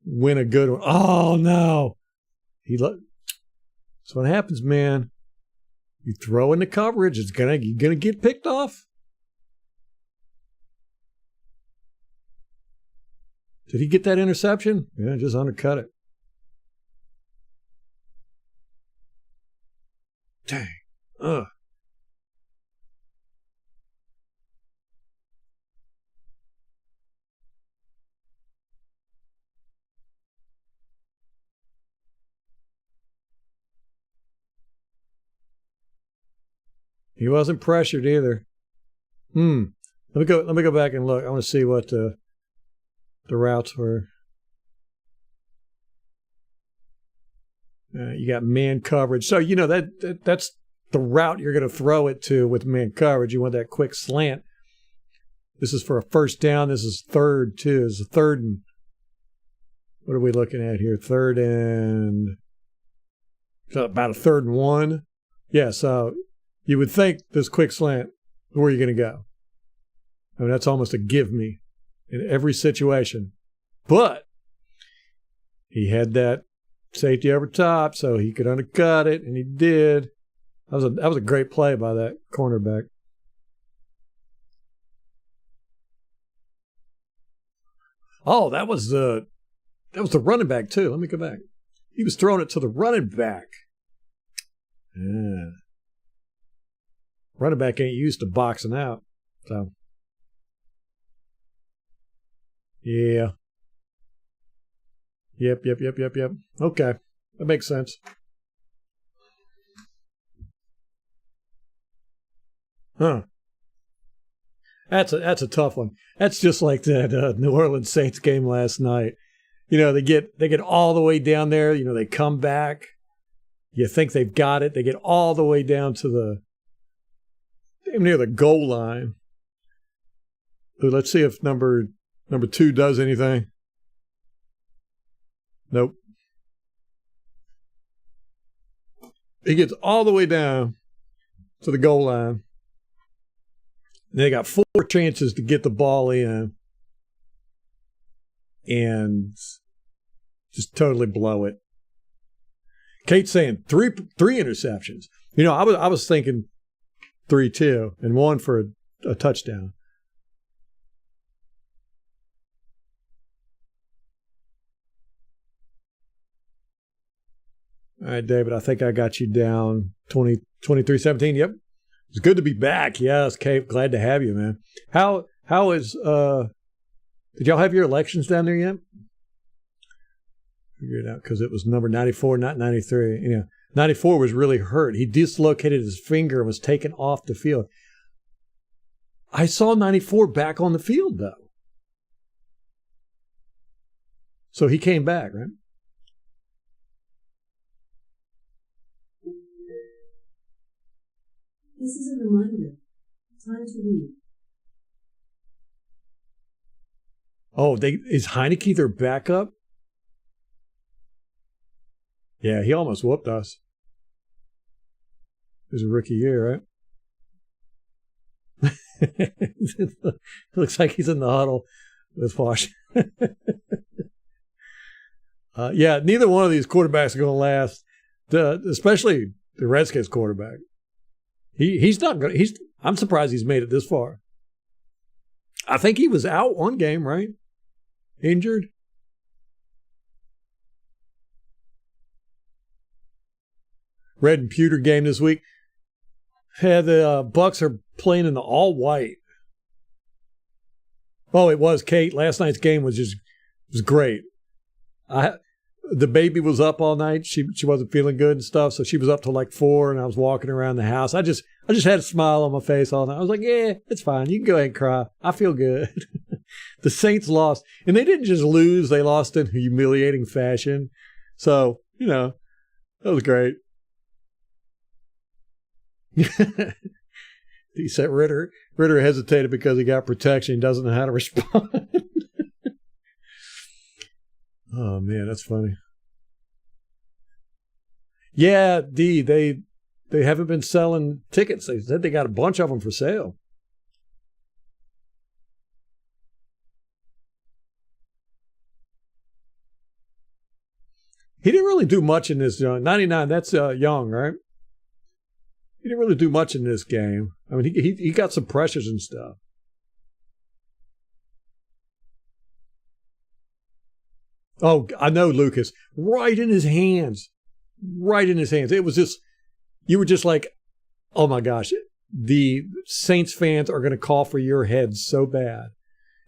win a good one. Oh, no. That's what happens, man. You throw in the coverage, you're gonna get picked off. Did he get that interception? Yeah, just undercut it. Dang. Ugh. He wasn't pressured either. Let me go back and look. I want to see what the routes were. You got man coverage. So, that's the route you're going to throw it to with man coverage. You want that quick slant. This is for a first down. This is third, too. This is third and... What are we looking at here? Third and... About a 3rd and 1. Yeah, so you would think this quick slant, where are you going to go? I mean, that's almost a give me in every situation. But he had that safety over top, so he could undercut it, and he did. That was a great play by that cornerback. Oh, that was the running back too. Let me go back. He was throwing it to the running back. Yeah. Running back ain't used to boxing out, so yeah. Yep. Okay, that makes sense. Huh. That's a tough one. That's just like that New Orleans Saints game last night. They get all the way down there. They come back. You think they've got it. They get all the way down to near the goal line. Ooh, let's see if number 2 does anything. Nope. He gets all the way down to the goal line. And they got 4 chances to get the ball in and just totally blow it. Kate's saying three interceptions. I was thinking 3 too, and 1 for a touchdown. All right, David, I think I got you down 23-17. Yep. It's good to be back. Yes, Kate, glad to have you, man. How is did y'all have your elections down there yet? Figure it out, because it was number 94, not 93. 94 was really hurt. He dislocated his finger and was taken off the field. I saw 94 back on the field, though. So he came back, right? This is a reminder. Time to leave. Oh, is Heineke their backup? Yeah, he almost whooped us. It was a rookie year, right? Looks like he's in the huddle with Washington. Yeah, neither one of these quarterbacks are going to last. Especially the Redskins quarterback. He's not going. I'm surprised he's made it this far. I think he was out one game, right? Injured. Red and Pewter game this week. Yeah, the Bucks are playing in the all white. Oh, it was, Kate. Last night's game was great. The baby was up all night. She wasn't feeling good and stuff, so she was up till like 4, and I was walking around the house. I just had a smile on my face all night. I was like, yeah, it's fine. You can go ahead and cry. I feel good. The Saints lost, and they didn't just lose. They lost in humiliating fashion. So, that was great. He said Ritter hesitated because he got protection. He doesn't know how to respond. Oh, man, that's funny. Yeah, they haven't been selling tickets. They said they got a bunch of them for sale. He didn't really do much in this. 99, that's young, right? He didn't really do much in this game. I mean, he got some pressures and stuff. Oh, I know, Lucas. Right in his hands. It was just, you were just like, oh my gosh, the Saints fans are going to call for your head so bad.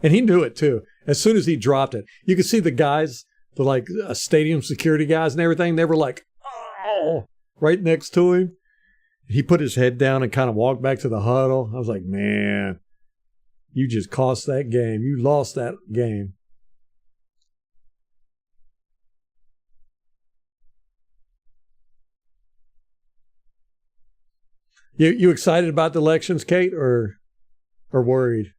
And he knew it too. As soon as he dropped it, you could see the guys, the stadium security guys and everything, they were like, oh, right next to him. He put his head down and kind of walked back to the huddle. I was like, man, you just cost that game. You lost that game. You excited about the elections, Kate, or worried?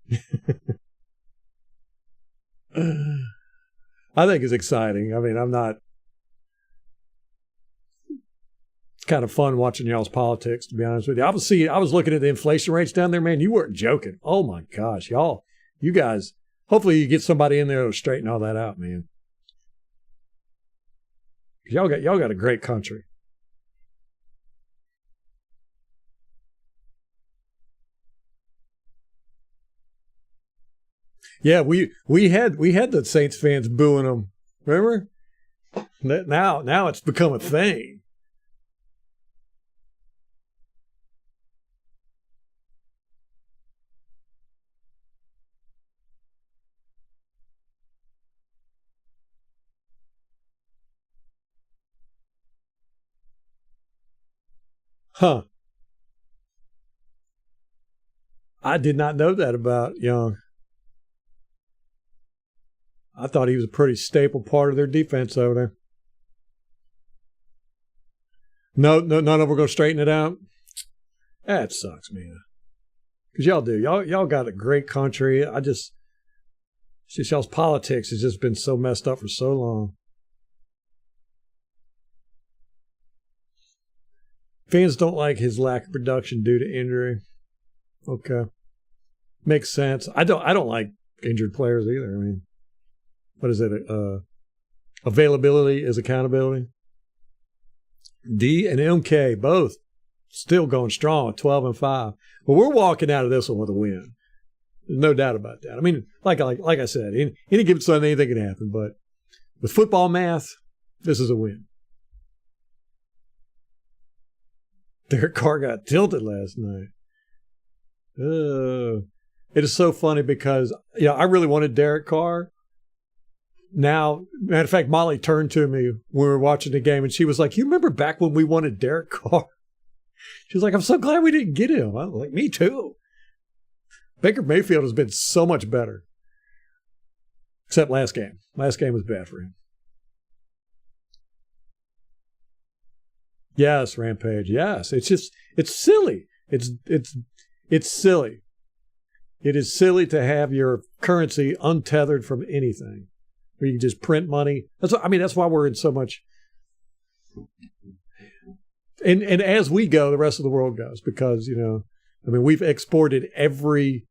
I think it's exciting. I mean, I'm not. It's kind of fun watching y'all's politics, to be honest with you. I was looking at the inflation rates down there, man. You weren't joking. Oh my gosh, you guys. Hopefully, you get somebody in there to straighten all that out, man. Y'all got a great country. Yeah, we had the Saints fans booing them. Remember? Now it's become a thing. Huh. I did not know that about Young. I thought he was a pretty staple part of their defense over there. No, none of them are going to straighten it out. That sucks, man. Because y'all do. Y'all got a great country. It's just y'all's politics has just been so messed up for so long. Fans don't like his lack of production due to injury. Okay. Makes sense. I don't like injured players either. I mean, what is it? Availability is accountability. D and MK both still going strong, 12-5. But we're walking out of this one with a win. There's no doubt about that. I mean, like I said, any given Sunday, anything can happen. But with football math, this is a win. Derek Carr got tilted last night. It is so funny because I really wanted Derek Carr. Now, matter of fact, Molly turned to me when we were watching the game and she was like, "You remember back when we wanted Derek Carr?" She was like, "I'm so glad we didn't get him." I was like, "Me too." Baker Mayfield has been so much better. Except last game. Last game was bad for him. Yes, Rampage. Yes. It's silly. It's silly. It is silly to have your currency untethered from anything. Where you can just print money. That's why we're in so much. And as we go, the rest of the world goes because, we've exported every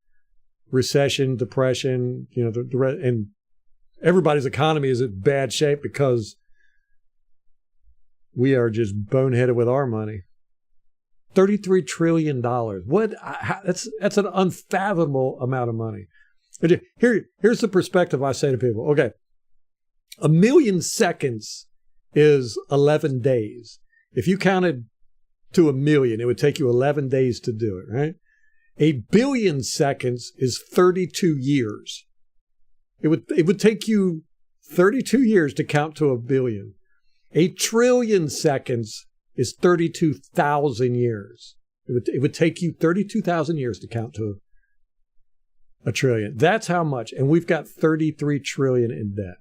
recession, depression, and everybody's economy is in bad shape because we are just boneheaded with our money. $33 trillion. What? That's an unfathomable amount of money. Here's the perspective I say to people. Okay, 1 million seconds is 11 days. If you counted to 1 million, it would take you 11 days to do it, right? 1 billion seconds is 32 years. It would take you 32 years to count to 1 billion. 1 trillion seconds is 32,000 years. It would take you 32,000 years to count to 1 trillion. That's how much. And we've got 33 trillion in debt.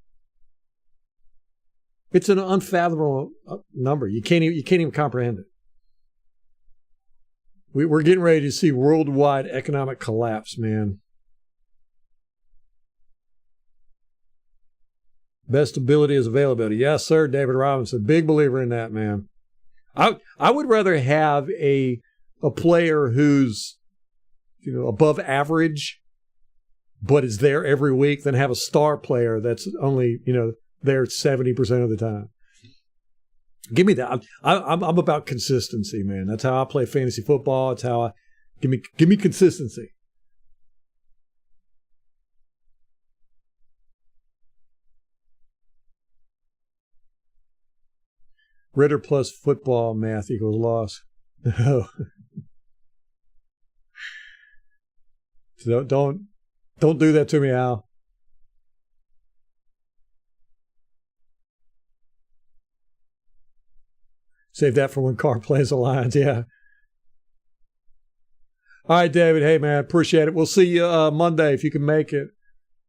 It's an unfathomable number. You can't even comprehend it. We're getting ready to see worldwide economic collapse, man. Best ability is availability. Yes, sir, David Robinson. Big believer in that, man. I would rather have a player who's above average, but is there every week than have a star player that's only there 70% of the time. Give me that. I'm about consistency, man. That's how I play fantasy football. It's how give me consistency. Ritter plus football math equals loss. No. So don't do that to me, Al. Save that for when Carr plays the Lions. Yeah. All right, David. Hey, man, appreciate it. We'll see you Monday if you can make it.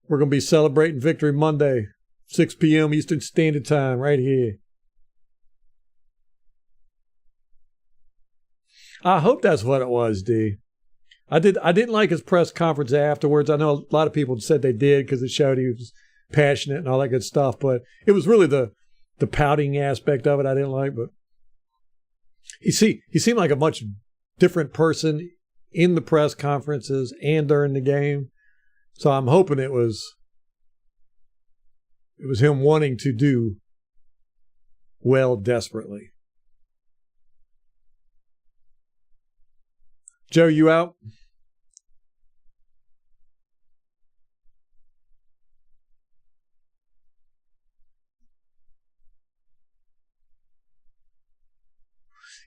We're going to be celebrating Victory Monday, 6 p.m. Eastern Standard Time, right here. I hope that's what it was, D. I didn't like his press conference afterwards. I know a lot of people said they did because it showed he was passionate and all that good stuff, but it was really the pouting aspect of it I didn't like. But he seemed like a much different person in the press conferences and during the game. So I'm hoping it was him wanting to do well desperately. Joe, you out?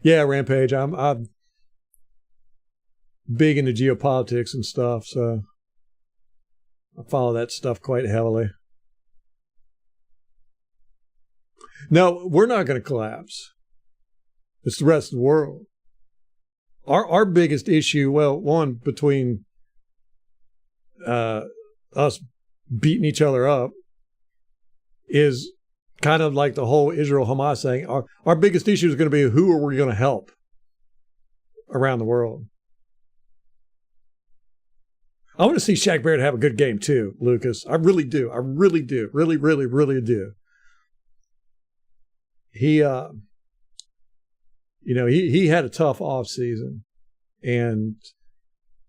Yeah, Rampage. I'm big into geopolitics and stuff, so I follow that stuff quite heavily. No, we're not going to collapse. It's the rest of the world. Our biggest issue, well, one between us beating each other up, is kind of like the whole Israel-Hamas thing. Our biggest issue is going to be who are we going to help around the world. I want to see Shaq Barrett have a good game too, Lucas. I really do. I really do. Really, really, really do. He had a tough offseason, and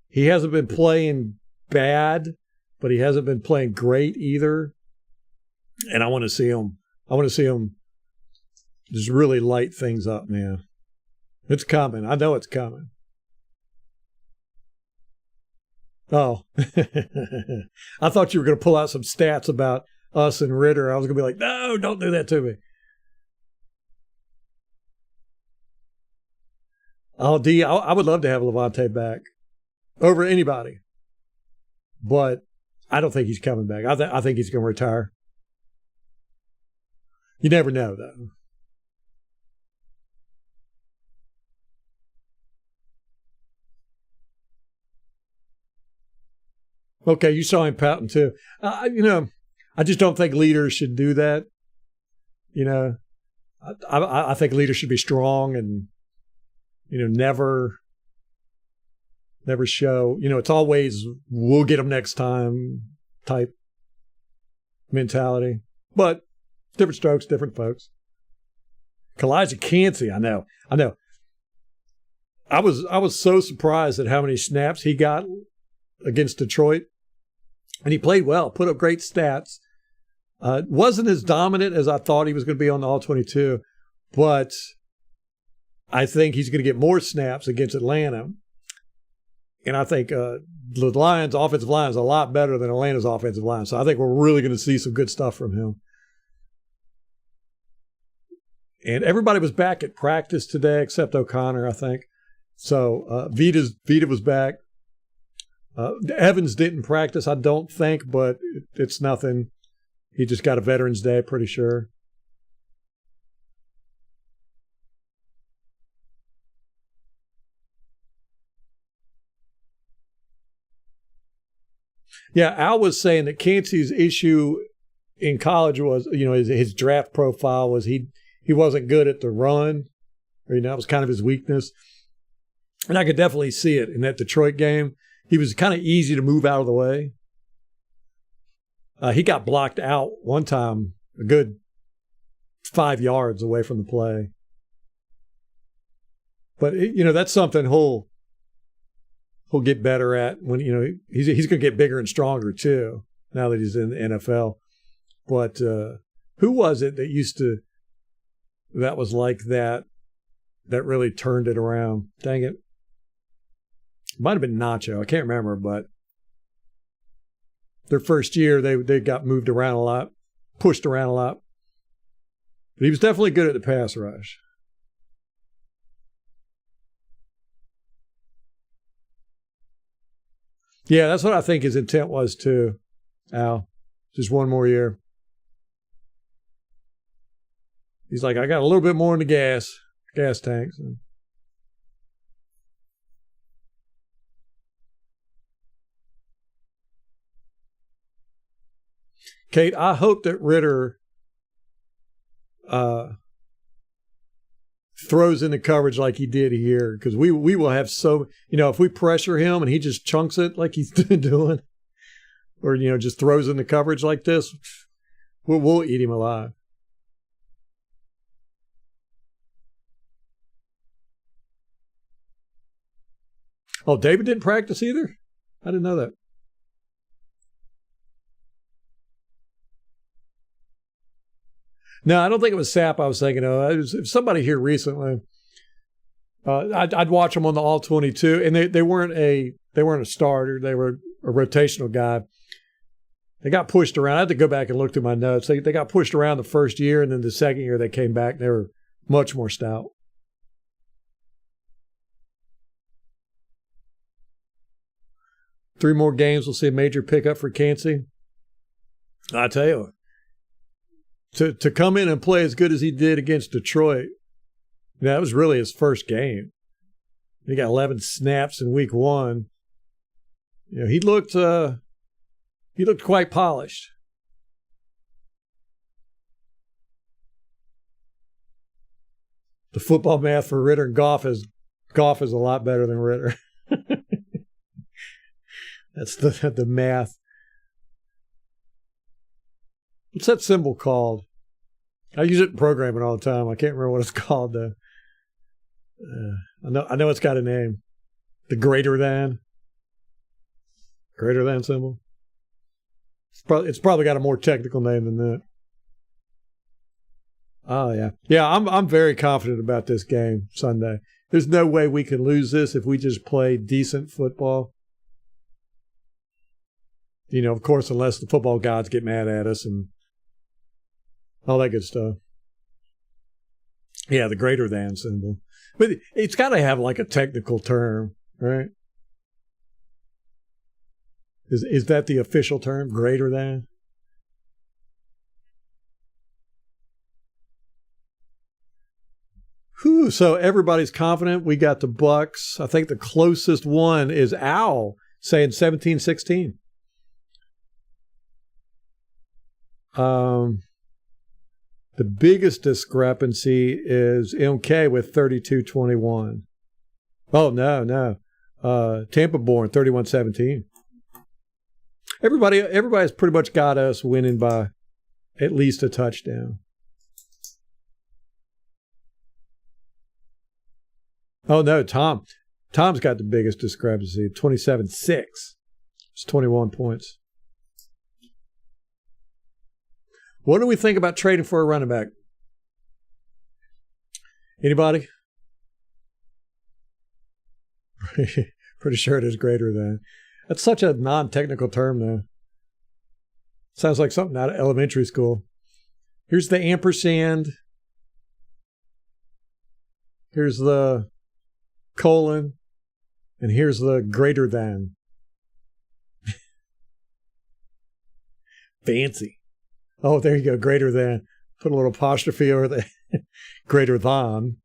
he hasn't been playing bad, but he hasn't been playing great either. And I want to see him just really light things up, man. It's coming. I know it's coming. Oh, I thought you were going to pull out some stats about us and Ritter. I was going to be like, no, don't do that to me. Oh, D, I would love to have Levante back over anybody, but I don't think he's coming back. I think he's going to retire. You never know, though. Okay, you saw him pouting too. I just don't think leaders should do that. I think leaders should be strong and never show. It's always we'll get them next time type mentality. But different strokes, different folks. Kalijah Cansey, I know. I was so surprised at how many snaps he got against Detroit. And he played well, put up great stats. Wasn't as dominant as I thought he was going to be on the all-22, but I think he's going to get more snaps against Atlanta. And I think the Lions' offensive line is a lot better than Atlanta's offensive line. So I think we're really going to see some good stuff from him. And everybody was back at practice today except O'Connor, I think. So Vita was back. Evans didn't practice, I don't think, but it's nothing. He just got a Veterans Day, pretty sure. Yeah, Al was saying that Cansey's issue in college was, his draft profile was he wasn't good at the run. Or, that was kind of his weakness. And I could definitely see it in that Detroit game. He was kind of easy to move out of the way. He got blocked out one time, a good 5 yards away from the play. But that's something he'll get better at when he's going to get bigger and stronger too now that he's in the NFL. But who was it that was like that really turned it around? Dang it. It might have been Nacho. I can't remember, but their first year, they got moved around a lot, pushed around a lot. But he was definitely good at the pass rush. Yeah, that's what I think his intent was too, Al. Just one more year. He's like, I got a little bit more in the gas tanks. Kate, I hope that Ritter throws in the coverage like he did here, because we will have if we pressure him and he just chunks it like he's doing, or just throws in the coverage like this, we'll eat him alive. Oh, David didn't practice either? I didn't know that. No, I don't think it was Sapp I was thinking of. It was somebody here recently. I'd watch them on the all22, and they weren't a starter. They were a rotational guy. They got pushed around. I had to go back and look through my notes. They got pushed around the first year, and then the second year they came back, and they were much more stout. Three more games, we'll see a major pickup for Cansey. I tell you, to come in and play as good as he did against Detroit, that was really his first game. He got 11 snaps in week 1. He looked quite polished. The football math for Ritter and Goff is a lot better than Ritter. That's the math. What's that symbol called? I use it in programming all the time. I can't remember what it's called though. I know it's got a name. The greater than symbol. It's probably got a more technical name than that. Oh yeah. I'm very confident about this game Sunday. There's no way we could lose this if we just play decent football. Of course, unless the football gods get mad at us and all that good stuff. Yeah, the greater than symbol. But it's got to have like a technical term, right? Is that the official term, greater than? Whew, so everybody's confident. We got the Bucks. I think the closest one is Owl saying 17-16. The biggest discrepancy is MK with 32-21. Oh, no. Tampa born 31-17. Everybody's pretty much got us winning by at least a touchdown. Oh, no, Tom's got the biggest discrepancy, 27-6. It's 21 points. What do we think about trading for a running back? Anybody? Pretty sure it is greater than. That's such a non-technical term, though. Sounds like something out of elementary school. Here's the ampersand. Here's the colon. And here's the greater than. Fancy. Oh, there you go. Greater than. Put a little apostrophe over the greater than.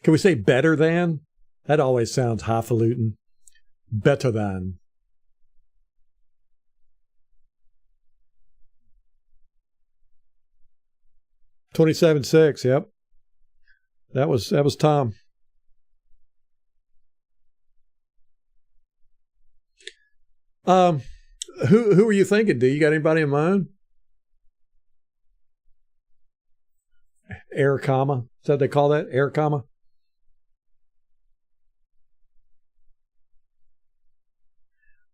Can we say better than? That always sounds highfalutin. Better than. $27.6. Yep. That was Tom. Who are you thinking? Do you got anybody in mind? Air comma. Is that what they call that? Air comma.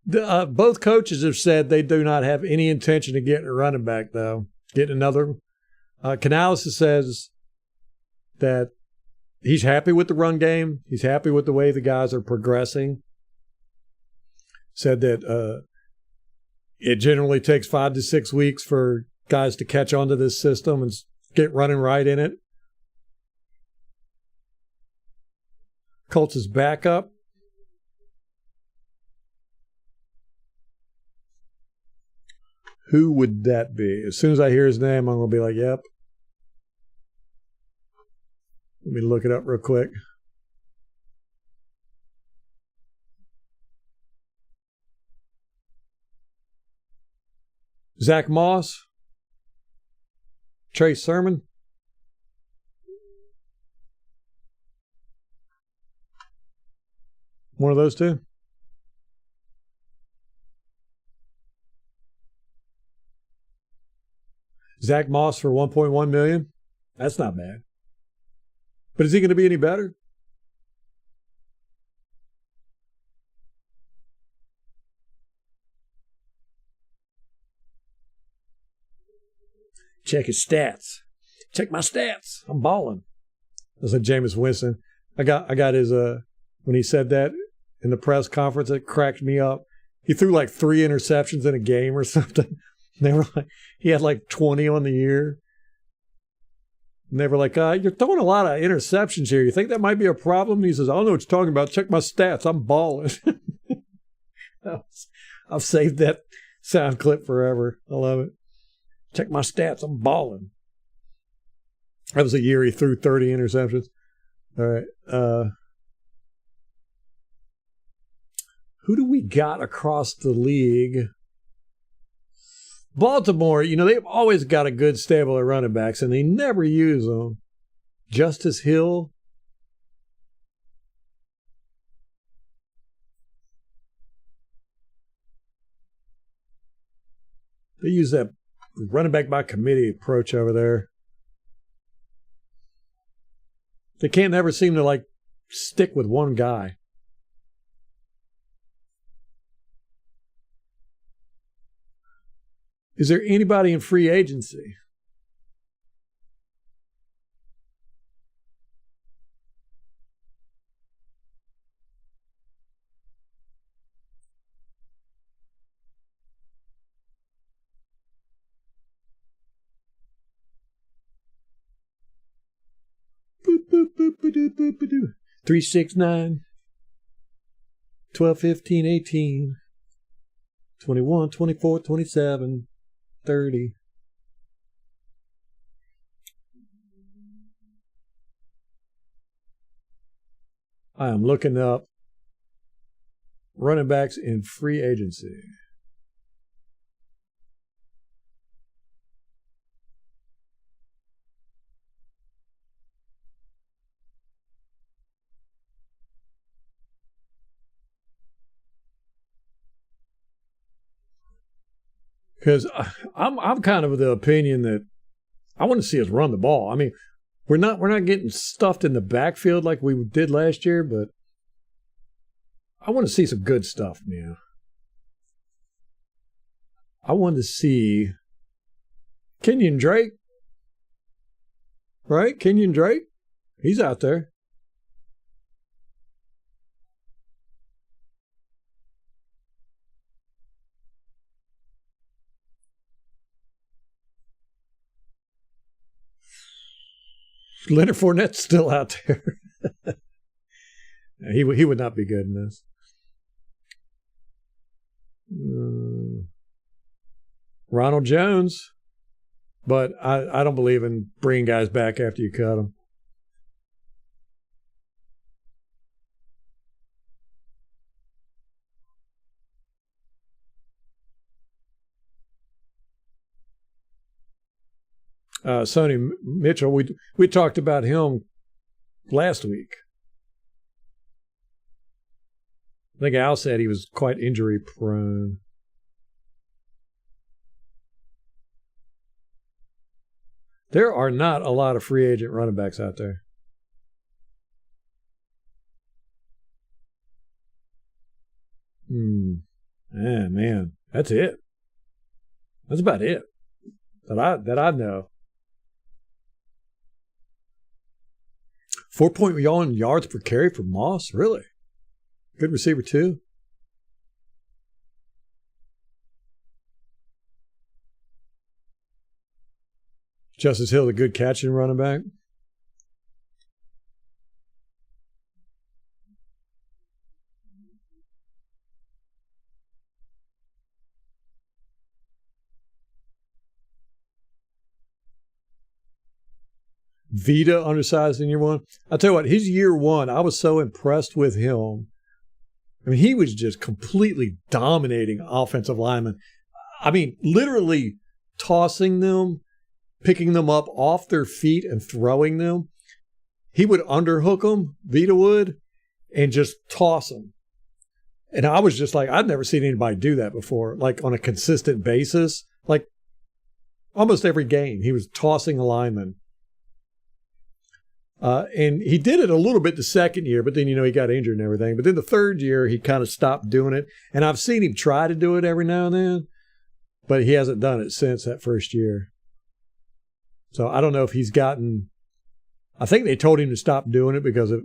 Both coaches have said they do not have any intention of getting a running back, though. Getting another. Canales says that he's happy with the run game. He's happy with the way the guys are progressing. Said that it generally takes 5 to 6 weeks for guys to catch on to this system and get running right in it. Colts' backup. Who would that be? As soon as I hear his name, I'm going to be like, yep. Let me look it up real quick. Zach Moss, Trey Sermon. One of those two. Zach Moss for $1.1 million. That's not bad. But is he going to be any better? Check his stats. Check my stats. I'm balling. That's like Jameis Winston. I got his when he said that in the press conference, it cracked me up. He threw like 3 interceptions in a game or something. They were like, he had like 20 on the year. And they were like, you're throwing a lot of interceptions here. You think that might be a problem? And he says, I don't know what you're talking about. Check my stats. I'm balling. I've saved that sound clip forever. I love it. Check my stats. I'm balling. That was a year he threw 30 interceptions. All right. Who do we got across the league? Baltimore, they've always got a good stable of running backs, and they never use them. Justice Hill. They use that running back by committee approach over there. They can't ever seem to, stick with one guy. Is there anybody in free agency? Boop, boop, boop, ba-doo, boop, ba-doo. 3, 6, 9, 12, 15, 18, 21, 24, 27. 30. I am looking up running backs in free agency. Because I'm kind of the opinion that I want to see us run the ball. I mean, we're not getting stuffed in the backfield like we did last year, but I want to see some good stuff, man. I want to see Kenyon Drake, right? Kenyon Drake, he's out there. Leonard Fournette's still out there. He would not be good in this. Ronald Jones, but I don't believe in bringing guys back after you cut them. Sonny Mitchell, we talked about him last week. I think Al said he was quite injury prone. There are not a lot of free agent running backs out there. Man, that's it. That's about it that I know. 4.1 yards per carry for Moss, really? Good receiver too. Justice Hill, a good catching running back. Vita undersized in year one. I'll tell you what, his year one, I was so impressed with him. I mean, he was just completely dominating offensive linemen. I mean, literally tossing them, picking them up off their feet and throwing them. He would underhook them, Vita would, and just toss them. And I was just like, I'd never seen anybody do that before, like on a consistent basis. Like almost every game, he was tossing a lineman. And he did it a little bit the second year, but then, he got injured and everything. But then the third year, he kind of stopped doing it. And I've seen him try to do it every now and then, but he hasn't done it since that first year. So I don't know if he's gotten, I think they told him to stop doing it because it's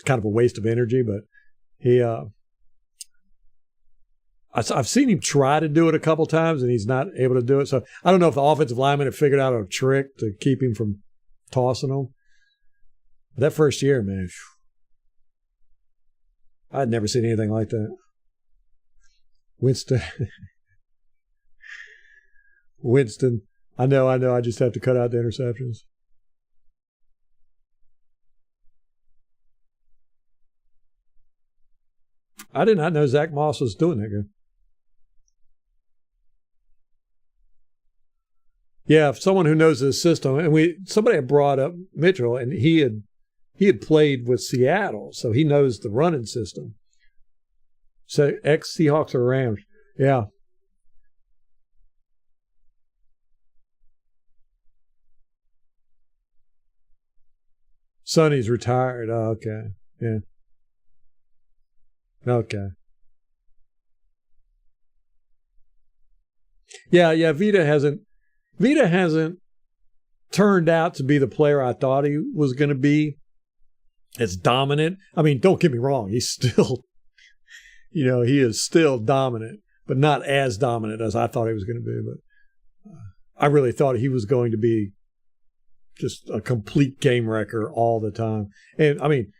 kind of a waste of energy, but I've seen him try to do it a couple times and he's not able to do it. So I don't know if the offensive lineman had figured out a trick to keep him from tossing them. But that first year, man, I'd never seen anything like that. Winston. I know. I just have to cut out the interceptions. I did not know Zach Moss was doing that good. Yeah, someone who knows the system, and somebody had brought up Mitchell, and he had played with Seattle, so he knows the running system. So ex-Seahawks or Rams, yeah. Sonny's retired. Oh, okay, yeah. Okay. Yeah. Vita hasn't turned out to be the player I thought he was going to be. It's dominant. I mean, don't get me wrong. He's still, he is still dominant, but not as dominant as I thought he was going to be. But I really thought he was going to be just a complete game wrecker all the time. And I mean,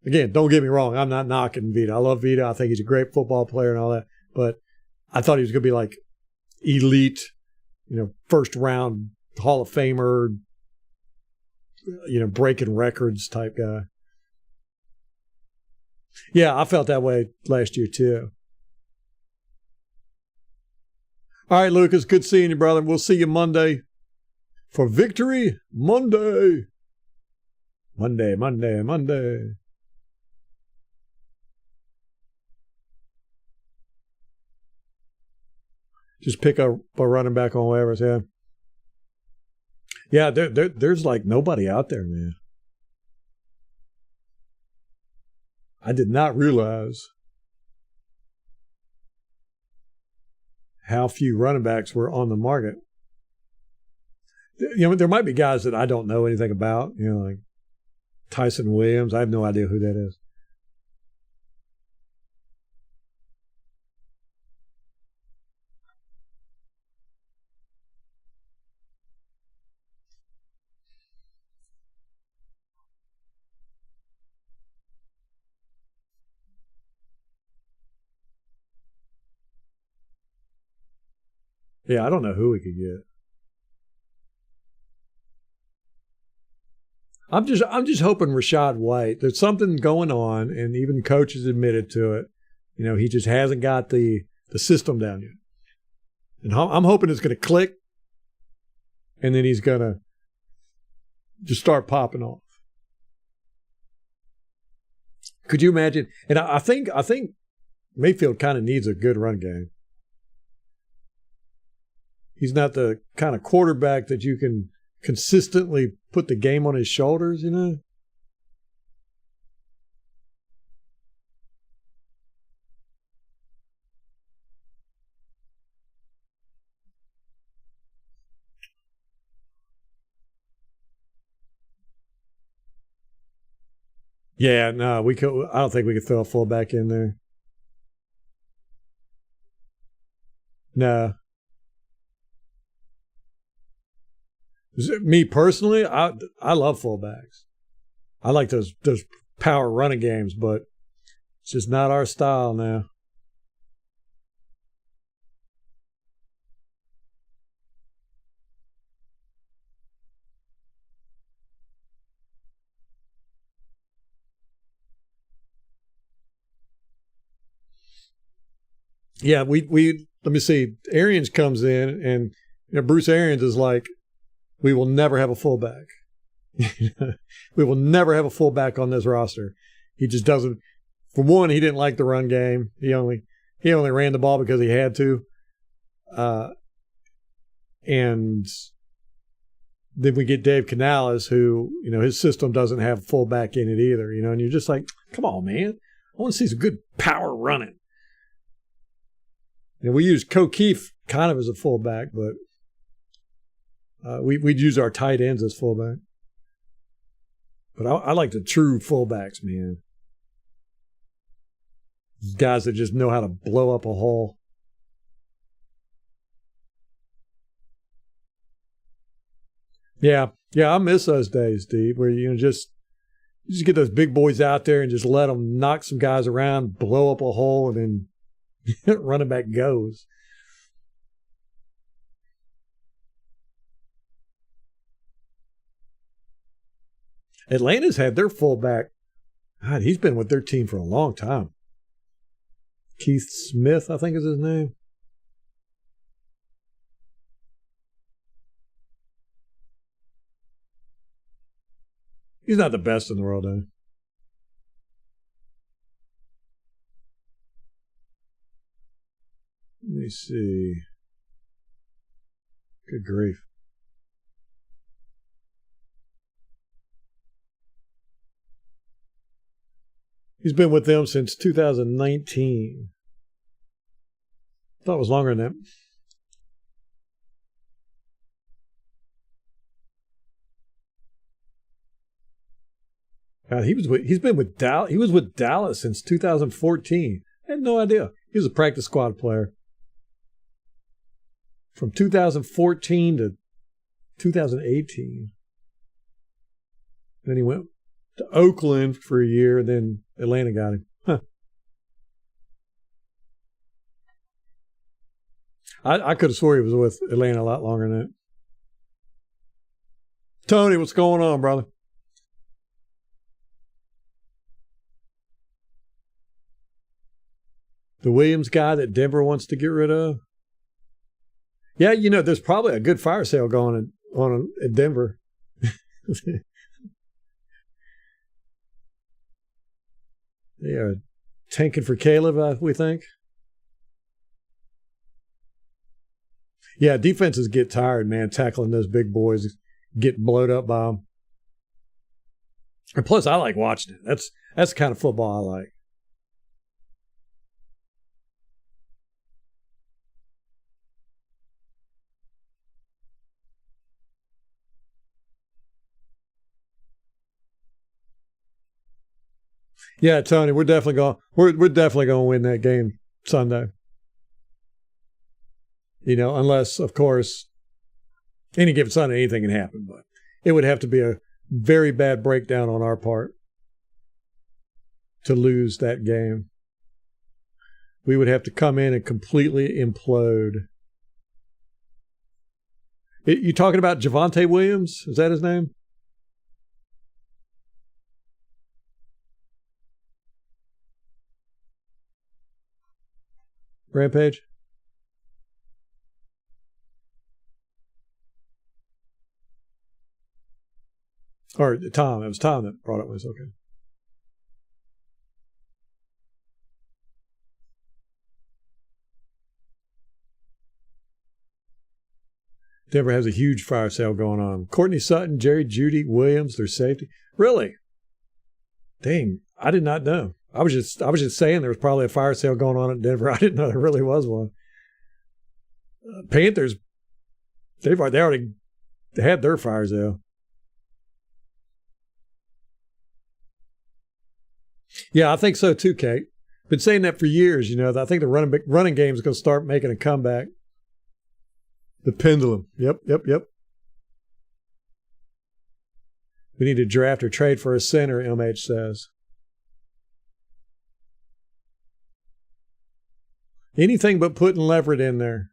again, don't get me wrong. I'm not knocking Vita. I love Vita. I think he's a great football player and all that. But I thought he was going to be like elite, first round Hall of Famer, breaking records type guy. Yeah, I felt that way last year too. All right, Lucas, good seeing you, brother. We'll see you Monday for Victory Monday. Monday. Just pick up a running back on waivers, yeah. Yeah, there's like nobody out there, man. I did not realize how few running backs were on the market. There might be guys that I don't know anything about, like Tyson Williams. I have no idea who that is. Yeah, I don't know who we could get. I'm just hoping Rachaad White. There's something going on, and even coaches admitted to it. He just hasn't got the system down yet. And I'm hoping it's going to click, and then he's going to just start popping off. Could you imagine? And I think Mayfield kind of needs a good run game. He's not the kind of quarterback that you can consistently put the game on his shoulders, Yeah, no, I don't think we could throw a fullback in there. No. Me personally, I love fullbacks. I like those power running games, but it's just not our style now. Yeah, we let me see. Arians comes in, and Bruce Arians is like, we will never have a fullback. We will never have a fullback on this roster. He just doesn't. For one, he didn't like the run game. He only ran the ball because he had to. And then we get Dave Canales, who, his system doesn't have fullback in it either, and you're just like, come on, man. I want to see some good power running. We use Keefe kind of as a fullback, but we'd use our tight ends as fullback. But I like the true fullbacks, man. Guys that just know how to blow up a hole. Yeah, I miss those days, Steve, where you just get those big boys out there and just let them knock some guys around, blow up a hole, and then running back goes. Atlanta's had their fullback. God, he's been with their team for a long time. Keith Smith, I think is his name. He's not the best in the world, though. Let me see. Good grief. He's been with them since 2019. I thought it was longer than that. God, he's been with Dallas. He was with Dallas since 2014. I had no idea. He was a practice squad player from 2014 to 2018. Then he went to Oakland for a year, and then Atlanta got him. Huh. I could have swore he was with Atlanta a lot longer than that. Tony, what's going on, brother? The Williams guy that Denver wants to get rid of? Yeah, there's probably a good fire sale going on at Denver. They are tanking for Caleb, we think. Yeah, defenses get tired, man, tackling those big boys, getting blowed up by them. And plus, I like watching it. That's the kind of football I like. Yeah, Tony, we're definitely going to win that game Sunday. Unless, of course, any given Sunday, anything can happen. But it would have to be a very bad breakdown on our part to lose that game. We would have to come in and completely implode. You talking about Javonte Williams? Is that his name? Rampage? Or Tom. It was Tom that brought it was okay. Denver has a huge fire sale going on. Courtney Sutton, Jerry Jeudy, Williams, their safety. Really? Dang, I did not know. I was just saying there was probably a fire sale going on in Denver. I didn't know there really was one. Panthers, they already had their fire sale. Yeah, I think so too, Kate. Been saying that for years. I think the running game is going to start making a comeback. The pendulum. Yep. We need to draft or trade for a center, MH says. Anything but putting Leverett in there.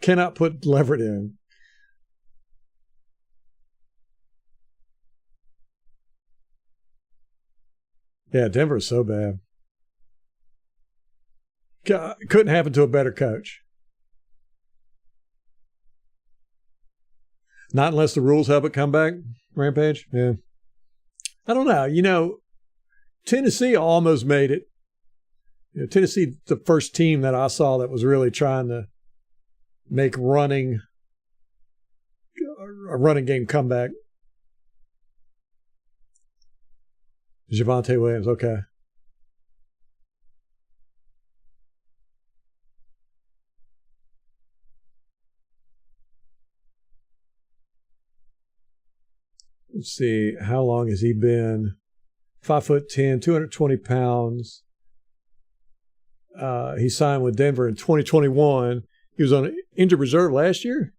Cannot put Leverett in. Yeah, Denver's so bad. Couldn't happen to a better coach. Not unless the rules have it come back, Rampage. Yeah. I don't know. Tennessee almost made it. Tennessee, the first team that I saw that was really trying to make a running game comeback. Javonte Williams, okay. Let's see, how long has he been? 5'10", 220 pounds. He signed with Denver in 2021. He was on injured reserve last year.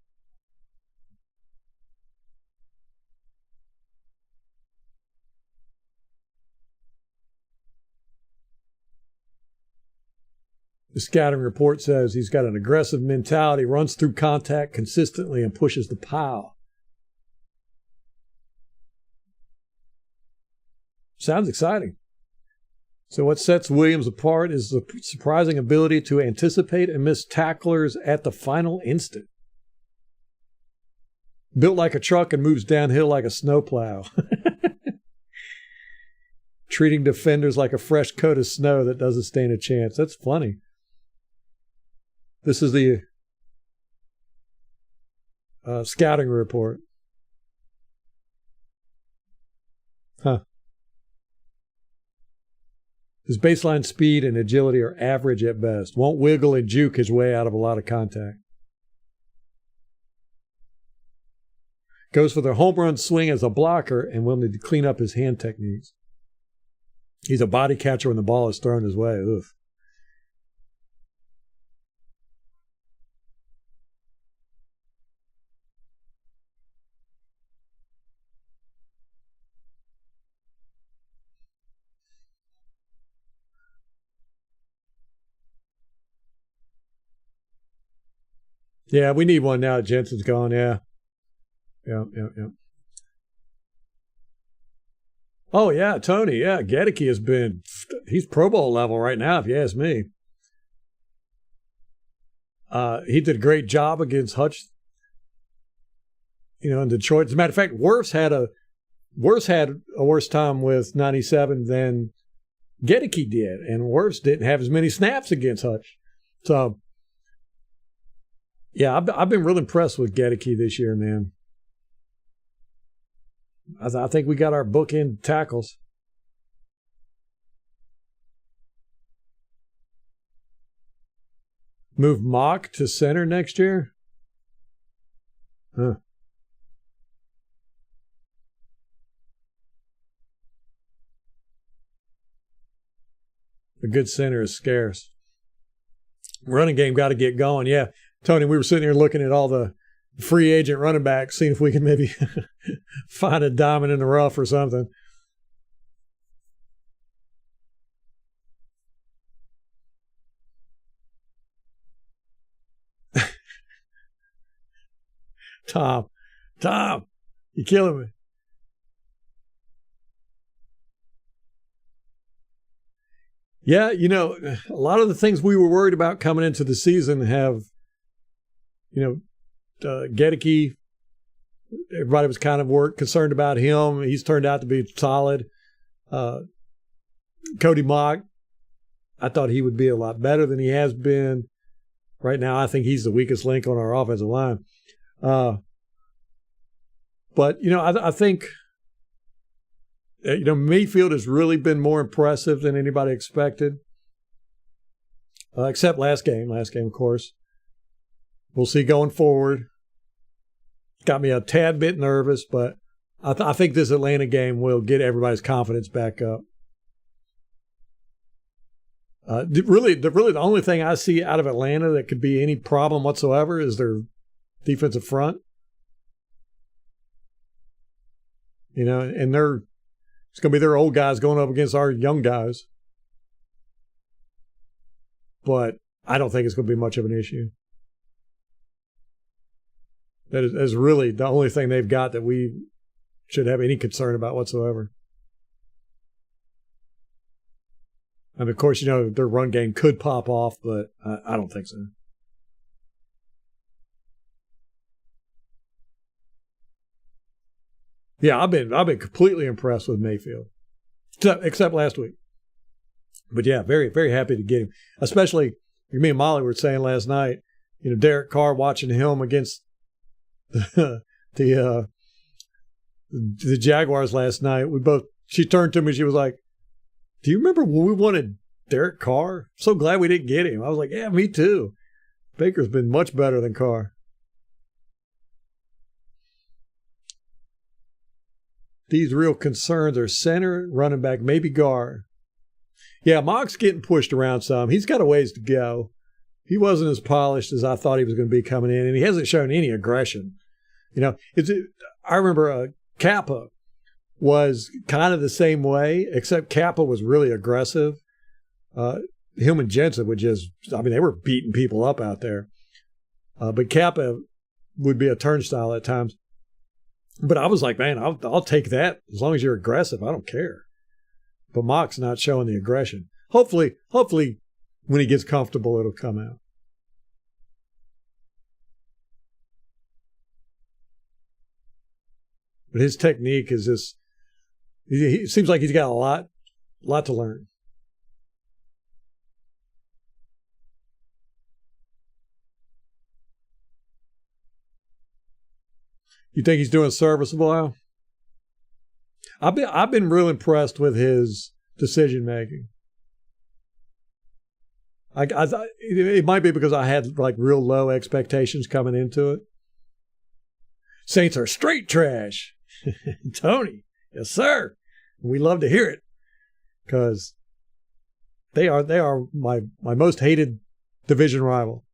The scouting report says he's got an aggressive mentality, runs through contact consistently, and pushes the pile. Sounds exciting. So what sets Williams apart is the surprising ability to anticipate and miss tacklers at the final instant. Built like a truck and moves downhill like a snowplow. Treating defenders like a fresh coat of snow that doesn't stand a chance. That's funny. This is the scouting report. Huh. His baseline speed and agility are average at best. Won't wiggle and juke his way out of a lot of contact. Goes for the home run swing as a blocker and will need to clean up his hand techniques. He's a body catcher when the ball is thrown his way. Oof. Yeah, we need one now that Jensen's gone. Yeah. Yeah. Oh, yeah, Tony. Yeah, Gedeke has been, he's Pro Bowl level right now, if you ask me. He did a great job against Hutch, in Detroit. As a matter of fact, Wirfs had a worse time with 97 than Gedeke did, and Wirfs didn't have as many snaps against Hutch. So, yeah, I've been real impressed with Gedeke this year, man. I think we got our bookend tackles. Move Mock to center next year? Huh. A good center is scarce. Running game got to get going, yeah. Tony, we were sitting here looking at all the free agent running backs, seeing if we can maybe find a diamond in the rough or something. Tom, you're killing me. Yeah, a lot of the things we were worried about coming into the season have, Gedeke, everybody was kind of concerned about him. He's turned out to be solid. Cody Mock, I thought he would be a lot better than he has been. Right now, I think he's the weakest link on our offensive line. But, I think, Mayfield has really been more impressive than anybody expected. Except last game, of course. We'll see going forward. Got me a tad bit nervous, but I think this Atlanta game will get everybody's confidence back up. Really, the only thing I see out of Atlanta that could be any problem whatsoever is their defensive front. And it's going to be their old guys going up against our young guys. But I don't think it's going to be much of an issue. That is really the only thing they've got that we should have any concern about whatsoever. I mean, of course, their run game could pop off, but I don't think so. Yeah, I've been completely impressed with Mayfield, except last week. But yeah, very, very happy to get him. Especially, me and Molly were saying last night, Derek Carr, watching him against the Jaguars last night. She turned to me, she was like, "Do you remember when we wanted Derek Carr? So glad we didn't get him." I was like, "Yeah, me too." Baker's been much better than Carr. These real concerns are center, running back, maybe guard. Yeah, Mock's getting pushed around some. He's got a ways to go. He wasn't as polished as I thought he was going to be coming in, and he hasn't shown any aggression. I remember Kappa was kind of the same way, except Kappa was really aggressive. Him and Jensen they were beating people up out there. But Kappa would be a turnstile at times. But I was like, man, I'll take that as long as you're aggressive. I don't care. But Mock's not showing the aggression. Hopefully, when he gets comfortable, it'll come out. But his technique is just, he seems like he's got a lot to learn. You think he's doing serviceable, Al? I've been real impressed with his decision making. It might be because I had like real low expectations coming into it. Saints are straight trash. Tony, yes sir. We love to hear it because they are my most hated division rival.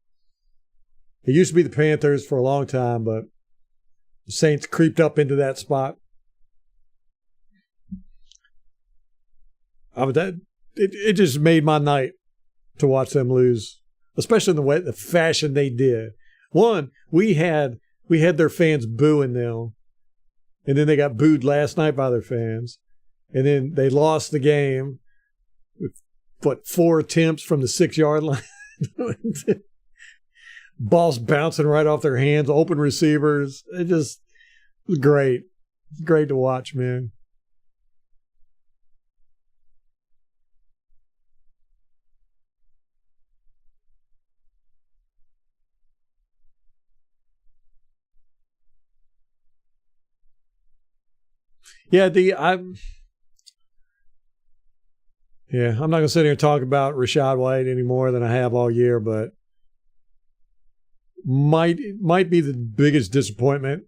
It used to be the Panthers for a long time, but the Saints creeped up into that spot. It just made my night to watch them lose, especially in the fashion they did. One, we had their fans booing them, and then they got booed last night by their fans, and then they lost the game with 4 attempts from the 6-yard line. Balls bouncing right off their hands, open receivers. It just was great. It's great to watch, man. Yeah, I'm not going to sit here and talk about Rachaad White any more than I have all year, but might be the biggest disappointment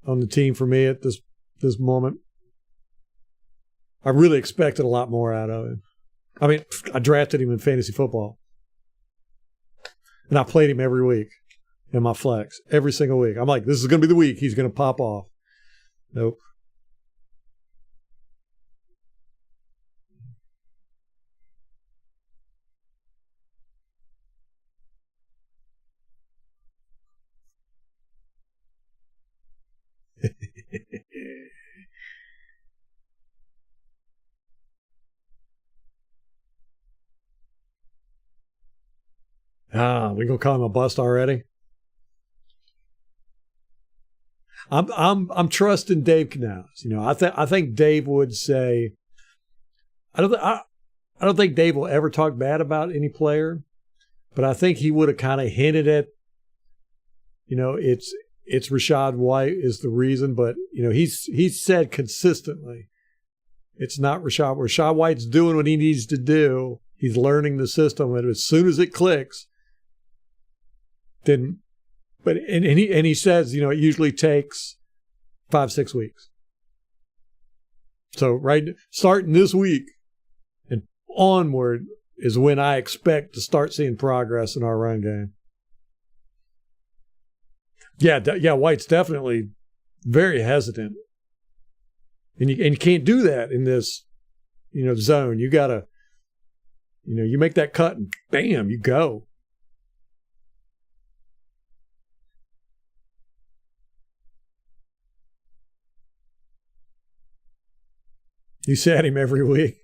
on the team for me at this moment. I really expected a lot more out of him. I mean, I drafted him in fantasy football, and I played him every week in my flex, every single week. I'm like, this is going to be the week he's going to pop off. Nope. We gonna call him a bust already? I'm trusting Dave Canales. I think Dave would say. I don't think Dave will ever talk bad about any player, but I think he would have kind of hinted at. It's Rachaad White is the reason, but he's said consistently, it's not Rachaad. Rachaad White's doing what he needs to do. He's learning the system, and as soon as it clicks, then. But he says, it usually takes 5-6 weeks. So starting this week and onward is when I expect to start seeing progress in our run game. Yeah, White's definitely very hesitant, and you can't do that in this, zone. You gotta, you make that cut and bam, you go. You sat him every week.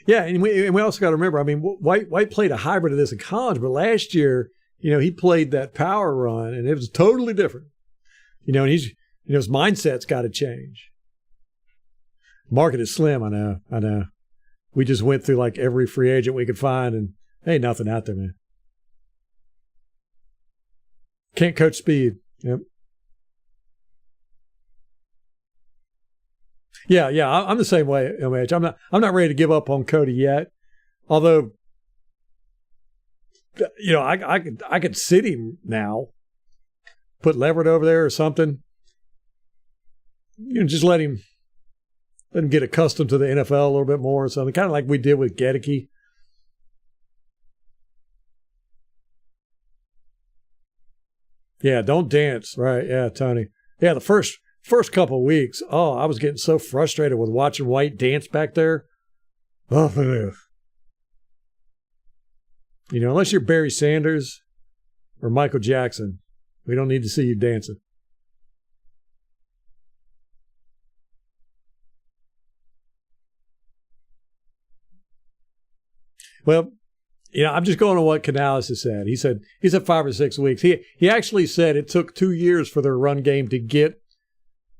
Yeah, and we also got to remember, I mean, White played a hybrid of this in college, but last year, he played that power run, and it was totally different. And his mindset's got to change. Market is slim, I know. We just went through like every free agent we could find, and ain't nothing out there, man. Can't coach speed. Yep. Yeah, I'm the same way, MH. I'm not ready to give up on Cody yet. Although, I could sit him now, put Leverett over there or something. Just let him get accustomed to the NFL a little bit more or something, kind of like we did with Gedeke. Yeah, don't dance, right? Yeah, Tony. Yeah, the first couple of weeks, I was getting so frustrated with watching White dance back there. Oh, unless you're Barry Sanders or Michael Jackson, we don't need to see you dancing. Well, I'm just going on what Canales has said. He said 5 or 6 weeks. He actually said it took 2 years for their run game to get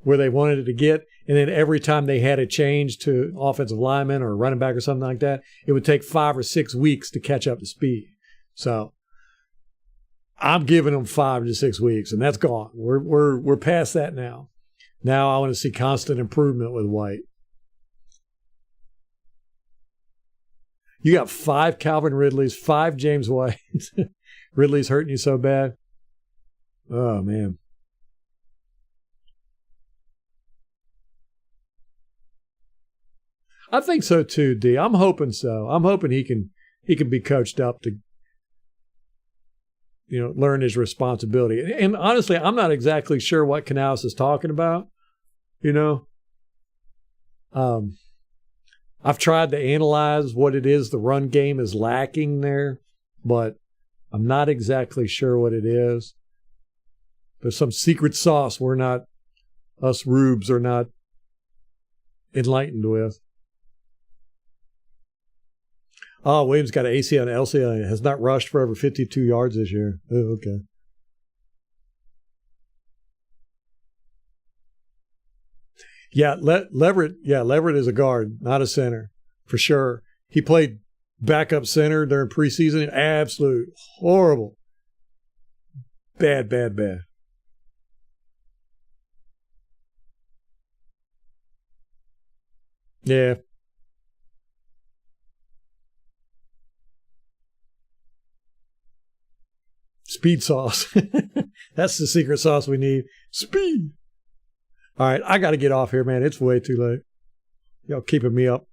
where they wanted it to get, and then every time they had a change to offensive lineman or running back or something like that, it would take 5 or 6 weeks to catch up to speed. So I'm giving them 5 to 6 weeks, and that's gone. We're past that now. Now I want to see constant improvement with White. You got 5 Calvin Ridleys, 5 James Whites. Ridley's hurting you so bad. Oh, man. I think so too, D. I'm hoping so. I'm hoping he can be coached up to, learn his responsibility. And honestly, I'm not exactly sure what Canales is talking about. I've tried to analyze what it is the run game is lacking there, but I'm not exactly sure what it is. There's some secret sauce us rubes are not enlightened with. Oh, Williams got an ACL and LCL and has not rushed for over 52 yards this year. Oh, okay. Yeah, Leverett is a guard, not a center, for sure. He played backup center during preseason. Absolute horrible. Bad. Yeah. Speed sauce. That's the secret sauce we need. Speed. All right, I got to get off here, man. It's way too late. Y'all keeping me up.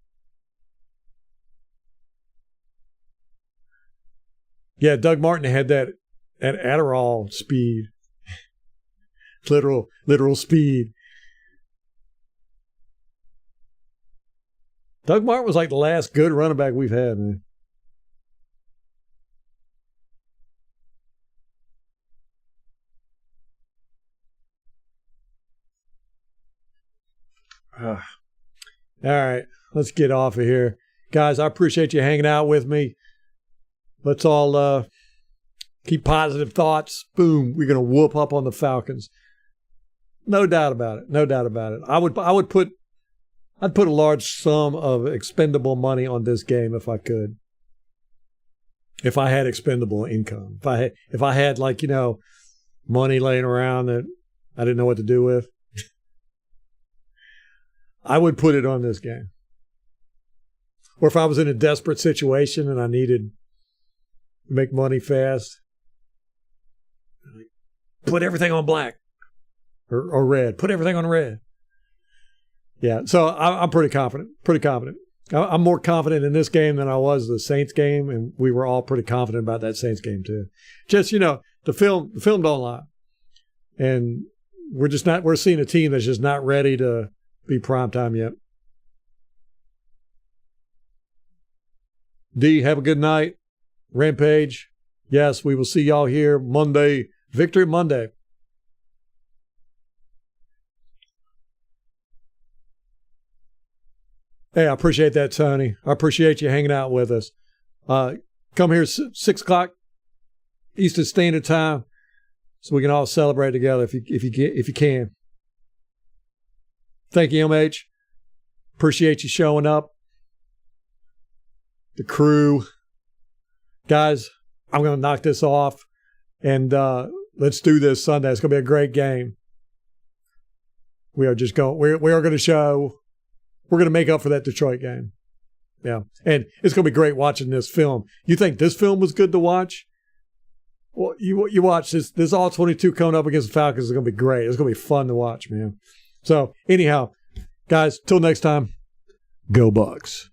Yeah, Doug Martin had that at Adderall speed. literal speed. Doug Martin was like the last good running back we've had, man. All right, let's get off of here. Guys, I appreciate you hanging out with me. Let's all keep positive thoughts. Boom, we're going to whoop up on the Falcons. No doubt about it. I'd put a large sum of expendable money on this game if I could. If I had expendable income. If I had money laying around that I didn't know what to do with. I would put it on this game. Or if I was in a desperate situation and I needed to make money fast, put everything on black or red. Put everything on red. Yeah, so I'm pretty confident. I'm more confident in this game than I was the Saints game, and we were all pretty confident about that Saints game too. Just, the film don't lie. And we're seeing a team that's just not ready to be primetime yet. D, have a good night. Rampage. Yes, we will see y'all here Monday. Victory Monday. Hey, I appreciate that, Tony. I appreciate you hanging out with us. Come here 6 o'clock Eastern Standard Time, so we can all celebrate together if you can. Thank you, MH. Appreciate you showing up. The crew. Guys, I'm going to knock this off, and let's do this Sunday. It's going to be a great game. We are going to show. We're going to make up for that Detroit game. Yeah. And it's going to be great watching this film. You think this film was good to watch? Well, you watch this all-22 coming up against the Falcons is going to be great. It's going to be fun to watch, man. So, anyhow, guys, till next time, go Bucs.